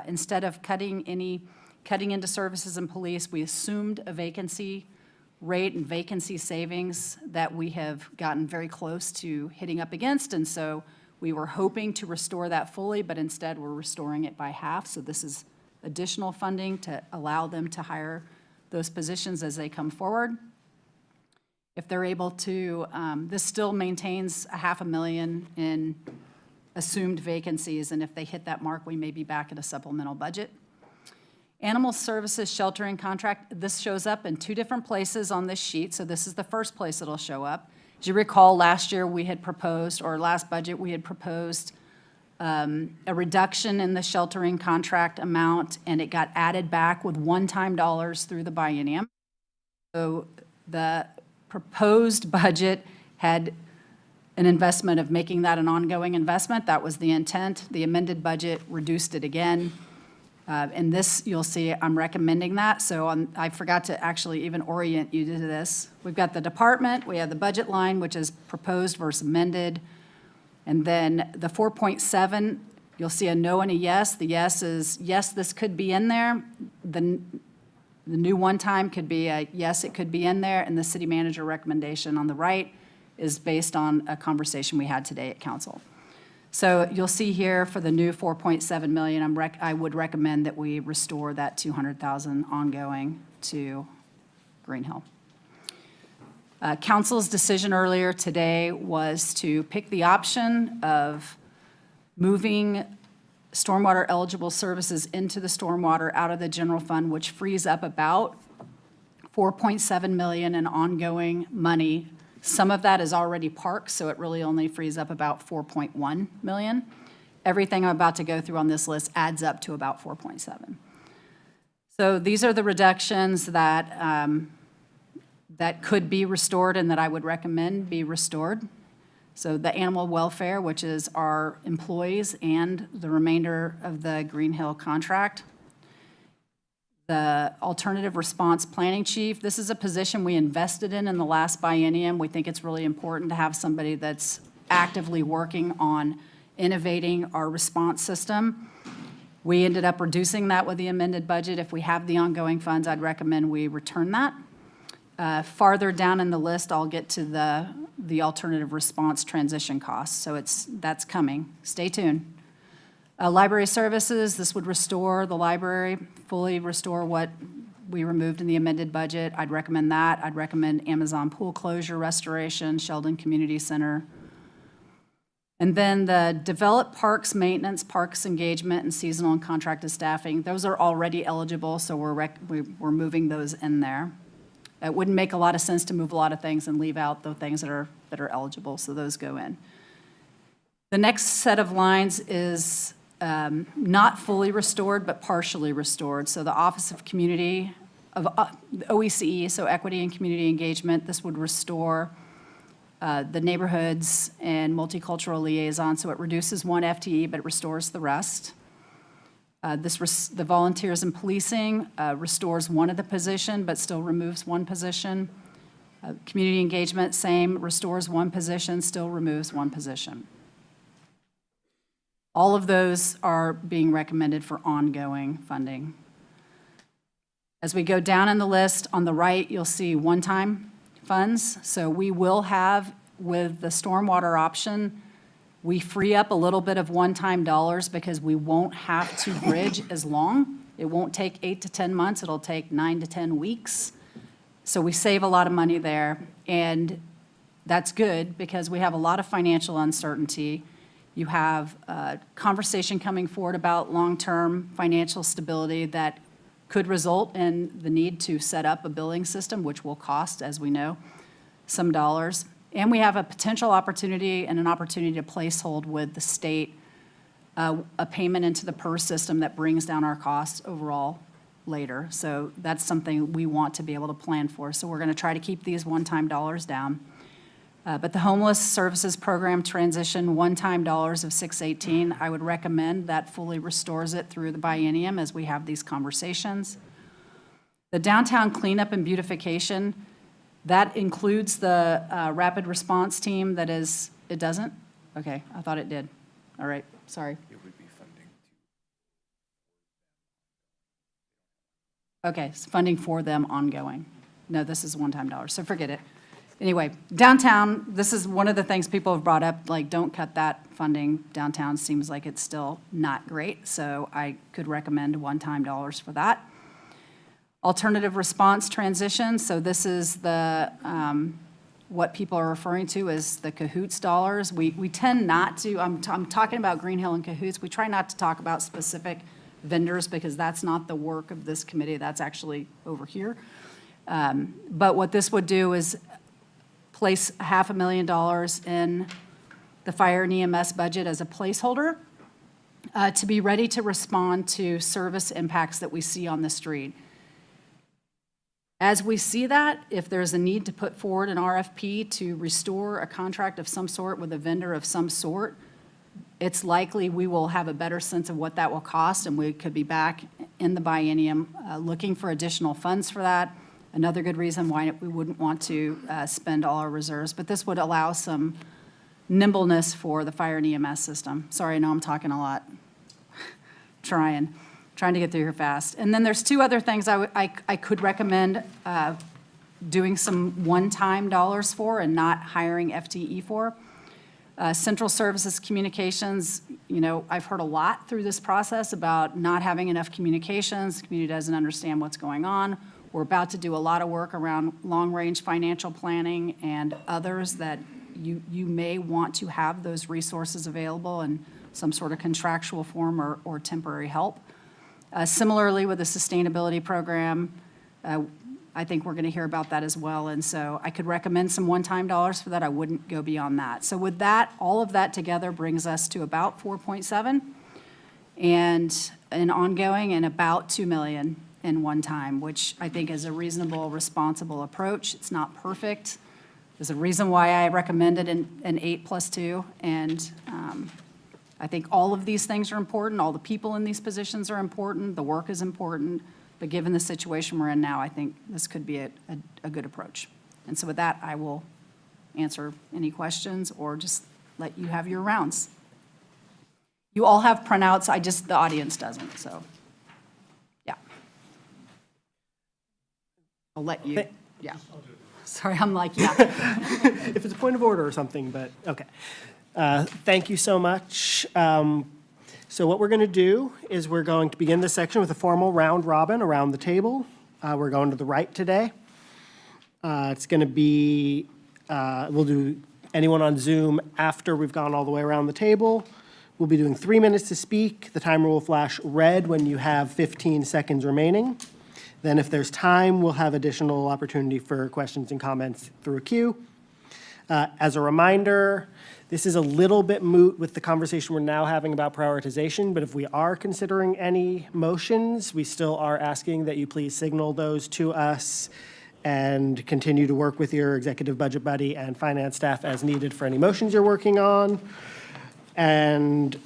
instead of cutting into services and police, we assumed a vacancy rate and vacancy savings that we have gotten very close to hitting up against. And so we were hoping to restore that fully, but instead we're restoring it by half. So this is additional funding to allow them to hire those positions as they come forward. If they're able to, this still maintains $500,000 in assumed vacancies, and if they hit that mark, we may be back at a supplemental budget. Animal Services Sheltering Contract, this shows up in 2 different places on this sheet, so this is the first place it'll show up. As you recall, last year we had proposed, or last budget, we had proposed a reduction in the sheltering contract amount, and it got added back with one-time dollars through the biennium. So the proposed budget had an investment of making that an ongoing investment. That was the intent. The amended budget reduced it again. And this, you'll see, I'm recommending that. So I forgot to actually even orient you to this. We've got the department, we have the budget line, which is proposed versus amended. And then the 4.7, you'll see a no and a yes. The yes is, yes, this could be in there. The new one-time could be a yes, it could be in there. And the city manager recommendation on the right is based on a conversation we had today at council. So you'll see here for the new 4.7 million, I would recommend that we restore that 200,000 ongoing to Green Hill. Council's decision earlier today was to pick the option of moving stormwater eligible services into the stormwater out of the general fund, which frees up about 4.7 million in ongoing money. Some of that is already parked, so it really only frees up about 4.1 million. Everything I'm about to go through on this list adds up to about 4.7. So these are the reductions that, that could be restored and that I would recommend be restored. So the animal welfare, which is our employees and the remainder of the Green Hill contract. The alternative response planning chief, this is a position we invested in the last biennium. We think it's really important to have somebody that's actively working on innovating our response system. We ended up reducing that with the amended budget. If we have the ongoing funds, I'd recommend we return that. Farther down in the list, I'll get to the alternative response transition costs. So that's coming. Stay tuned. Library services, this would restore the library, fully restore what we removed in the amended budget. I'd recommend that. I'd recommend Amazon pool closure restoration, Sheldon Community Center. And then the developed parks maintenance, parks engagement, and seasonal and contracted staffing, those are already eligible, so we're moving those in there. It wouldn't make a lot of sense to move a lot of things and leave out the things that are eligible, so those go in. The next set of lines is not fully restored, but partially restored. So the Office of Community, of OECE, so Equity and Community Engagement, this would restore the neighborhoods and multicultural liaison, so it reduces 1 FTE, but it restores the rest. The volunteers in policing restores one of the position, but still removes 1 position. Community engagement, same, restores 1 position, still removes 1 position. All of those are being recommended for ongoing funding. As we go down in the list, on the right, you'll see one-time funds. So we will have, with the stormwater option, we free up a little bit of one-time dollars because we won't have to bridge as long. It won't take 8 to 10 months. It'll take 9 to 10 weeks. So we save a lot of money there. And that's good because we have a lot of financial uncertainty. You have a conversation coming forward about long-term financial stability that could result in the need to set up a billing system, which will cost, as we know, some dollars. And we have a potential opportunity and an opportunity to placehold with the state a payment into the PERS system that brings down our costs overall later. So that's something we want to be able to plan for. So we're going to try to keep these one-time dollars down. But the homeless services program transition, one-time dollars of $618, I would recommend that fully restores it through the biennium as we have these conversations. The downtown cleanup and beautification, that includes the rapid response team that is, it doesn't? Okay, I thought it did. All right, sorry. It would be funding. Okay, it's funding for them ongoing. No, this is one-time dollars, so forget it. Anyway, downtown, this is one of the things people have brought up, like, don't cut that funding. Downtown seems like it's still not great, so I could recommend one-time dollars for that. Alternative response transition, so this is the, what people are referring to as the CAHOOTS dollars. We tend not to, I'm talking about Green Hill and CAHOOTS, we try not to talk about specific vendors because that's not the work of this committee, that's actually over here. But what this would do is place $500,000 in the fire and EMS budget as a placeholder to be ready to respond to service impacts that we see on the street. As we see that, if there's a need to put forward an RFP to restore a contract of some sort with a vendor of some sort, it's likely we will have a better sense of what that will cost, and we could be back in the biennium looking for additional funds for that. Another good reason why we wouldn't want to spend all our reserves, but this would allow some nimbleness for the fire and EMS system. Sorry, I know I'm talking a lot. Trying to get through here fast. And then there's two other things I could recommend doing some one-time dollars for and not hiring FTE for. Central Services Communications, you know, I've heard a lot through this process about not having enough communications. The community doesn't understand what's going on. We're about to do a lot of work around long-range financial planning and others that you may want to have those resources available in some sort of contractual form or temporary help. Similarly, with the sustainability program, I think we're going to hear about that as well. And so I could recommend some one-time dollars for that. I wouldn't go beyond that. So with that, all of that together brings us to about 4.7 and an ongoing and about 2 million in one time, which I think is a reasonable, responsible approach. It's not perfect. There's a reason why I recommended an 8+2. And I think all of these things are important. All the people in these positions are important. The work is important. But given the situation we're in now, I think this could be a good approach. And so with that, I will answer any questions or just let you have your rounds. You all have printouts. The audience doesn't, so, yeah. I'll let you, yeah. Sorry, I'm like, yeah. If it's a point of order or something, but, okay. Thank you so much. So what we're going to do is we're going to begin this section with a formal round robin around the table. We're going to the right today. It's going to be, we'll do anyone on Zoom after we've gone all the way around the table. We'll be doing 3 minutes to speak. The timer will flash red when you have 15 seconds remaining. Then if there's time, we'll have additional opportunity for questions and comments through a queue. As a reminder, this is a little bit moot with the conversation we're now having about prioritization, but if we are considering any motions, we still are asking that you please signal those to us and continue to work with your executive budget buddy and finance staff as needed for any motions you're working on. And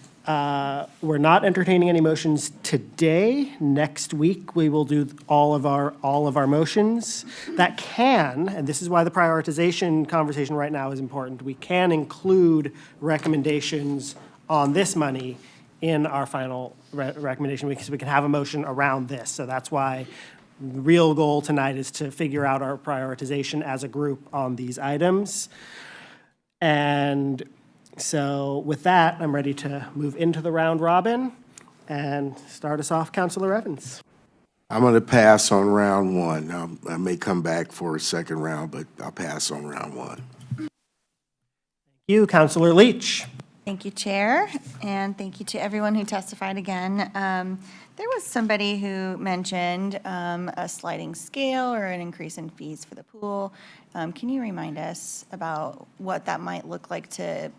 we're not entertaining any motions today. Next week, we will do all of our motions. That can, and this is why the prioritization conversation right now is important, we can include recommendations on this money in our final recommendation because we can have a motion around this. So that's why the real goal tonight is to figure out our prioritization as a group on these items. And so with that, I'm ready to move into the round robin and start us off, Councilor Evans. I'm going to pass on round one. I may come back for a second round, but I'll pass on round one. Thank you, Councilor Leach. Thank you, Chair, and thank you to everyone who testified again. There was somebody who mentioned a sliding scale or an increase in fees for the pool. Can you remind us about what that might look like to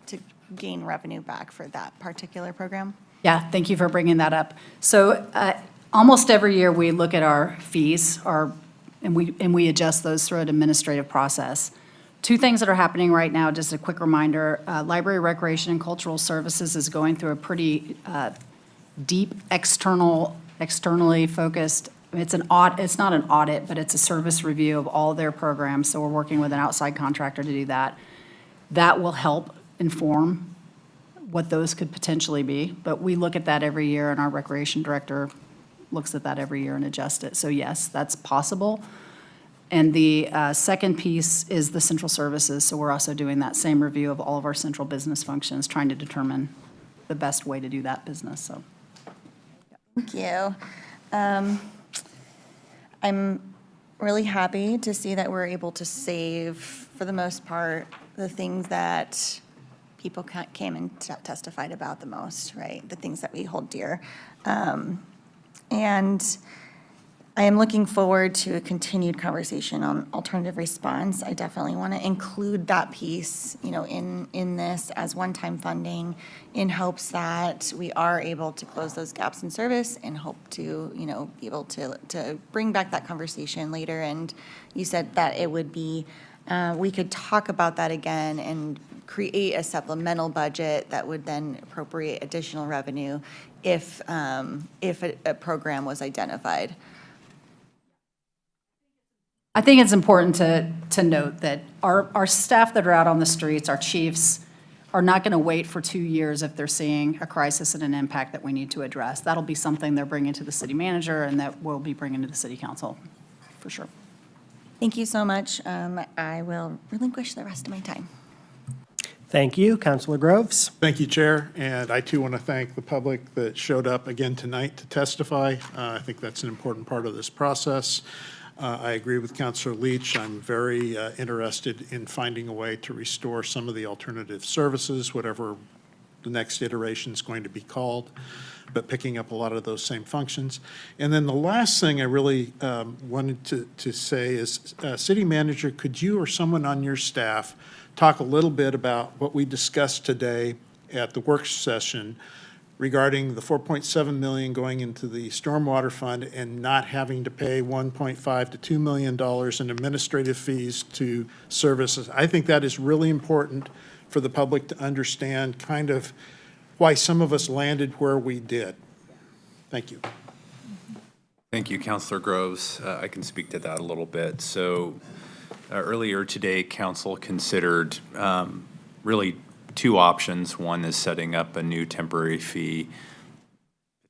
gain revenue back for that particular program? Yeah, thank you for bringing that up. So almost every year we look at our fees and we adjust those through an administrative process. Two things that are happening right now, just a quick reminder, Library, Recreation, and Cultural Services is going through a pretty deep externally focused, it's not an audit, but it's a service review of all their programs. So we're working with an outside contractor to do that. That will help inform what those could potentially be. But we look at that every year, and our recreation director looks at that every year and adjusts it. So yes, that's possible. And the second piece is the central services. So we're also doing that same review of all of our central business functions, trying to determine the best way to do that business. So. Thank you. I'm really happy to see that we're able to save, for the most part, the things that people came and testified about the most, right? The things that we hold dear. And I am looking forward to a continued conversation on alternative response. I definitely want to include that piece, in this as one-time funding, in hopes that we are able to close those gaps in service, and hope to, be able to bring back that conversation later. And you said that it would be, we could talk about that again and create a supplemental budget that would then appropriate additional revenue if a program was identified. I think it's important to note that our staff that are out on the streets, our chiefs, are not going to wait for 2 years if they're seeing a crisis and an impact that we need to address. That'll be something they're bringing to the city manager and that we'll be bringing to the city council, for sure. Thank you so much. I will relinquish the rest of my time. Thank you. Councilor Groves? Thank you, Chair, and I too want to thank the public that showed up again tonight to testify. I think that's an important part of this process. I agree with Councilor Leach. I'm very interested in finding a way to restore some of the alternative services, whatever the next iteration is going to be called, but picking up a lot of those same functions. And then the last thing I really wanted to say is, City Manager, could you or someone on your staff talk a little bit about what we discussed today at the work session regarding the $4.7 million going into the Stormwater Fund and not having to pay $1.5 to $2 million in administrative fees to services? I think that is really important for the public to understand kind of why some of us landed where we did. Thank you. Thank you, Councilor Groves. I can speak to that a little bit. So earlier today, Council considered really two options. One is setting up a new temporary fee.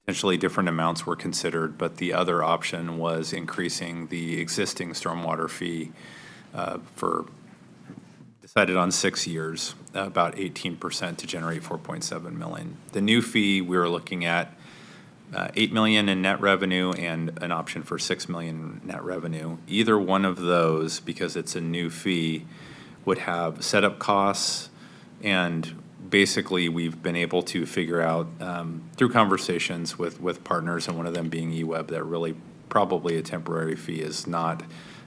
Potentially different amounts were considered, but the other option was increasing the existing stormwater fee decided on 6 years, about 18% to generate 4.7 million. The new fee, we were looking at 8 million in net revenue and an option for 6 million net revenue. Either one of those, because it's a new fee, would have setup costs. And basically, we've been able to figure out through conversations with partners, and one of them being eWeb, that really probably a temporary fee is not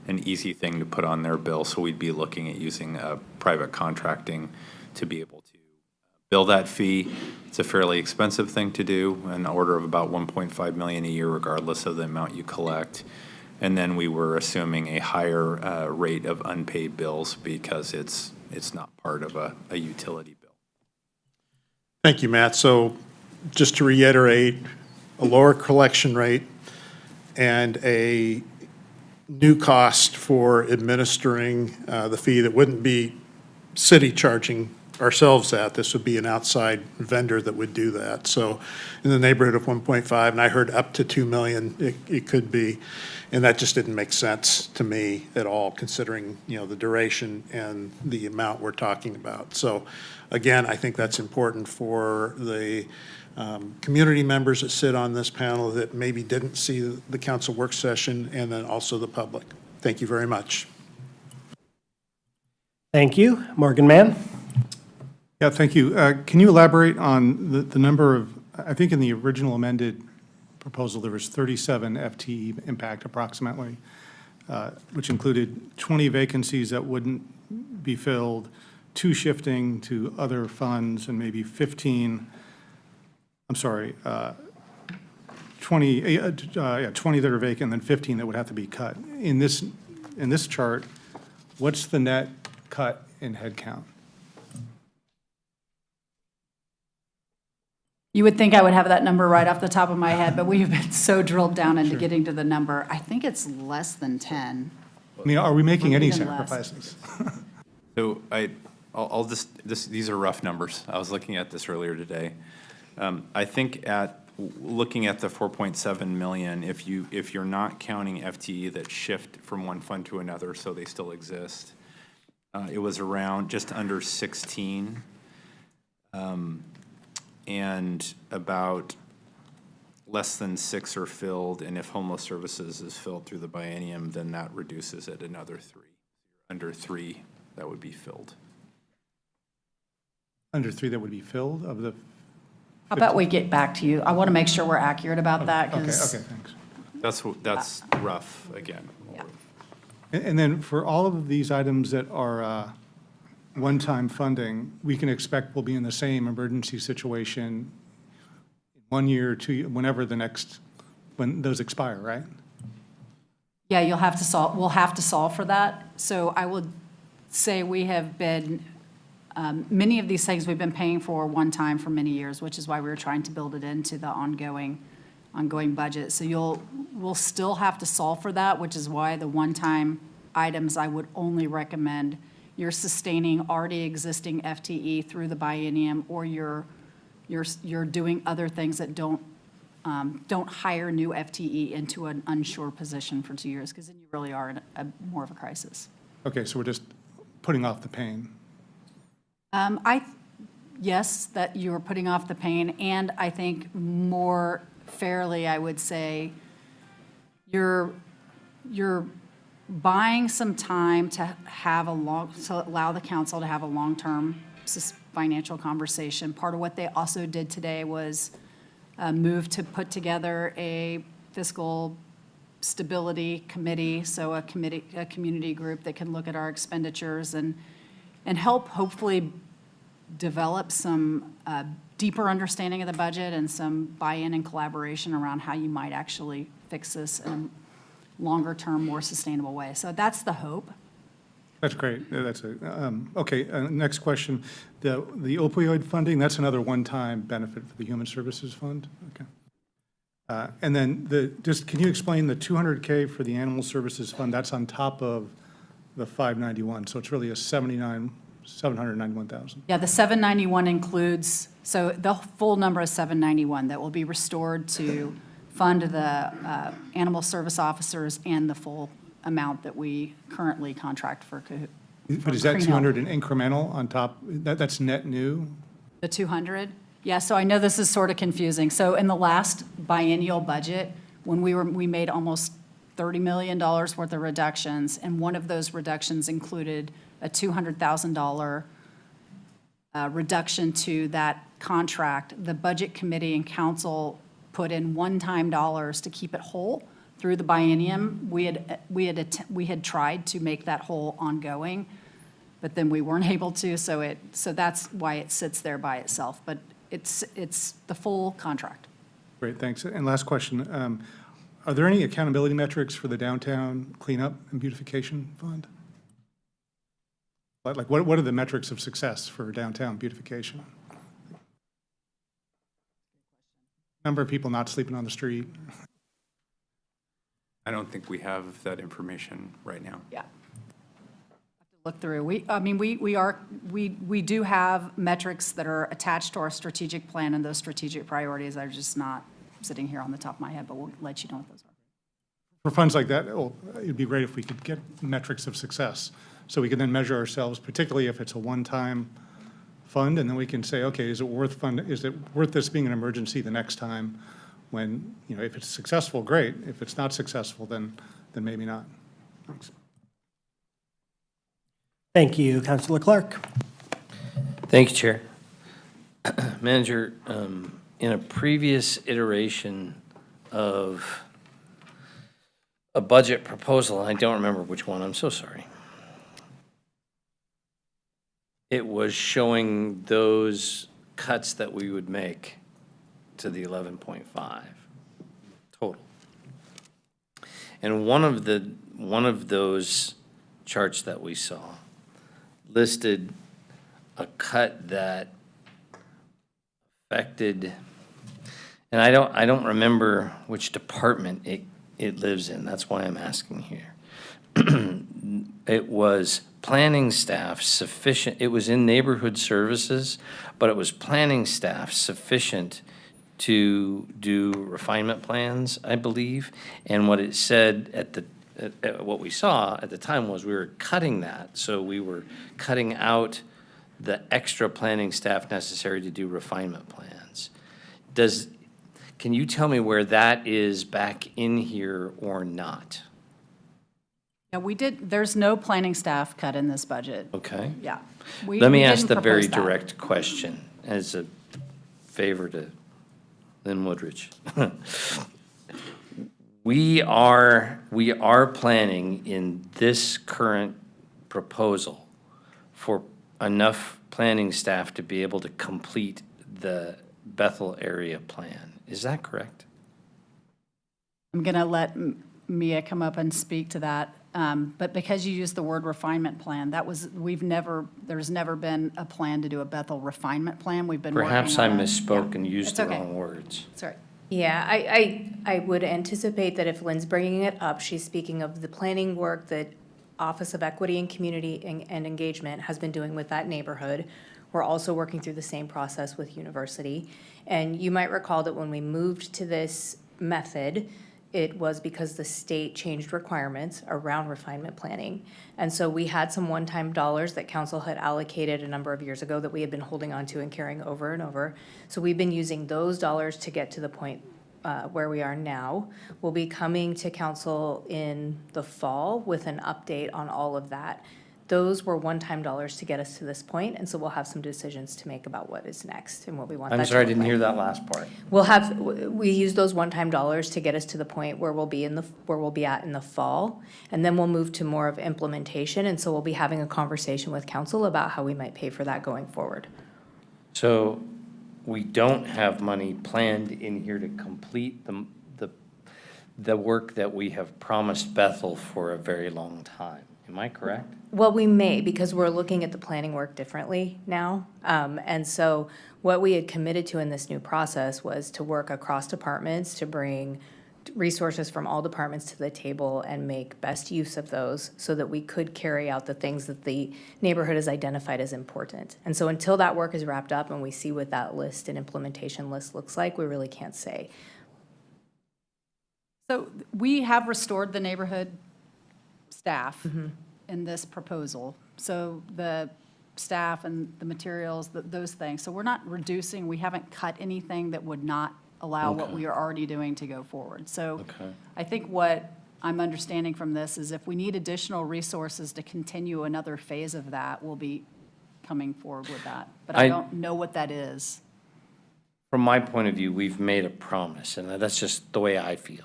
an easy thing to put on their bill. So we'd be looking at using private contracting to be able to bill that fee. It's a fairly expensive thing to do, an order of about 1.5 million a year, regardless of the amount you collect. And then we were assuming a higher rate of unpaid bills because it's not part of a utility bill. Thank you, Matt. So just to reiterate, a lower collection rate and a new cost for administering the fee that wouldn't be city charging ourselves at. This would be an outside vendor that would do that. So in the neighborhood of 1.5, and I heard up to 2 million, it could be. And that just didn't make sense to me at all, considering, the duration and the amount we're talking about. So again, I think that's important for the community members that sit on this panel that maybe didn't see the council work session, and then also the public. Thank you very much. Thank you. Morgan Mann? Yeah, thank you. Can you elaborate on the number of, I think in the original amended proposal, there was 37 FTE impact approximately, which included 20 vacancies that wouldn't be filled, 2 shifting to other funds, and maybe 15, 20 that are vacant, and then 15 that would have to be cut. In this chart, what's the net cut in headcount? You would think I would have that number right off the top of my head, but we have been so drilled down into getting to the number. I think it's less than 10. I mean, are we making any Even less. sacrifices? So I'll just these are rough numbers. I was looking at this earlier today. I think looking at the 4.7 million, if you're not counting FTE that shift from one fund to another, so they still exist, it was around just under 16. And about less than 6 are filled, and if homeless services is filled through the biennium, then that reduces it another 3. Under 3, that would be filled. Under 3 that would be filled of the? How about we get back to you? I want to make sure we're accurate about that, Okay, because okay, thanks. That's rough, again. And then for all of these items that are one-time funding, we can expect we'll be in the same emergency situation 1 year, 2 years, whenever when those expire, right? yeah, you'll have to solve, we'll have to solve for that. So I would say we have been, many of these things we've been paying for one time for many years, which is why we were trying to build it into the ongoing budget. So we'll still have to solve for that, which is why the one-time items, I would only recommend you're sustaining already existing FTE through the biennium, or you're doing other things that don't hire new FTE into an unsure position for 2 years, because then you really are in more of a crisis. Okay, so we're just putting off the pain. Yes, that you're putting off the pain, and I think more fairly, I would say, you're buying some time to allow the council to have a long-term financial conversation. Part of what they also did today was move to put together a fiscal stability committee, so a community group that can look at our expenditures and help hopefully develop some deeper understanding of the budget and some buy-in and collaboration around how you might actually fix this in a longer-term, more sustainable way. So that's the hope. That's great. Okay, next question. The opioid funding, that's another one-time benefit for the Human Services Fund? Okay. And then can you explain the $200K for the Animal Services Fund? That's on top of the 591, so it's really a 791,000. Yeah, the 791 includes, so the full number is 791 that will be restored to fund the animal service officers and the full amount that we currently contract for. But is that 200 an incremental on top? That's net new? The 200? Yeah, so I know this is sort of confusing. So in the last biennial budget, when we made almost $30 million worth of reductions, and one of those reductions included a $200,000 reduction to that contract. The Budget Committee and Council put in one-time dollars to keep it whole through the biennium. We had tried to make that whole ongoing, but then we weren't able to, so that's why it sits there by itself. But it's the full contract. Great, thanks. And last question, are there any accountability metrics for the downtown cleanup and beautification fund? Like what are the metrics of success for downtown beautification? Number of people not sleeping on the street? I don't think we have that information right now. Yeah. Look through. We do have metrics that are attached to our strategic plan, and those strategic priorities are just not sitting here on the top of my head, but we'll let you know what those are. For funds like that, it'd be great if we could get metrics of success, so we can then measure ourselves, particularly if it's a one-time fund, and then we can say, okay, is it worth this being an emergency the next time? When, if it's successful, great. If it's not successful, then maybe not. Thanks. Thank you, Councilor Clark. Thank you, Chair. Manager, in a previous iteration of a budget proposal, I don't remember which one, I'm so sorry. It was showing those cuts that we would make to the 11.5 total. And one of those charts that we saw listed a cut that affected, and I don't remember which department it lives in. That's why I'm asking here. It was planning staff sufficient. It was in neighborhood services, but it was planning staff sufficient to do refinement plans, I believe. And what it said what we saw at the time was we were cutting that. So we were cutting out the extra planning staff necessary to do refinement plans. Can you tell me where that is back in here or not? Yeah, there's no planning staff cut in this budget. Okay. Yeah. Let me we ask didn't the very propose that. direct question as a favor to Lynn Woodridge. We are planning in this current proposal for enough planning staff to be able to complete the Bethel area plan. Is that correct? I'm going to let Mia come up and speak to that. But because you used the word refinement plan, there's never been a plan to do a Bethel refinement plan. We've been working on Perhaps I it. misspoke and used It's the okay. wrong words. Sorry. Yeah, I would anticipate that if Lynn's bringing it up, she's speaking of the planning work that Office of Equity and Community and Engagement has been doing with that neighborhood. We're also working through the same process with University. And you might recall that when we moved to this method, it was because the state changed requirements around refinement planning. And so we had some one-time dollars that council had allocated a number of years ago that we had been holding on to and carrying over and over. So we've been using those dollars to get to the point where we are now. We'll be coming to council in the fall with an update on all of that. Those were one-time dollars to get us to this point, and so we'll have some decisions to make about what is next and what we want that to I'm sorry, I look didn't like. hear that last part. We use those one-time dollars to get us to the point where we'll be at in the fall, and then we'll move to more of implementation, and so we'll be having a conversation with council about how we might pay for that going forward. So we don't have money planned in here to complete the work that we have promised Bethel for a very long time. Am I correct? Well, we may, because we're looking at the planning work differently now. And so what we had committed to in this new process was to work across departments, to bring resources from all departments to the table and make best use of those so that we could carry out the things that the neighborhood has identified as important. And so until that work is wrapped up and we see what that list and implementation list looks like, we really can't say. So we have restored the neighborhood staff in this proposal. So the staff and the materials, those things. So we're not reducing, we haven't cut anything that would not allow what Okay. we are already doing to go forward. So Okay. I think what I'm understanding from this is if we need additional resources to continue another phase of that, we'll be coming forward with that. But I I- don't know what that is. From my point of view, we've made a promise, and that's just the way I feel.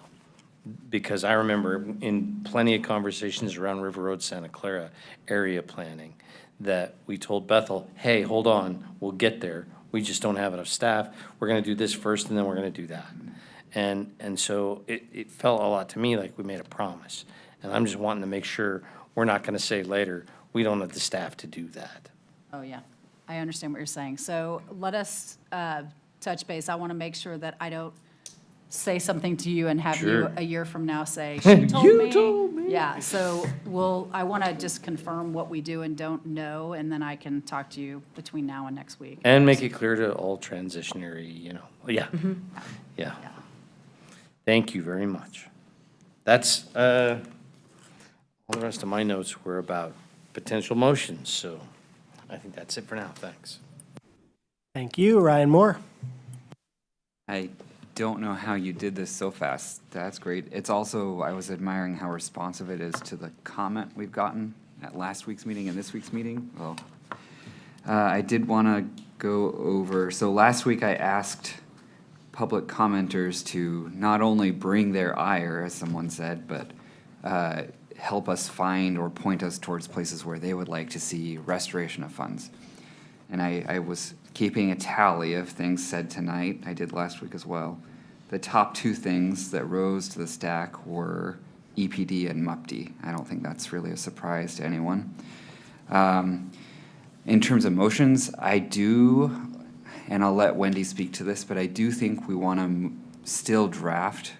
Because I remember in plenty of conversations around River Road, Santa Clara area planning, that we told Bethel, hey, hold on, we'll get there. We just don't have enough staff. We're gonna do this first, and then we're gonna do that. And so it felt a lot to me like we made a promise. And I'm just wanting to make sure we're not gonna say later, we don't have the staff to do that. Oh, yeah. I understand what you're saying. So let us touch base. I want to make sure that I don't say something to you and have you Sure. a year from now say, she told me. You told me. Yeah, so I want to just confirm what we do and don't know, and then I can talk to you between now and next week. And make it clear to all transitionary, yeah, yeah. Thank you very much. That's, all the rest of my notes were about potential motions, so I think that's it for now, thanks. Thank you. Ryan Moore. I don't know how you did this so fast. That's great. It's also, I was admiring how responsive it is to the comment we've gotten at last week's meeting and this week's meeting. Well, I did want to go over, so last week I asked public commenters to not only bring their ire, as someone said, but help us find or point us towards places where they would like to see restoration of funds. And I was keeping a tally of things said tonight. I did last week as well. The top two things that rose to the stack were EPD and MUPD. I don't think that's really a surprise to anyone. In terms of motions, I do, and I'll let Wendy speak to this, but I do think we want to still draft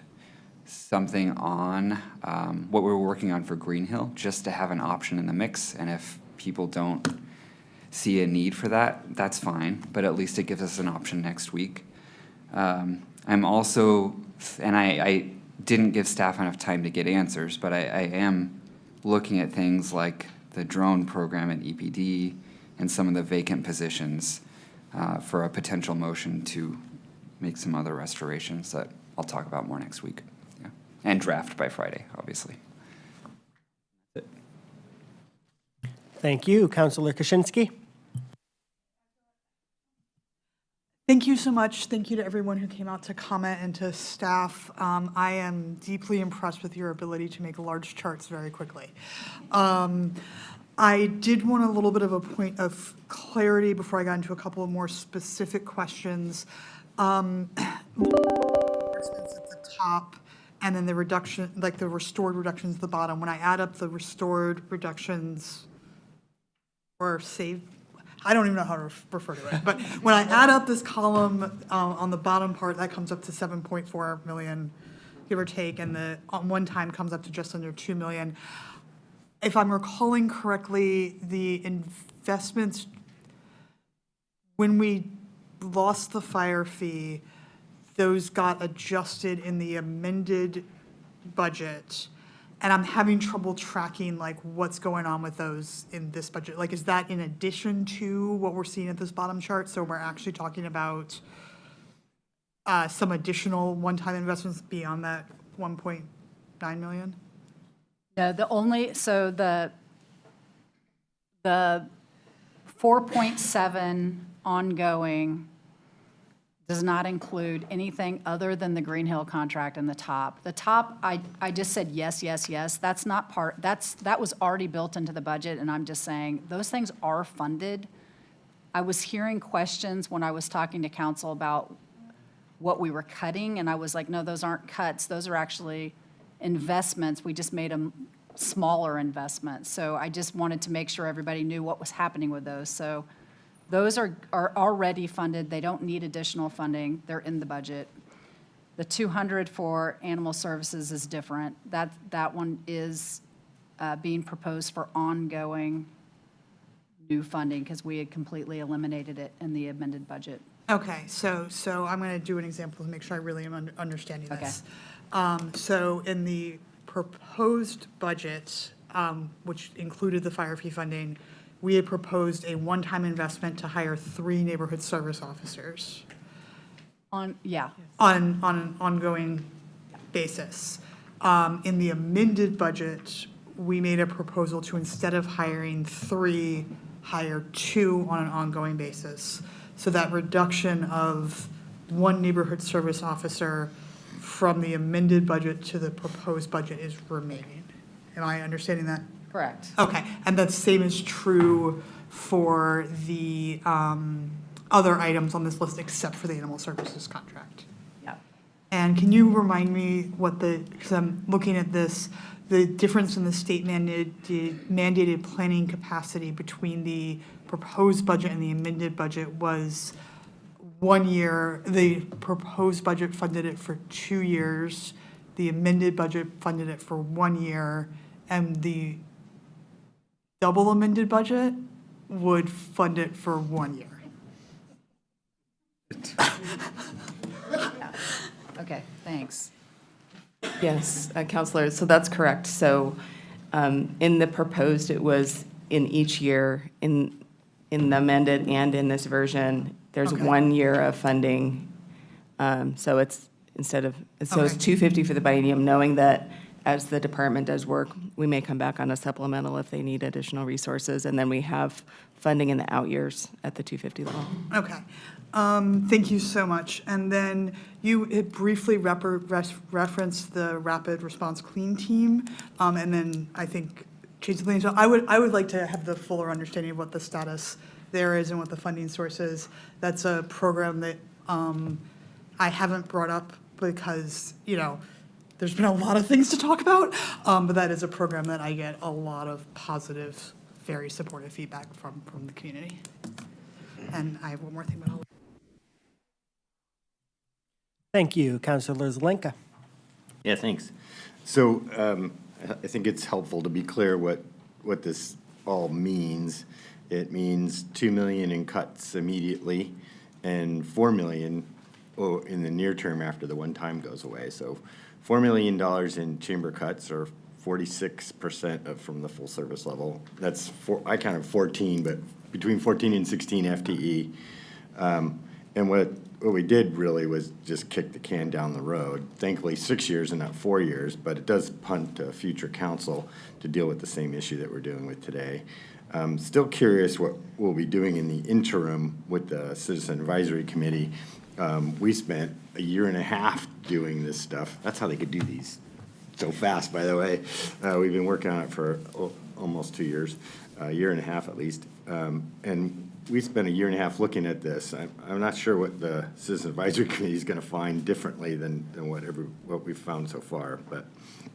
something on what we're working on for Green Hill, just to have an option in the mix. And if people don't see a need for that, that's fine, but at least it gives us an option next week. I'm also, and I didn't give staff enough time to get answers, but I am looking at things like the drone program at EPD and some of the vacant positions for a potential motion to make some other restorations that I'll talk about more next week. Yeah. And draft by Friday, obviously. Thank you. Councilor Kaczynski. Thank you so much. Thank you to everyone who came out to comment and to staff. I am deeply impressed with your ability to make large charts very quickly. I did want a little bit of a point of clarity before I got into a couple of more specific questions. Endorsements at the top, and then the reduction, like the restored reductions at the bottom. When I add up the restored reductions or saved, I don't even know how to refer to it, but when I add up this column on the bottom part, that comes up to 7.4 million, give or take, and the on one time comes up to just under 2 million. If I'm recalling correctly, the investments, when we lost the fire fee, those got adjusted in the amended budget. And I'm having trouble tracking like what's going on with those in this budget. Like, is that in addition to what we're seeing at this bottom chart? So we're actually talking about some additional one-time investments beyond that 1.9 million? No, so the 4.7 ongoing does not include anything other than the Green Hill contract in the top. The top, I just said yes, yes, yes. That's not part, that was already built into the budget, and I'm just saying, those things are funded. I was hearing questions when I was talking to council about what we were cutting, and I was like, no, those aren't cuts. Those are actually investments. We just made them smaller investments. So I just wanted to make sure everybody knew what was happening with those. So those are already funded. They don't need additional funding. They're in the budget. The 200 for animal services is different. That one is being proposed for ongoing new funding because we had completely eliminated it in the amended budget. Okay, so I'm going to do an example to make sure I really am understanding this. So in the proposed budget, which included the fire fee funding, we had proposed a one-time investment to hire 3 neighborhood service officers On on an ongoing basis. In the amended budget, we made a proposal to, instead of hiring 3, hire 2 on an ongoing basis. So that reduction of 1 neighborhood service officer from the amended budget to the proposed budget is remaining. Am I understanding that? Correct. Okay, and the same is true for the other items on this list except for the animal services contract? Yeah. And can you remind me what because I'm looking at this, the difference in the state mandated planning capacity between the proposed budget and the amended budget was 1 year. The proposed budget funded it for 2 years. The amended budget funded it for 1 year, and the double amended budget would fund it for 1 year. Okay, thanks. Yes, Counselor, so that's correct. So in the proposed, it was in each year, in the amended and in this version, there's 1 year of funding. So it's it's 250 for the biennium, knowing that as the department does work, we may come back on a supplemental if they need additional resources. And then we have funding in the out years at the 250 level. Okay. Thank you so much. And then you had briefly referenced the Rapid Response Clean Team, and then I think changed the thing. So I would like to have the fuller understanding of what the status there is and what the funding source is. That's a program that I haven't brought up because, there's been a lot of things to talk about, but that is a program that I get a lot of positive, very supportive feedback from the community. And I have one more thing, but I'll. Thank you. Councilor Zelenka. Yeah, thanks. So I think it's helpful to be clear what this all means. It means 2 million in cuts immediately and 4 million in the near term after the one time goes away. So $4 million in chamber cuts, or 46% from the full service level. That's I counted 14, but between 14 and 16 FTE. And what we did really was just kick the can down the road. Thankfully, 6 years and not 4 years, but it does punt to future council to deal with the same issue that we're dealing with today. Still curious what we'll be doing in the interim with the Citizen Advisory Committee. We spent a year and a half doing this stuff. That's how they could do these so fast, by the way. We've been working on it for almost 2 years, a year and a half at least. And we spent a year and a half looking at this. I'm not sure what the Citizen Advisory Committee is going to find differently than what we've found so far, but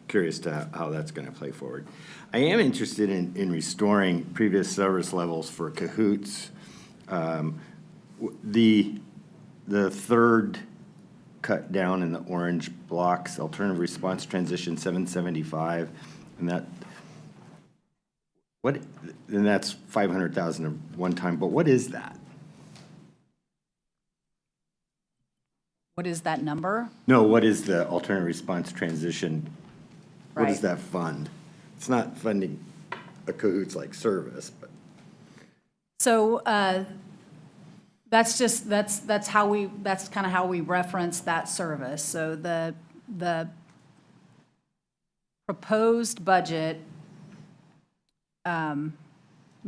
curious to how that's going to play forward. I am interested in restoring previous service levels for Cahoots. The third cut down in the orange blocks, alternative response transition 775, and that's 500,000 at one time, but what is that? What is that number? No, what is the alternative response transition? What is Right. that fund? It's not funding a Cahoots-like service, but. So that's kind of how we reference that service. So the proposed budget, I'm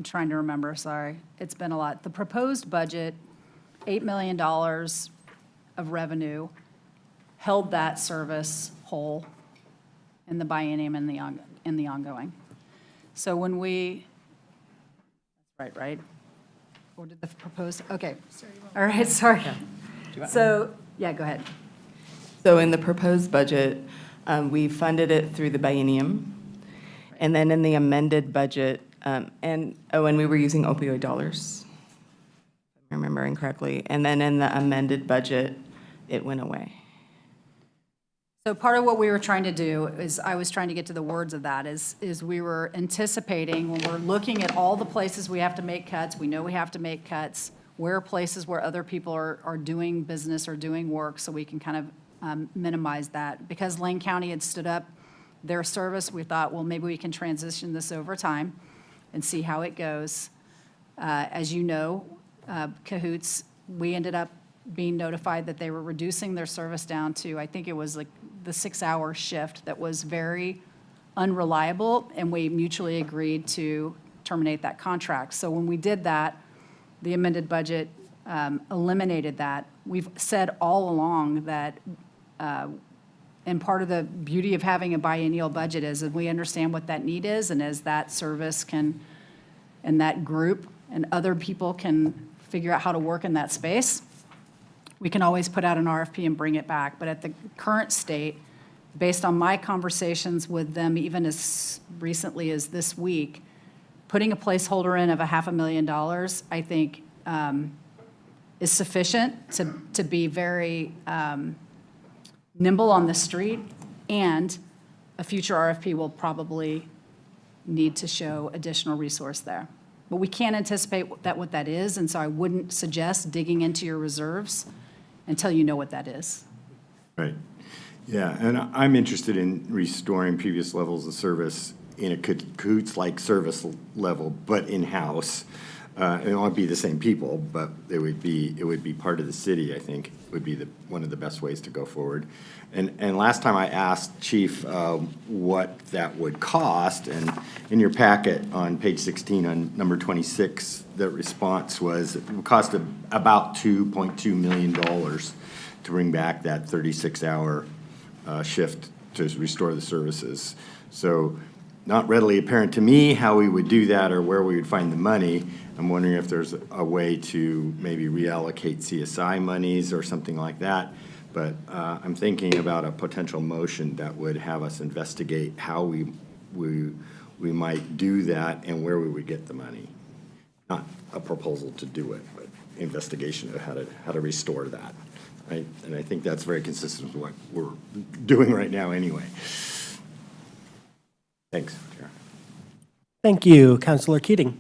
trying to remember, sorry, it's been a lot. The proposed budget, $8 million of revenue, held that service whole in the biennium and in the ongoing. So when we, right? Or did the proposed, okay. All right, sorry. So, yeah, go ahead. So in the proposed budget, we funded it through the biennium. And then in the amended budget, and we were using opioid dollars, if I'm remembering correctly. And then in the amended budget, it went away. So part of what we were trying to do is, I was trying to get to the words of that, is we were anticipating, when we're looking at all the places we have to make cuts, we know we have to make cuts, where are places where other people are doing business or doing work, so we can kind of minimize that. Because Lane County had stood up their service, we thought, well, maybe we can transition this over time and see how it goes. As you know, Cahoots, we ended up being notified that they were reducing their service down to, I think it was like the 6-hour shift that was very unreliable, and we mutually agreed to terminate that contract. So when we did that, the amended budget eliminated that. We've said all along that, and part of the beauty of having a biennial budget is that we understand what that need is, and as that service can, and that group and other people can figure out how to work in that space, we can always put out an RFP and bring it back. But at the current state, based on my conversations with them, even as recently as this week, putting a placeholder in of $500,000, I think, is sufficient to be very nimble on the street, and a future RFP will probably need to show additional resource there. But we can't anticipate what that is, and so I wouldn't suggest digging into your reserves until you know what that is. Right. Yeah, and I'm interested in restoring previous levels of service in a Cahoots-like service level, but in-house. It won't be the same people, but it would be part of the city, I think, would be one of the best ways to go forward. And last time I asked Chief what that would cost, and in your packet on page 16 on number 26, the response was it would cost about $2.2 million to bring back that 36-hour shift to restore the services. So not readily apparent to me how we would do that or where we would find the money. I'm wondering if there's a way to maybe reallocate CSI monies or something like that. But I'm thinking about a potential motion that would have us investigate how we might do that and where we would get the money. Not a proposal to do it, but investigation of how to restore that. Right? And I think that's very consistent with what we're doing right now anyway. Thanks, Chair. Thank you, Councilor Keating.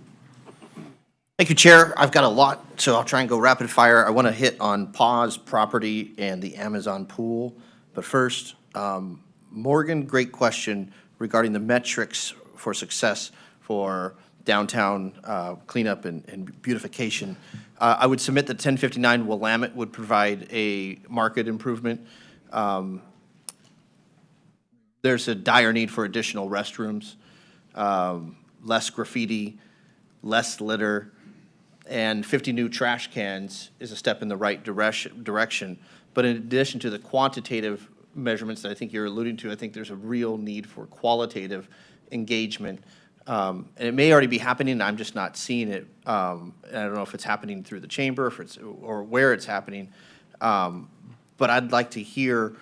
Thank you, Chair. I've got a lot, so I'll try and go rapid fire. I want to hit on pause, property, and the Amazon pool. But first, Morgan, great question regarding the metrics for success for downtown cleanup and beautification. I would submit that 1059 Willamette would provide a market improvement. There's a dire need for additional restrooms, less graffiti, less litter, and 50 new trash cans is a step in the right direction. But in addition to the quantitative measurements that I think you're alluding to, I think there's a real need for qualitative engagement. And it may already be happening, and I'm just not seeing it. And I don't know if it's happening through the chamber, if it's, or where it's happening. But I'd like to hear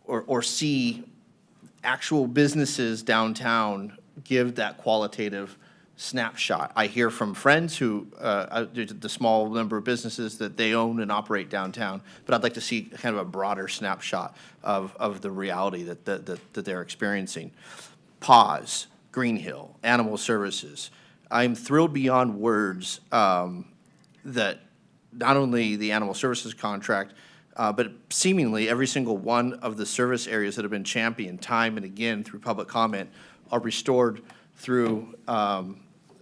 or see actual businesses downtown give that qualitative snapshot. I hear from friends who, the small number of businesses that they own and operate downtown, but I'd like to see kind of a broader snapshot of the reality that they're experiencing. Pause, Green Hill, Animal Services. I'm thrilled beyond words that not only the Animal Services contract, but seemingly every single one of the service areas that have been championed time and again through public comment are restored through this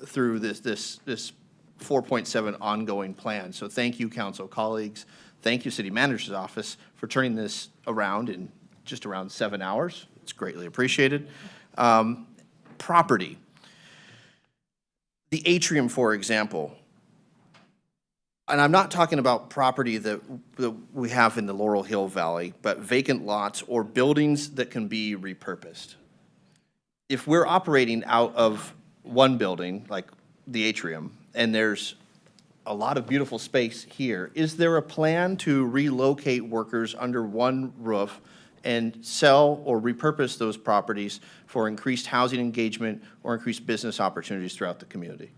4.7 ongoing plan. So thank you, council colleagues. Thank you, city manager's office, for turning this around in just around 7 hours. It's greatly appreciated. Property. The atrium, for example. And I'm not talking about property that we have in the Laurel Hill Valley, but vacant lots or buildings that can be repurposed. If we're operating out of one building, like the atrium, and there's a lot of beautiful space here, is there a plan to relocate workers under one roof and sell or repurpose those properties for increased housing engagement or increased business opportunities throughout the community?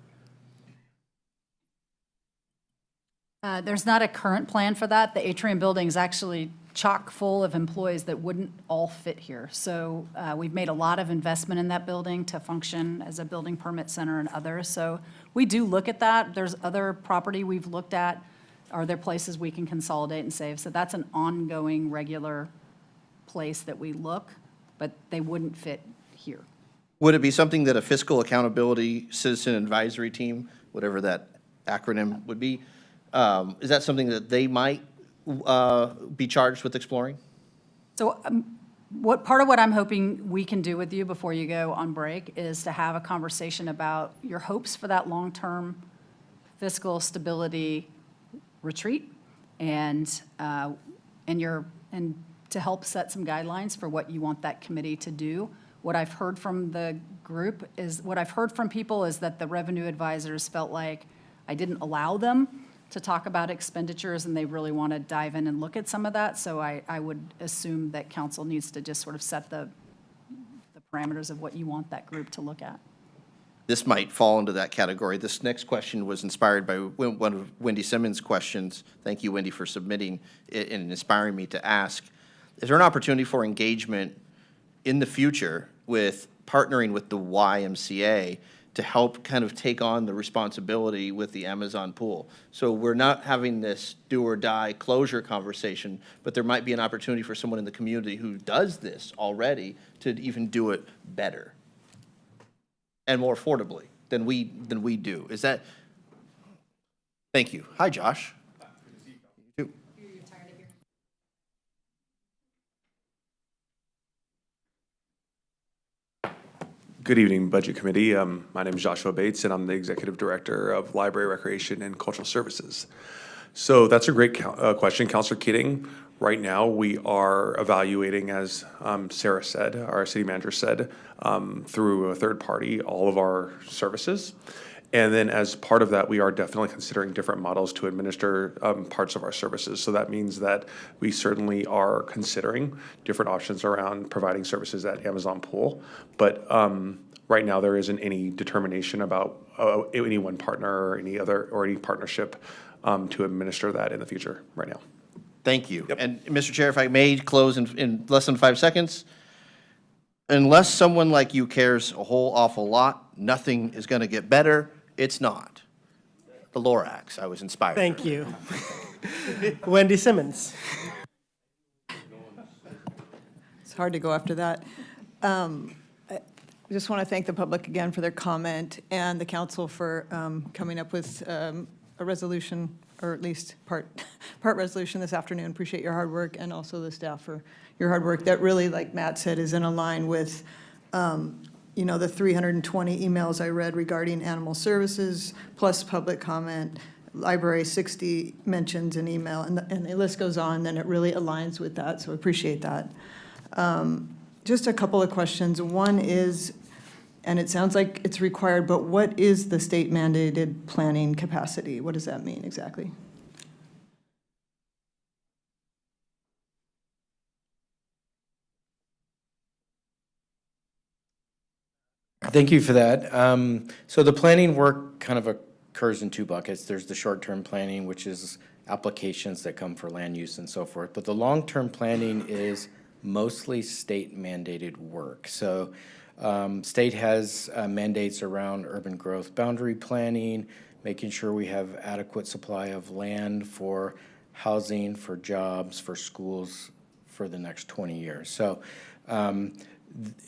There's not a current plan for that. The atrium building is actually chock full of employees that wouldn't all fit here. So we've made a lot of investment in that building to function as a building permit center and others. So we do look at that. There's other property we've looked at. Are there places we can consolidate and save? So that's an ongoing, regular place that we look, but they wouldn't fit here. Would it be something that a fiscal accountability citizen advisory team, whatever that acronym would be, is that something that they might be charged with exploring? So part of what I'm hoping we can do with you before you go on break is to have a conversation about your hopes for that long-term fiscal stability retreat and to help set some guidelines for what you want that committee to do. What I've heard from the group is, what I've heard from people is that the revenue advisors felt like I didn't allow them to talk about expenditures, and they really want to dive in and look at some of that. So I would assume that council needs to just sort of set the parameters of what you want that group to look at. This might fall into that category. This next question was inspired by one of Wendy Simmons' questions. Thank you, Wendy, for submitting it and inspiring me to ask. Is there an opportunity for engagement in the future with partnering with the YMCA to help kind of take on the responsibility with the Amazon pool? So we're not having this do or die closure conversation, but there might be an opportunity for someone in the community who does this already to even do it better and more affordably than we do. Is that? Thank you. Hi, Josh. You too. Good evening, Budget Committee. My name is Joshua Bates, and I'm the Executive Director of Library, Recreation, and Cultural Services. So that's a great question, Councilor Keating. Right now, we are evaluating, as Sarah said, our city manager said, through a third party, all of our services. And then as part of that, we are definitely considering different models to administer parts of our services. So that means that we certainly are considering different options around providing services at Amazon Pool. But right now, there isn't any determination about any one partner or any partnership to administer that in the future right now. Thank you. Yep. And Mr. Chair, if I may close in less than 5 seconds. Unless someone like you cares a whole awful lot, nothing is going to get better. It's not. The Lorax, I was inspired. Thank you. Wendy Simmons. It's hard to go after that. just want to thank the public again for their comment and the council for coming up with a resolution, or at least part resolution this afternoon. Appreciate your hard work, and also the staff for your hard work. That really, like Matt said, is in line with, you know, the 320 emails I read regarding animal services, plus public comment, library, 60 mentions in email, and the list goes on, then it really aligns with that, so I appreciate that. Just a couple of questions. One is, and it sounds like it's required, but what is the state mandated planning capacity? What does that mean exactly? Thank you for that. So the planning work kind of occurs in two buckets. There's the short-term planning, which is applications that come for land use and so forth. But the long-term planning is mostly state mandated work. So state has mandates around urban growth boundary planning, making sure we have adequate supply of land for housing, for jobs, for schools for the next 20 years. So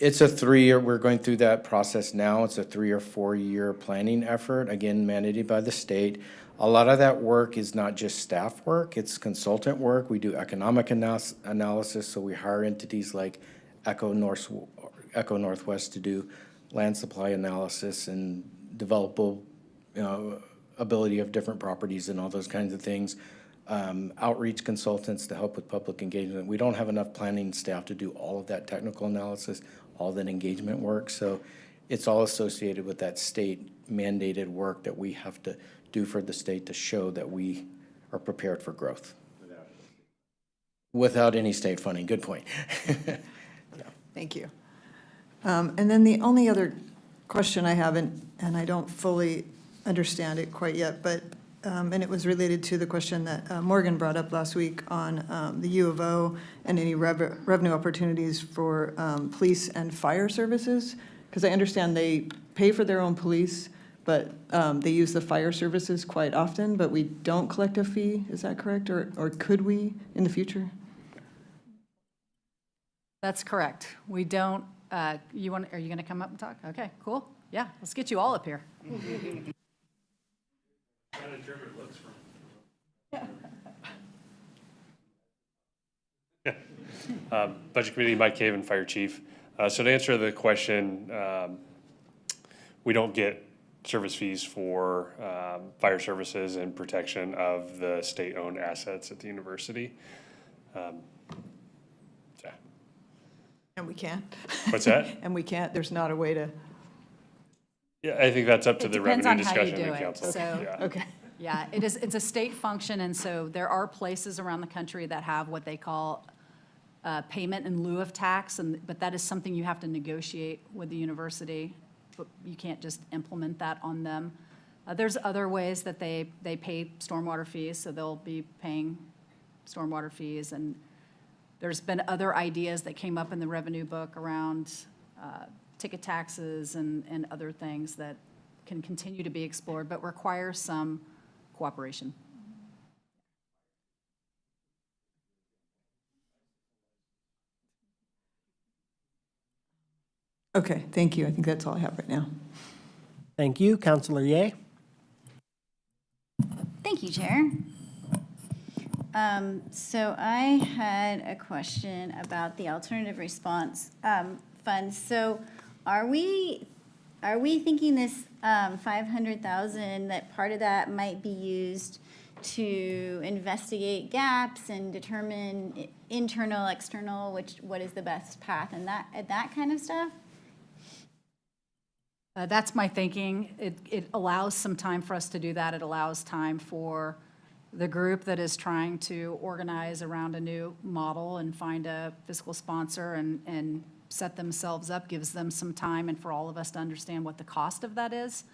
it's a 3-year, we're going through that process now. It's a 3 or 4 year planning effort, again, mandated by the state. A lot of that work is not just staff work, it's consultant work. We do economic analysis, so we hire entities like Echo Northwest to do land supply analysis and developable, ability of different properties and all those kinds of things. Outreach consultants to help with public engagement. We don't have enough planning staff to do all of that technical analysis, all that engagement work. So it's all associated with that state mandated work that we have to do for the state to show that we are prepared for growth. Without any state funding. Good point. Thank you. And then the only other question I have, and I don't fully understand it quite yet, but and it was related to the question that Morgan brought up last week on the U of O and any revenue opportunities for police and fire services. Because I understand they pay for their own police, but they use the fire services quite often, but we don't collect a fee. Is that correct? Or could we in the future? That's correct. We don't, are you going to come up and talk? Okay, cool. Yeah, let's get you all up here. Budget Committee, Mike Caven, Fire Chief. So to answer the question, we don't get service fees for fire services and protection of the state-owned assets at the university. And we can't. What's that? And we can't, there's not a way to. Yeah, I think that's up to the revenue Depends on how you discussion do in it. council. So, Yeah. Okay. yeah, it's a state function, and so there are places around the country that have what they call payment in lieu of tax, but that is something you have to negotiate with the university. But you can't just implement that on them. There's other ways that they pay stormwater fees, so they'll be paying stormwater fees, and there's been other ideas that came up in the revenue book around ticket taxes and other things that can continue to be explored, but require some cooperation. Okay, thank you. I think that's all I have right now. Thank you. Councilor Ye? Thank you, Chair. So I had a question about the alternative response fund. So are we thinking this 500,000, that part of that might be used to investigate gaps and determine internal, external, what is the best path and that kind of stuff? That's my thinking. It allows some time for us to do that. It allows time for the group that is trying to organize around a new model and find a fiscal sponsor and set themselves up, gives them some time, and for all of us to understand what the cost of that is.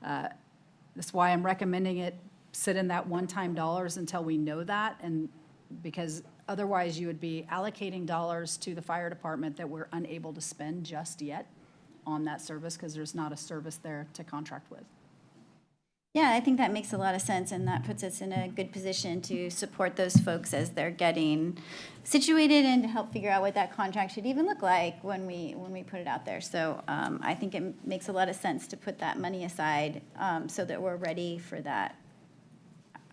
That's why I'm recommending it sit in that one-time dollars until we know that, and because otherwise you would be allocating dollars to the fire department that we're unable to spend just yet on that service because there's not a service there to contract with. Yeah, I think that makes a lot of sense, and that puts us in a good position to support those folks as they're getting situated and to help figure out what that contract should even look like when we put it out there. So I think it makes a lot of sense to put that money aside so that we're ready for that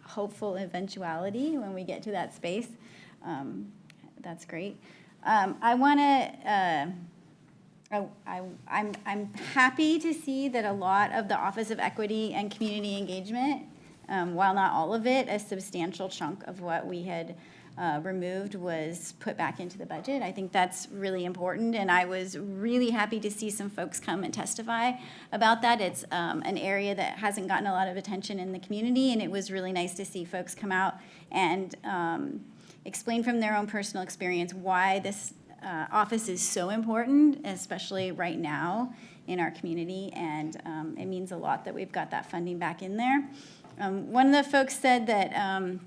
hopeful eventuality when we get to that space. That's great. I want to. I'm happy to see that a lot of the Office of Equity and Community Engagement, while not all of it, a substantial chunk of what we had removed was put back into the budget. I think that's really important, and I was really happy to see some folks come and testify about that. It's an area that hasn't gotten a lot of attention in the community, and it was really nice to see folks come out and explain from their own personal experience why this office is so important, especially right now in our community, and it means a lot that we've got that funding back in there. One of the folks said that, I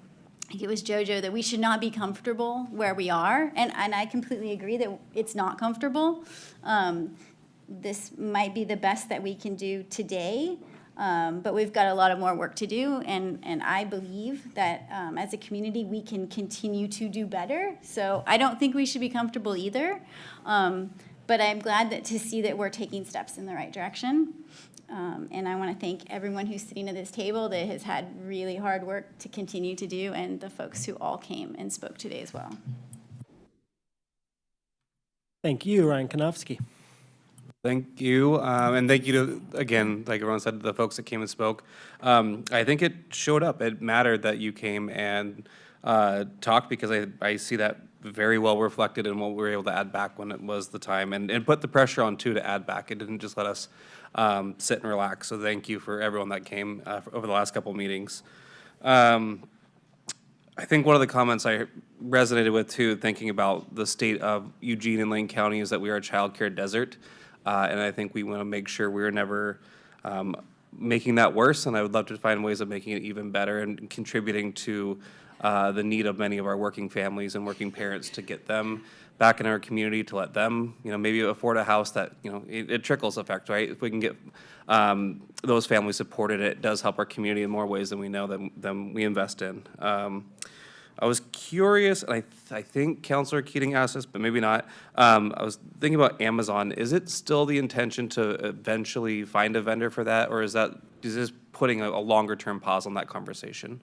think it was JoJo, that we should not be comfortable where we are, and I completely agree that it's not comfortable. This might be the best that we can do today, but we've got a lot of more work to do, and I believe that as a community, we can continue to do better. So I don't think we should be comfortable either, but I'm glad to see that we're taking steps in the right direction. And I want to thank everyone who's sitting at this table that has had really hard work to continue to do, and the folks who all came and spoke today as well. Thank you, Ryan Konofsky. Thank you, and thank you to, again, like everyone said, the folks that came and spoke. I think it showed up. It mattered that you came and talked, because I see that very well reflected in what we were able to add back when it was the time, and put the pressure on too to add back. It didn't just let us sit and relax. So thank you for everyone that came over the last couple meetings. I think one of the comments I resonated with too, thinking about the state of Eugene and Lane County, is that we are a childcare desert. And I think we want to make sure we're never making that worse, and I would love to find ways of making it even better and contributing to the need of many of our working families and working parents to get them back in our community, to let them, maybe afford a house that, it trickles effect, right? If we can get those families supported, it does help our community in more ways than we know than we invest in. I was curious, and I think Councilor Keating asked this, but maybe not. I was thinking about Amazon. Is it still the intention to eventually find a vendor for that, or is this putting a longer-term pause on that conversation?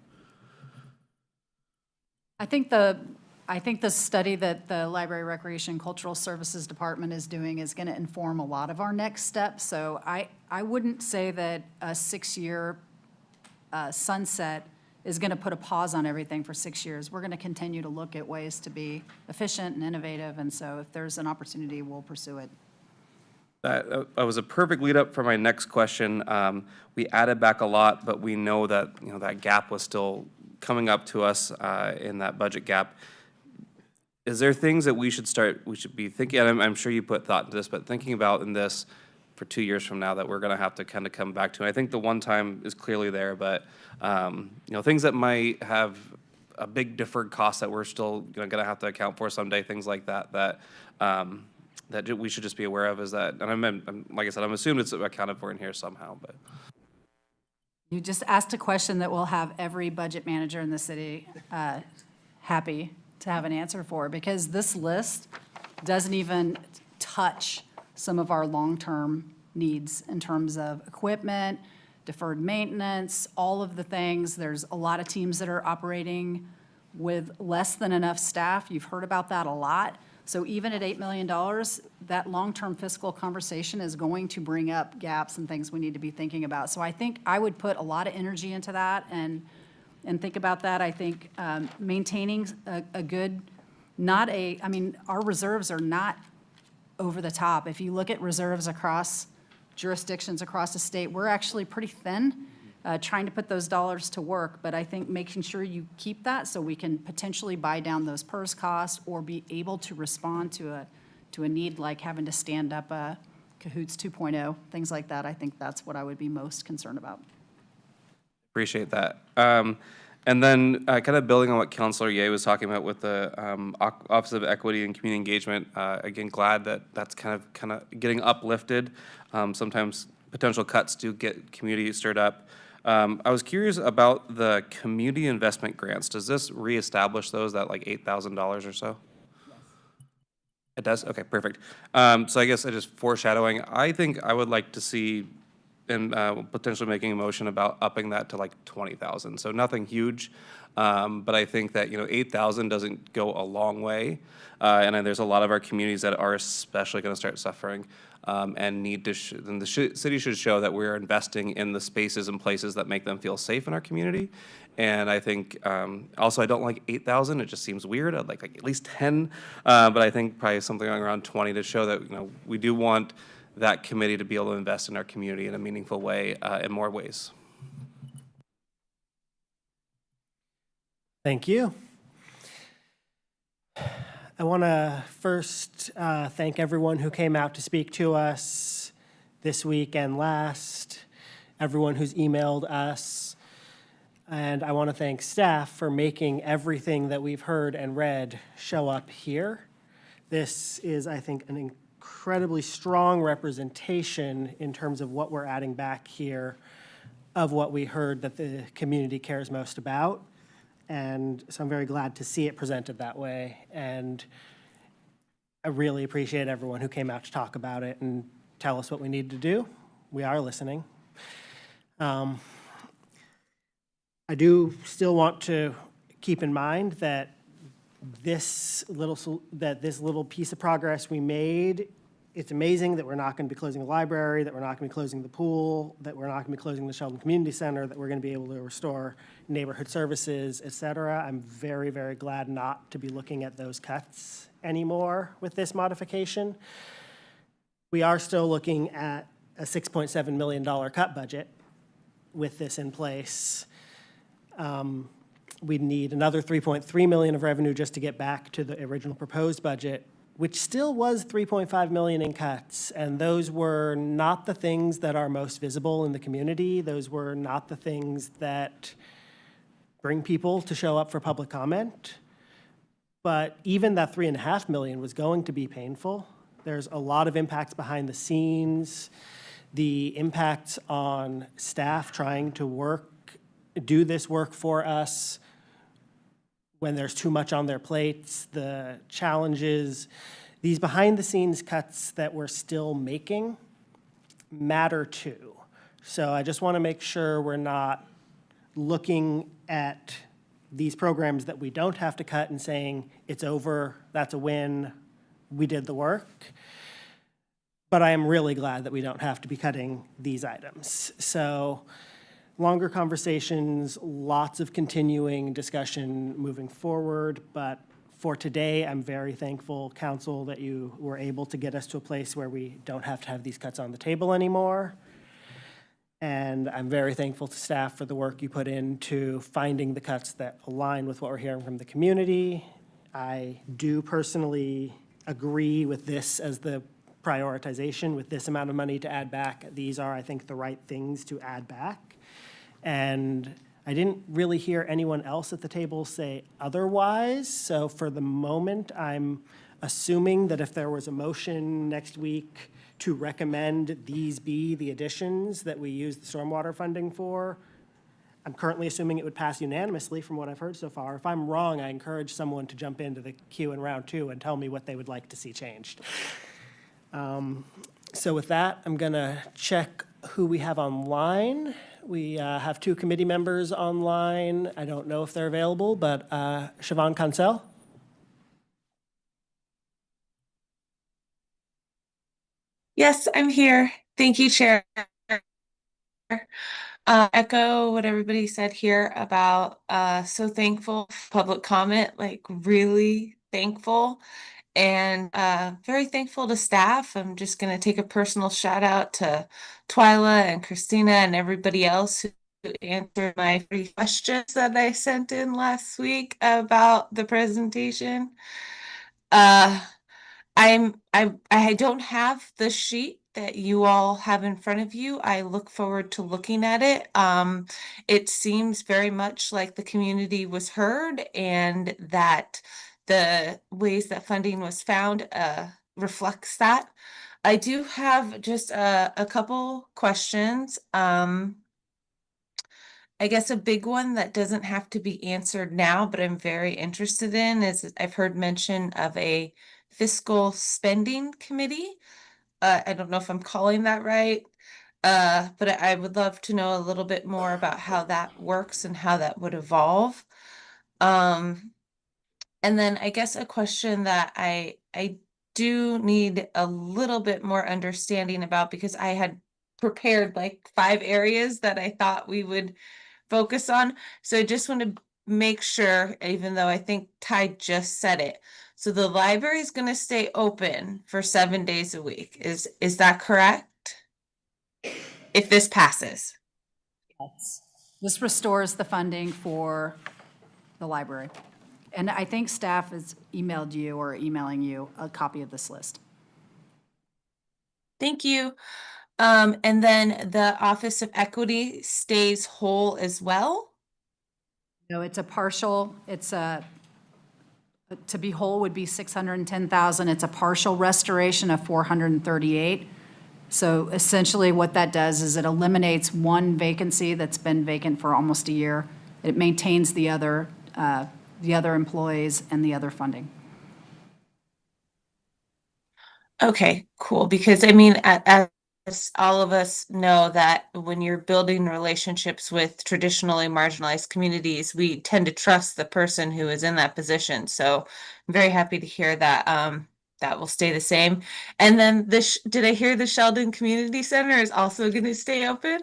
I think the study that the Library, Recreation, and Cultural Services Department is doing is going to inform a lot of our next steps. So I wouldn't say that a 6-year sunset is going to put a pause on everything for 6 years. We're going to continue to look at ways to be efficient and innovative, and so if there's an opportunity, we'll pursue it. That was a perfect lead up for my next question. We added back a lot, but we know that that gap was still coming up to us in that budget gap. Is there things that we should be thinking, and I'm sure you put thought into this, but thinking about in this for 2 years from now that we're going to have to kind of come back to? And I think the one time is clearly there, but things that might have a big deferred cost that we're still going to have to account for someday, things like that that we should just be aware of. Is that, and I'm like I said, I'm assuming it's accounted for in here somehow, but. You just asked a question that will have every budget manager in the city happy to have an answer for, because this list doesn't even touch some of our long-term needs in terms of equipment, deferred maintenance, all of the things. There's a lot of teams that are operating with less than enough staff. You've heard about that a lot. So even at $8 million, that long-term fiscal conversation is going to bring up gaps and things we need to be thinking about. So I think I would put a lot of energy into that and think about that. I think maintaining a good, our reserves are not over the top. If you look at reserves across jurisdictions across the state, we're actually pretty thin, trying to put those dollars to work. But I think making sure you keep that so we can potentially buy down those PERS costs or be able to respond to a need like having to stand up a Cahoots 2.0, things like that. I think that's what I would be most concerned about. Appreciate that. And then kind of building on what Councilor Ye was talking about with the Office of Equity and Community Engagement, again, glad that that's kind of getting uplifted. Sometimes potential cuts do get community stirred up. I was curious about the community investment grants. Does this reestablish those at like $8,000 or so? It does? Okay, perfect. So I guess I just foreshadowing, I think I would like to see and potentially making a motion about upping that to like 20,000. So nothing huge, but I think that, 8,000 doesn't go a long way. And then there's a lot of our communities that are especially going to start suffering and need to, and the city should show that we're investing in the spaces and places that make them feel safe in our community. And I think, also I don't like 8,000, it just seems weird. I'd like at least 10, but I think probably something around 20 to show that, we do want that committee to be able to invest in our community in a meaningful way, in more ways. Thank you. I want to first thank everyone who came out to speak to us this week and last, everyone who's emailed us, and I want to thank staff for making everything that we've heard and read show up here. This is, I think, an incredibly strong representation in terms of what we're adding back here of what we heard that the community cares most about. And so I'm very glad to see it presented that way. And I really appreciate everyone who came out to talk about it and tell us what we need to do. We are listening. I do still want to keep in mind that this little piece of progress we made, it's amazing that we're not going to be closing the library, that we're not going to be closing the pool, that we're not going to be closing the Sheldon Community Center, that we're going to be able to restore neighborhood services, et cetera. I'm very, very glad not to be looking at those cuts anymore with this modification. We are still looking at a $6.7 million cut budget with this in place. We'd need another $3.3 million of revenue just to get back to the original proposed budget, which still was $3.5 million in cuts. And those were not the things that are most visible in the community. Those were not the things that bring people to show up for public comment. But even that $3.5 million was going to be painful. There's a lot of impacts behind the scenes, the impacts on staff trying to do this work for us when there's too much on their plates, the challenges. These behind-the-scenes cuts that we're still making matter too. So I just want to make sure we're not looking at these programs that we don't have to cut and saying, it's over, that's a win, we did the work. But I am really glad that we don't have to be cutting these items. So longer conversations, lots of continuing discussion moving forward, but for today, I'm very thankful, Council, that you were able to get us to a place where we don't have to have these cuts on the table anymore. And I'm very thankful to staff for the work you put into finding the cuts that align with what we're hearing from the community. I do personally agree with this as the prioritization, with this amount of money to add back. These are, I think, the right things to add back. And I didn't really hear anyone else at the table say otherwise. So for the moment, I'm assuming that if there was a motion next week to recommend these be the additions that we use the stormwater funding for, I'm currently assuming it would pass unanimously from what I've heard so far. If I'm wrong, I encourage someone to jump into the queue in round 2 and tell me what they would like to see changed. So with that, I'm going to check who we have online. We have 2 committee members online. I don't know if they're available, but Siobhan Cancel. Yes, I'm here. Thank you, Chair. Echo what everybody said here about so thankful for public comment, like really thankful, and very thankful to staff. I'm just going to take a personal shout out to Twyla and Christina and everybody else who answered my 3 questions that I sent in last week about the presentation. I don't have the sheet that you all have in front of you. I look forward to looking at it. It seems very much like the community was heard and that the ways that funding was found reflects that. I do have just a couple questions. I guess a big one that doesn't have to be answered now, but I'm very interested in is I've heard mention of a fiscal spending committee. I don't know if I'm calling that right. But I would love to know a little bit more about how that works and how that would evolve. Um, and then I guess a question that I do need a little bit more understanding about, because I had prepared like 5 areas that I thought we would focus on. So I just want to make sure, even though I think Ty just said it. So the library is going to stay open for 7 days a week. Is that correct? If this passes. Yes. This restores the funding for the library. And I think staff has emailed you or emailing you a copy of this list. Thank you. And then the Office of Equity stays whole as well? No, it's a partial, to be whole would be 610,000. It's a partial restoration of 438. So essentially what that does is it eliminates one vacancy that's been vacant for almost a year. It maintains the other employees and the other funding. Okay, cool. Because I mean, as all of us know that when you're building relationships with traditionally marginalized communities, we tend to trust the person who is in that position. So I'm very happy to hear that that will stay the same. And then did I hear the Sheldon Community Center is also going to stay open?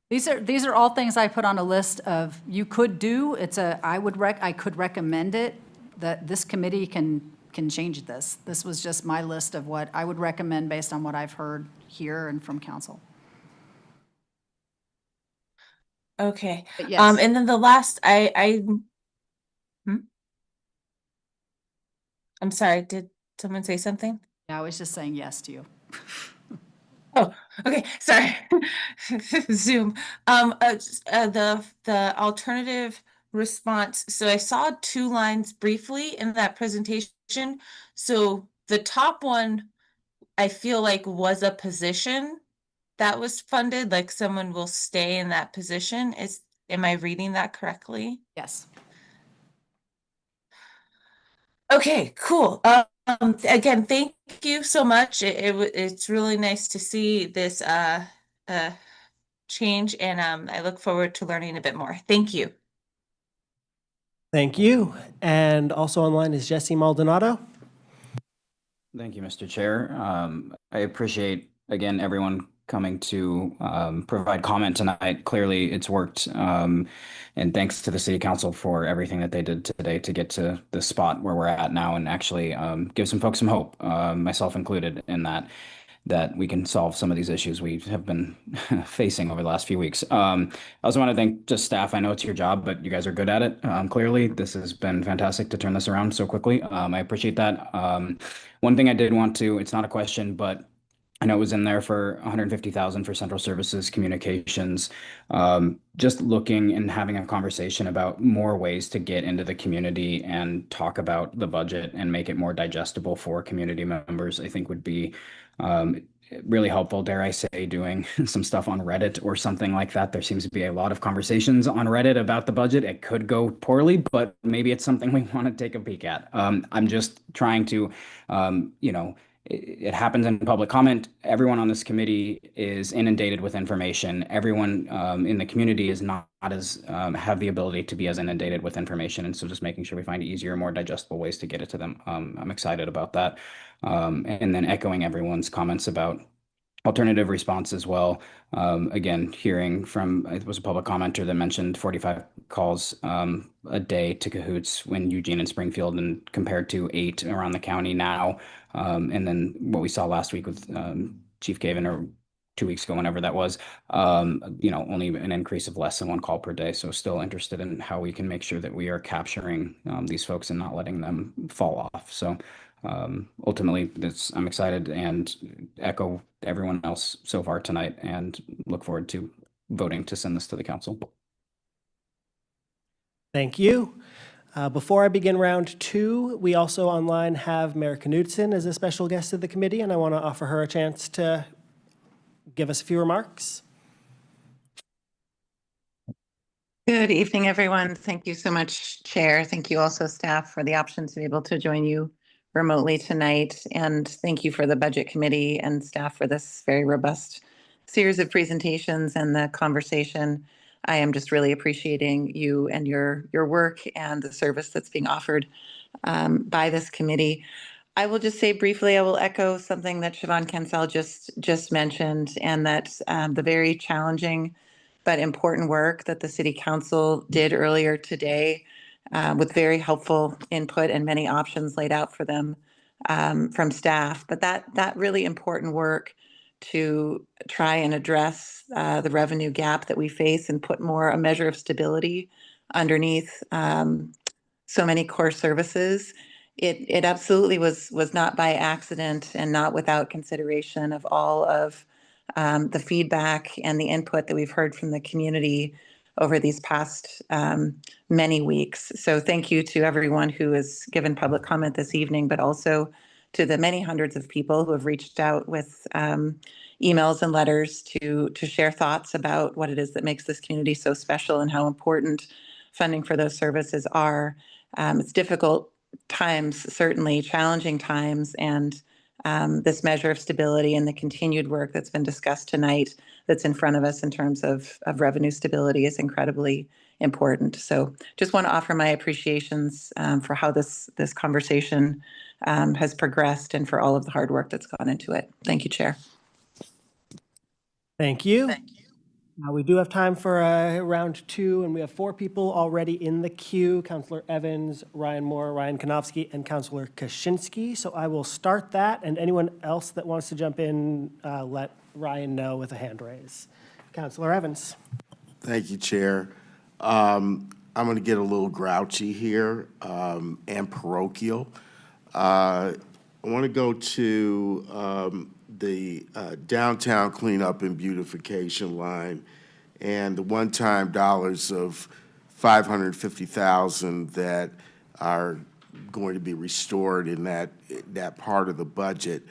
These are all things I put on a list of you could do. I could recommend it, that this committee can change this. This was just my list of what I would recommend based on what I've heard here and from council. Okay. But yes. And then the last, I'm sorry, did someone say something? Yeah, I was just saying yes to you. Oh, okay, sorry. Zoom. The alternative response. So I saw 2 lines briefly in that presentation. So the top one, I feel like was a position that was funded, like someone will stay in that position. Am I reading that correctly? Yes. Okay, cool. Again, thank you so much. It's really nice to see this change, and I look forward to learning a bit more. Thank you. Thank you. And also online is Jesse Maldonado. Thank you, Mr. Chair. I appreciate, again, everyone coming to provide comment tonight. Clearly, it's worked. And thanks to the City Council for everything that they did today to get to the spot where we're at now and actually give some folks some hope, myself included, in that we can solve some of these issues we have been facing over the last few weeks. I also want to thank just staff. I know it's your job, but you guys are good at it. Clearly, this has been fantastic to turn this around so quickly. I appreciate that. One thing I did want to, it's not a question, but I know it was in there for 150,000 for central services communications. Just looking and having a conversation about more ways to get into the community and talk about the budget and make it more digestible for community members, I think would be really helpful. Dare I say, doing some stuff on Reddit or something like that. There seems to be a lot of conversations on Reddit about the budget. It could go poorly, but maybe it's something we want to take a peek at. I'm just trying to, it happens in public comment. Everyone on this committee is inundated with information. Everyone in the community is not as have the ability to be as inundated with information. And so just making sure we find easier, more digestible ways to get it to them. I'm excited about that. And then echoing everyone's comments about alternative response as well. Again, hearing from, it was a public commenter that mentioned 45 calls a day to Cahoots when Eugene and Springfield, and compared to 8 around the county now. And then what we saw last week with Chief Caven, or 2 weeks ago, whenever that was, only an increase of less than 1 call per day. So still interested in how we can make sure that we are capturing these folks and not letting them fall off. So ultimately, I'm excited and echo everyone else so far tonight, and look forward to voting to send this to the council. Thank you. Before I begin round 2, we also online have Mayor Knudsen as a special guest of the committee, and I want to offer her a chance to give us a few remarks. Good evening, everyone. Thank you so much, Chair. Thank you also, staff, for the option to be able to join you remotely tonight. And thank you for the Budget Committee and staff for this very robust series of presentations and the conversation. I am just really appreciating you and your work and the service that's being offered by this committee. I will just say briefly, I will echo something that Siobhan Kansal just mentioned, and that the very challenging but important work that the City Council did earlier today with very helpful input and many options laid out for them from staff. But that really important work to try and address the revenue gap that we face and put a measure of stability underneath so many core services. It absolutely was not by accident and not without consideration of all of the feedback and the input that we've heard from the community over these past many weeks. So thank you to everyone who has given public comment this evening, but also to the many hundreds of people who have reached out with emails and letters to share thoughts about what it is that makes this community so special and how important funding for those services are. It's difficult times, certainly challenging times, and this measure of stability and the continued work that's been discussed tonight that's in front of us in terms of revenue stability is incredibly important. So just want to offer my appreciations for how this conversation has progressed and for all of the hard work that's gone into it. Thank you, Chair. Thank you. We do have time for round two, and we have 4 people already in the queue: Councillor Evans, Ryan Moore, Ryan Konofsky, and Councillor Kaczynski. So I will start that, and anyone else that wants to jump in, let Ryan know with a hand raise. Councillor Evans. Thank you, Chair. I'm going to get a little grouchy here and parochial. I want to go to the downtown cleanup and beautification line and the one-time dollars of $550,000 that are going to be restored in that part of the budget.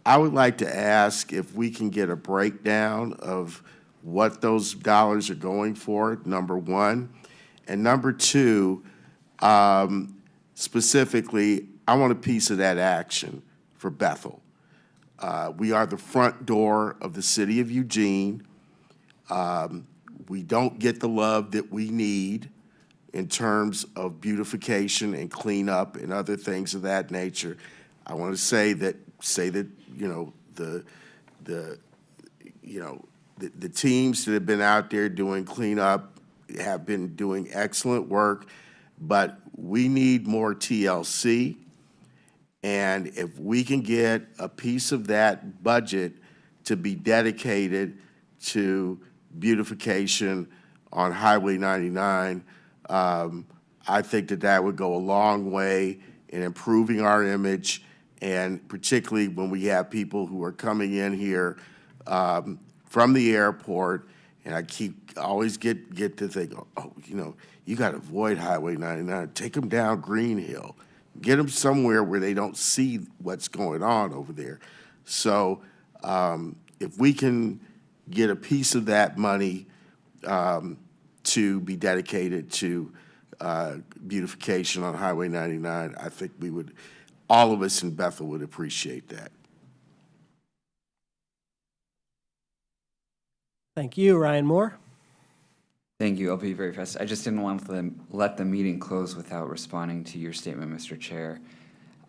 I would like to ask if we can get a breakdown of what those dollars are going for, number one. And number two, specifically, I want a piece of that action for Bethel. We are the front door of the city of Eugene. We don't get the love that we need in terms of beautification and cleanup and other things of that nature. I want to say that the teams that have been out there doing cleanup have been doing excellent work, but we need more TLC. And if we can get a piece of that budget to be dedicated to beautification on Highway 99, I think that would go a long way in improving our image, and particularly when we have people who are coming in here from the airport, and I always get to think, oh, you got to avoid Highway 99, take them down Green Hill. Get them somewhere where they don't see what's going on over there. So if we can get a piece of that money to be dedicated to beautification on Highway 99, I think all of us in Bethel would appreciate that. Thank you. Ryan Moore. Thank you. I'll be very fast. I just didn't want to let the meeting close without responding to your statement, Mr. Chair.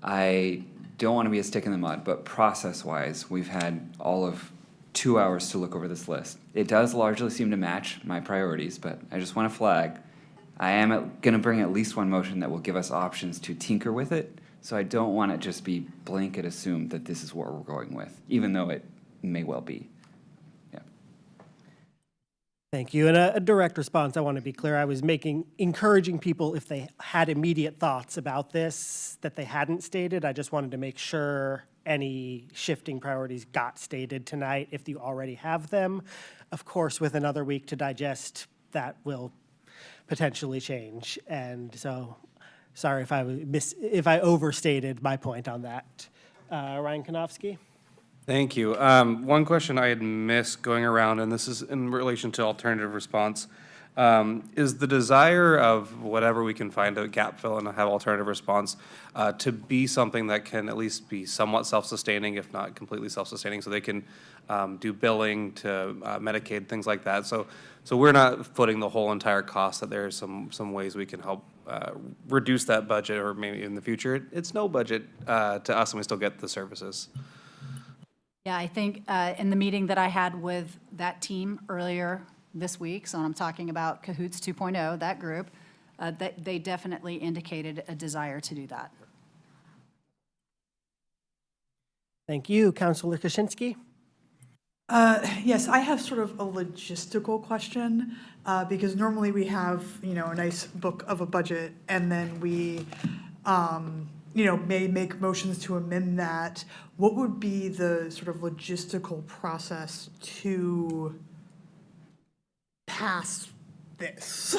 I don't want to be a stick in the mud, but process-wise, we've had all of 2 hours to look over this list. It does largely seem to match my priorities, but I just want to flag, I am going to bring at least one motion that will give us options to tinker with it, so I don't want it just be blanket assumed that this is what we're going with, even though it may well be. Thank you. And a direct response, I want to be clear. I was encouraging people, if they had immediate thoughts about this that they hadn't stated, I just wanted to make sure any shifting priorities got stated tonight if you already have them. Of course, with another week to digest, that will potentially change. And so, sorry if I overstated my point on that. Ryan Konofsky. Thank you. One question I had missed going around, and this is in relation to alternative response. Is the desire of whatever we can find a gap fill and have alternative response to be something that can at least be somewhat self-sustaining, if not completely self-sustaining, so they can do billing to Medicaid, things like that. So we're not footing the whole entire cost, that there's some ways we can help reduce that budget, or maybe in the future, it's no budget to us and we still get the services. Yeah, I think in the meeting that I had with that team earlier this week, so I'm talking about Cahoots 2.0, that group, that they definitely indicated a desire to do that. Thank you. Councilor Kaczynski? Yes, I have sort of a logistical question, because normally we have, a nice book of a budget, and then we, may make motions to amend that. What would be the sort of logistical process to pass this?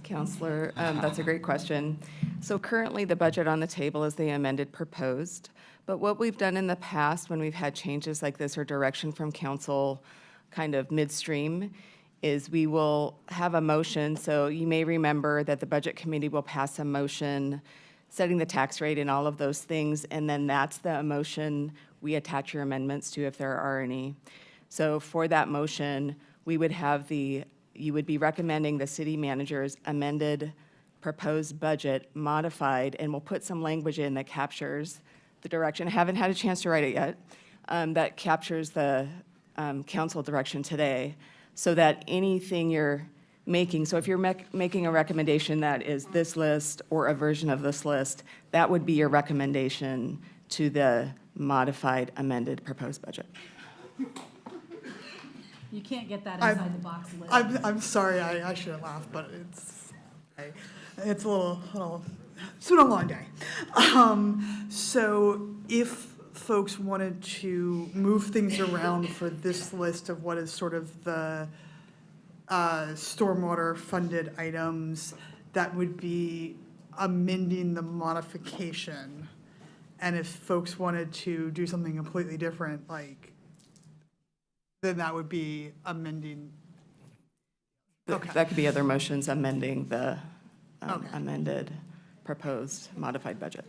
Counselor, that's a great question. So currently, the budget on the table is the amended proposed. But what we've done in the past when we've had changes like this or direction from council kind of midstream is we will have a motion. So you may remember that the budget committee will pass a motion setting the tax rate and all of those things, and then that's the motion we attach your amendments to if there are any. So for that motion, we would have you would be recommending the city manager's amended proposed budget modified, and we'll put some language in that captures the direction. I haven't had a chance to write it yet. That captures the council direction today, so that anything you're making, so if you're making a recommendation that is this list or a version of this list, that would be your recommendation to the modified amended proposed budget. You can't get that inside the box lid. I'm sorry, I shouldn't laugh, but it's a little, it's been a long day. So if folks wanted to move things around for this list of what is sort of the stormwater funded items, that would be amending the modification. And if folks wanted to do something completely different, then that would be amending. Okay. That could be other motions amending the amended proposed modified budget.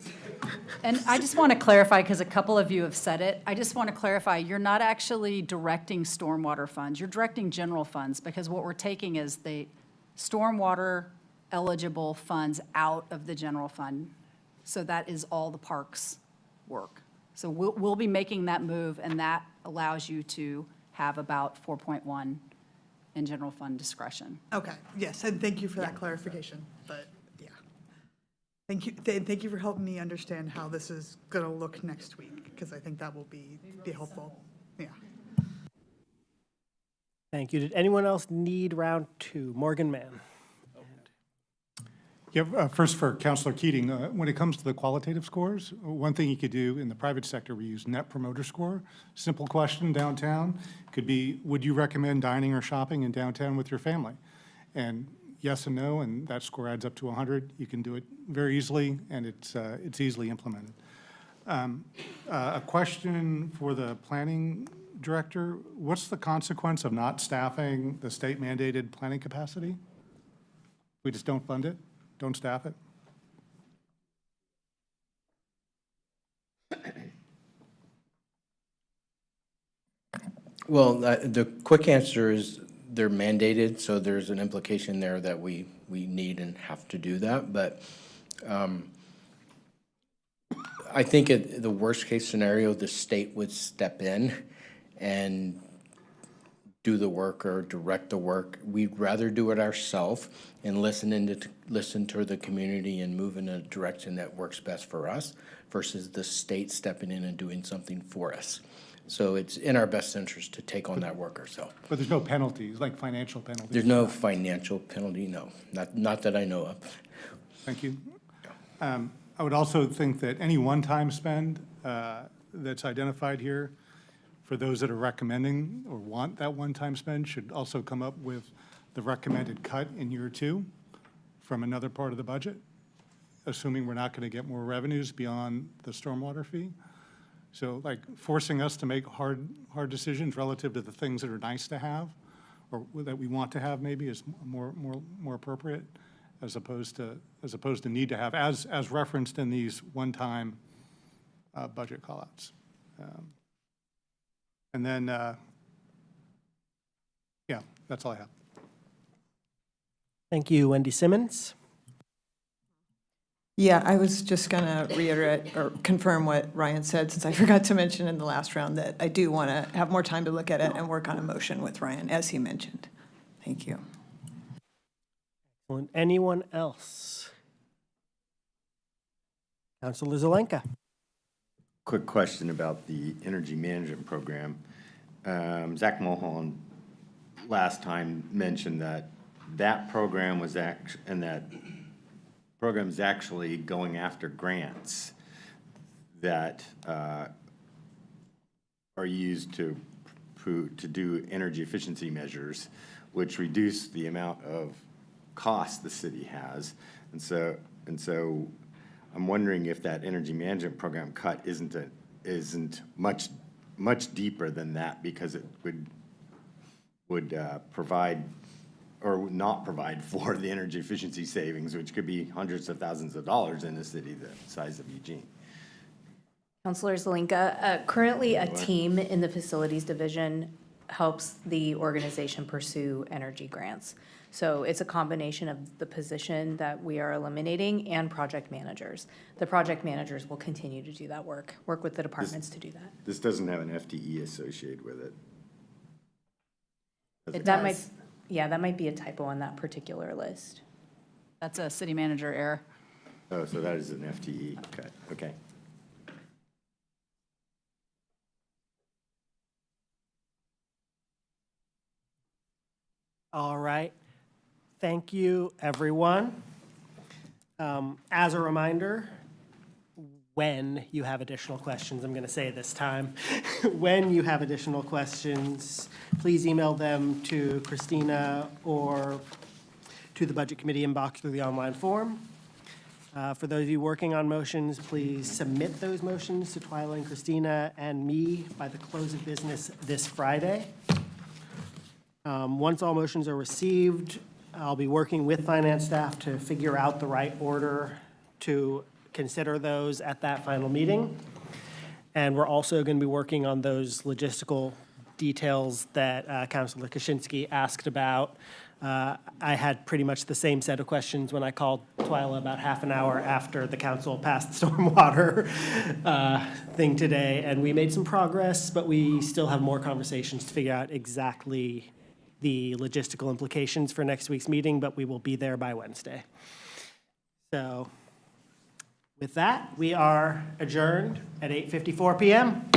And I just want to clarify, because a couple of you have said it, I just want to clarify, you're not actually directing stormwater funds, you're directing general funds, because what we're taking is the stormwater eligible funds out of the general fund. So that is all the parks work. So we'll be making that move, and that allows you to have about 4.1 in general fund discretion. Okay, yes, and thank you for that clarification, but yeah. Thank you for helping me understand how this is gonna look next week, because I think that will be helpful, yeah. Thank you. Did anyone else need round two? Morgan Mann. Yeah, first for Councilor Keating, when it comes to the qualitative scores, one thing you could do in the private sector, we use Net Promoter Score. Simple question downtown could be, would you recommend dining or shopping in downtown with your family? And yes and no, and that score adds up to 100. You can do it very easily, and it's easily implemented. A question for the planning director, what's the consequence of not staffing the state mandated planning capacity? We just don't fund it? Don't staff it? Well, the quick answer is they're mandated, so there's an implication there that we need and have to do that. But I think at the worst case scenario, the state would step in and do the work or direct the work. We'd rather do it ourselves and listen to the community and move in a direction that works best for us versus the state stepping in and doing something for us. So it's in our best interest to take on that work ourselves. But there's no penalties, like financial penalties? There's no financial penalty, no. Not that I know of. Thank you. I would also think that any one-time spend that's identified here, for those that are recommending or want that one-time spend, should also come up with the recommended cut in year 2 from another part of the budget, assuming we're not going to get more revenues beyond the stormwater fee. So like forcing us to make hard decisions relative to the things that are nice to have or that we want to have maybe is more appropriate, as opposed to need to have, as referenced in these one-time budget callouts. And then, yeah, that's all I have. Thank you, Wendy Simmons. Yeah, I was just going to reiterate or confirm what Ryan said, since I forgot to mention in the last round that I do want to have more time to look at it and work on a motion with Ryan, as he mentioned. Thank you. Anyone else? Councilor Zelenka. Quick question about the energy management program. Zach Mulholland last time mentioned that program was program's actually going after grants that are used to do energy efficiency measures, which reduce the amount of cost the city has. And so I'm wondering if that energy management program cut isn't much deeper than that, because it would provide or would not provide for the energy efficiency savings, which could be hundreds of thousands of dollars in a city the size of Eugene. Councilor Zelinka, currently a team in the facilities division helps the organization pursue energy grants. So it's a combination of the position that we are eliminating and project managers. The project managers will continue to do that work with the departments to do that. This doesn't have an FTE associated with it. That might be a typo on that particular list. That's a city manager error. Oh, so that is an FTE. Okay. All right. Thank you, everyone. As a reminder, when you have additional questions, I'm going to say this time, when you have additional questions, please email them to Christina or to the Budget Committee inbox through the online form. For those of you working on motions, please submit those motions to Twyla and Christina and me by the close of business this Friday. Once all motions are received, I'll be working with finance staff to figure out the right order to consider those at that final meeting. And we're also going to be working on those logistical details that Councilor Kaczynski asked about. I had pretty much the same set of questions when I called Twyla about half an hour after the council passed the stormwater thing today, and we made some progress, but we still have more conversations to figure out exactly the logistical implications for next week's meeting, but we will be there by Wednesday. So with that, we are adjourned at 8:54 p.m.